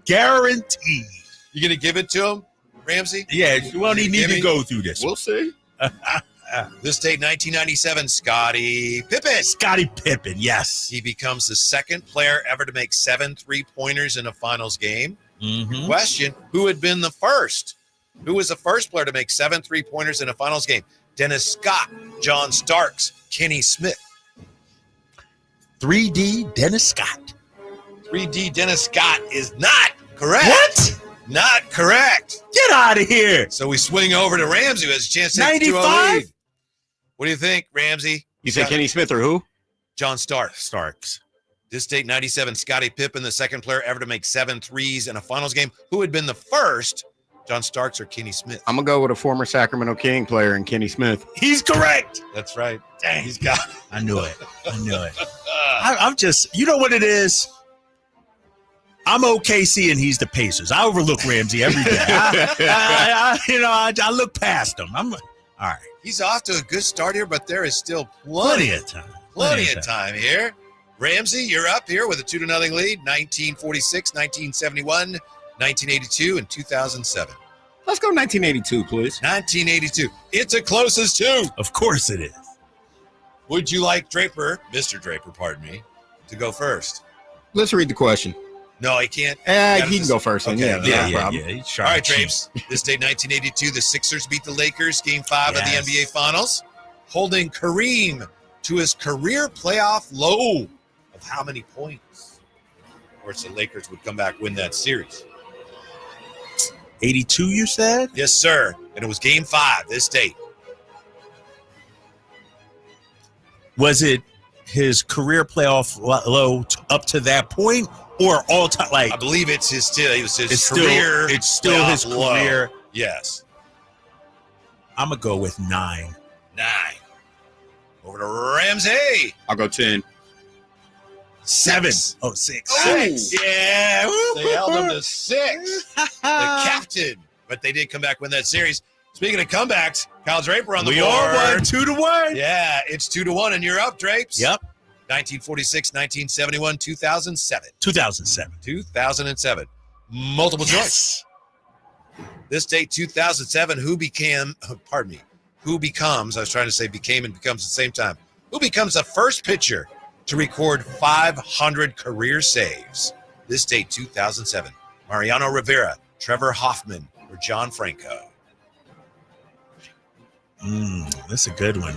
Guaranteed. You going to give it to him, Ramsey? Yeah, you won't even need to go through this. We'll see. This date, 1997, Scottie Pippen. Scottie Pippen, yes. He becomes the second player ever to make 7 3-pointers in a finals game. Mm-hmm. Question, who had been the first? Who was the first player to make 7 3-pointers in a finals game? Dennis Scott, John Starks, Kenny Smith. 3D Dennis Scott. 3D Dennis Scott is not correct. What? Not correct. Get out of here. So we swing over to Ramsey, who has a chance to take the 2-0 lead. What do you think, Ramsey? You say Kenny Smith or who? John Starks. Starks. This date, 97, Scottie Pippen, the second player ever to make 7 threes in a finals game. Who had been the first? John Starks or Kenny Smith? I'm going to go with a former Sacramento King player and Kenny Smith. He's correct. That's right. Dang, he's got it. I knew it. I'm just, you know what it is? I'm OKC and he's the Pacers. I overlook Ramsey every day. I look past him. All right. He's off to a good start here, but there is still plenty of time. Plenty of time here. Ramsey, you're up here with a 2-0 lead. 1946, 1971, 1982, and 2007. Let's go 1982, please. 1982. It's a closest 2. Of course it is. Would you like Draper, Mr. Draper, pardon me, to go first? Let's read the question. No, he can't. He can go first. Okay. Yeah. All right, Drapes. This day, 1982, the Sixers beat the Lakers, Game 5 of the NBA Finals, holding Kareem to his career playoff low of how many points? Of course, the Lakers would come back, win that series. 82, you said? Yes, sir. And it was Game 5 this date. Was it his career playoff low up to that point? Or all time, like I believe it's his still. It was his it's career. It's still his career. Low. Yes. I'm gonna go with 9. 9. Over to Ramsey. I'll go 10. 7. Oh, 6. Oh, 6. Yeah. They held him to 6. The captain, but they did come back, win that series. Speaking of comebacks, Kyle Draper on the board. We all won 2-1. Yeah, it's 2-1, and you're up, Drapes. Yep. 1946, 1971, 2007. 2007. Multiple choice. This date, 2007, who becomes, I was trying to say became and becomes at the same time. Who becomes the first pitcher to record 500 career saves? This date, 2007. Mariano Rivera, Trevor Hoffman, or John Franco? That's a good one.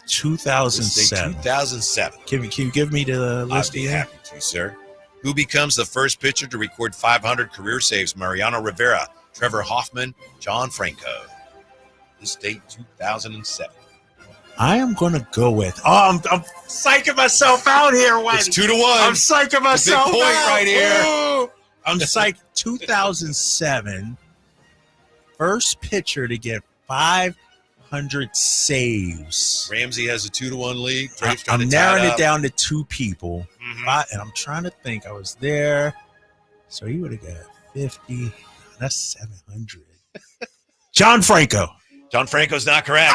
2007. 2007. Can you give me the list? I'd be happy to, sir. Who becomes the first pitcher to record 500 career saves? Mariano Rivera, Trevor Hoffman, John Franco. This date, 2007. I am going to go with. I'm psyching myself out here, Whitey. It's 2-1. I'm psyching myself Big point out. right here. Ooh. I'm psyched. 2007. First pitcher to get 500 saves. Ramsey has a 2-1 lead. I'm narrowing it down to 2 people. And I'm trying to think. I was there. So he would have got 50. That's 700. John Franco. John Franco's not correct.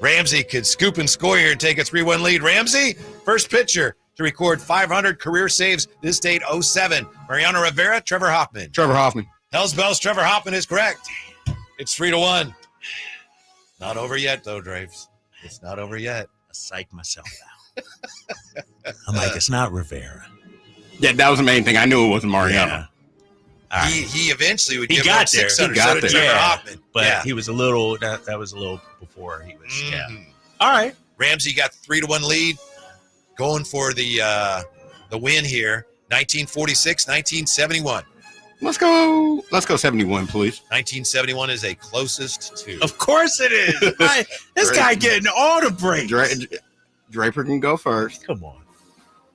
Ramsey could scoop and score here and take a 3-1 lead. Ramsey, first pitcher to record 500 career saves this date, 07. Mariano Rivera, Trevor Hoffman. Trevor Hoffman. Hell's Bells, Trevor Hoffman is correct. It's 3-1. Not over yet, though, Drapes. It's not over yet. I psyched myself out. I'm like, it's not Rivera. Yeah, that was the main thing. I knew it wasn't Mariano. Yeah. Right. He eventually would He give got up there. 600. He got So did there. Trevor Yeah. Hoffman. But Yeah. he was a little, that was a little before he was, yeah. Mhm. All right. Ramsey got 3-1 lead. Going for the win here. 1946, 1971. Let's go 71, please. 1971 is a closest to. Of course it is. This guy getting all the breaks. Draper can go first. Come on.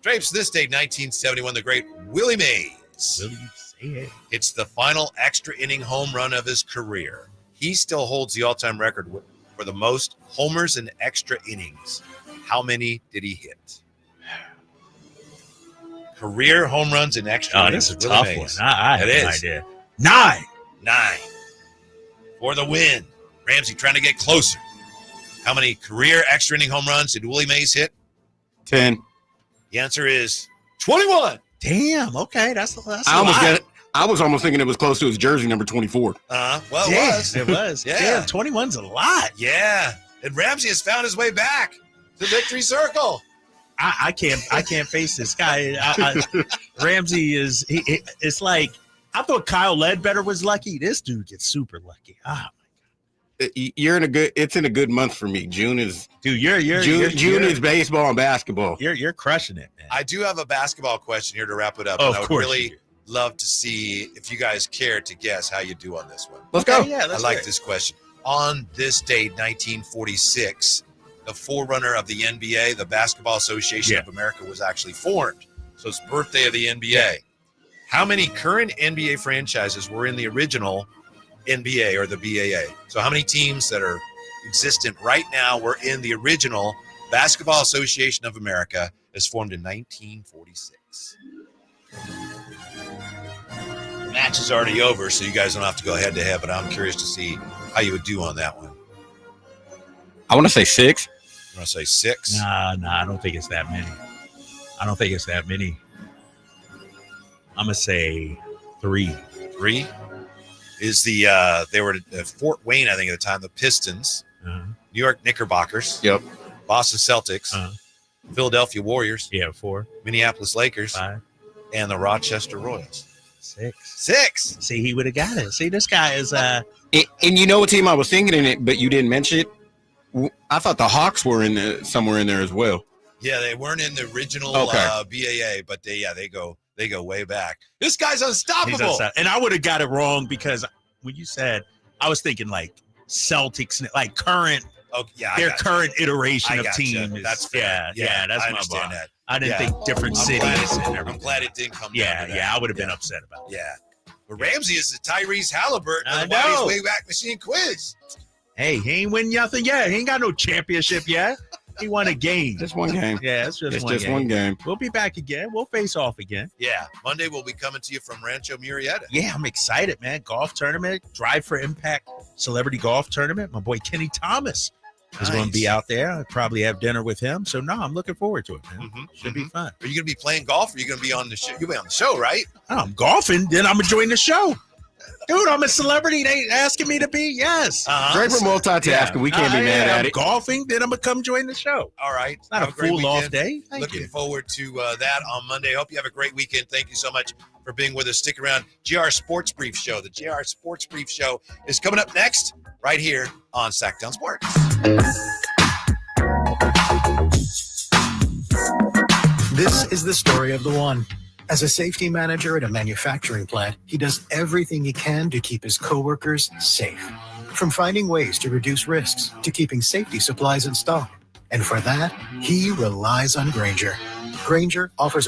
Drapes, this date, 1971, the great Willie Mays. Will you say it? It's the final extra inning home run of his career. He still holds the all-time record for the most homers in extra innings. How many did he hit? Career home runs in extra Oh, innings. this is a Willie tough Mays. one. I have It no is. idea. 9. 9 for the win. Ramsey trying to get closer. How many career extra inning home runs did Willie Mays hit? 10. The answer is 21. Damn. Okay. That's I was almost thinking it was close to his jersey number 24. Well, Damn, it was. It was. Yeah. Damn, 21's a lot. Yeah. And Ramsey has found his way back to victory circle. I can't face this guy. Ramsey is. It's like I thought Kyle Ledbetter was lucky. This dude gets super lucky. You're it's in a good month for me. June is June is baseball and basketball. You're crushing it, man. I do have a basketball question here to wrap it up. Oh, and I of would course really you do. love to see if you guys care to guess how you do on this one. Let's go. Yeah, I like this question. On this date, 1946, the forerunner of the NBA, the Basketball Association of America, was actually formed. So it's birthday of the NBA. How many current NBA franchises were in the original NBA or the BAA? So how many teams that are existent right now were in the original Basketball Association of America as formed in 1946? The match is already over, so you guys don't have to go head to head, but I'm curious to see how you would do on that one. I want to say 6. You want to say 6? Nah, I don't think it's that many. I'm gonna say 3. 3 is the they were at Fort Wayne, I think, at the time. The Pistons, New York Knickerbockers, Boston Celtics, Philadelphia Warriors, 4, Minneapolis Lakers, 5, and the Rochester Royals. 6. See, he would have got it. See, this guy is And you know what team I was thinking in it, but you didn't mention it. I thought the Hawks were somewhere in there as well. Yeah, they weren't in the original BAA, but they go way back. This guy's unstoppable. And I would have got it wrong because when you said, I was thinking like Celtics, like current. Their current iteration of team. That's fair. Yeah, that's I my understand bar. that. I didn't think different cities and everything. I'm glad it didn't come down to that. I would have been upset about it. Yeah. But Ramsey is the Tyrese Haliburton I of the Wadi's know. Wayback Machine quiz. Hey, he ain't win nothing yet. He ain't got no championship yet. He won a game. Just one game. Yeah, it's just one game. We'll be back again. We'll face off again. Yeah. Monday we'll be coming to you from Rancho Murrieta. Yeah, I'm excited, man. Golf tournament, Drive for Impact Celebrity Golf Tournament. My boy Kenny Thomas is going to be out there. I'll probably have dinner with him. So, no, I'm looking forward to it, man. Should be fun. Are you going to be playing golf or are you going to be on the show? You'll be on the show, right? Oh, I'm golfing. Then I'm going to join the show. Dude, I'm a celebrity. They asking me to be. Yes. Draper multitasking. We can't be mad at I'm it. golfing. Then I'm going to come join the show. All right. It's not Have a great full off weekend. day. Thank Looking you. forward to that on Monday. Hope you have a great weekend. Thank you so much for being with us. Stick around. GR Sports Brief Show. The GR Sports Brief Show is coming up next right here on Sacktown Sports. This is the story of the one. As a safety manager at a manufacturing plant, he does everything he can to keep his coworkers safe. From finding ways to reduce risks to keeping safety supplies in stock. And for that, he relies on Grainger. Grainger offers a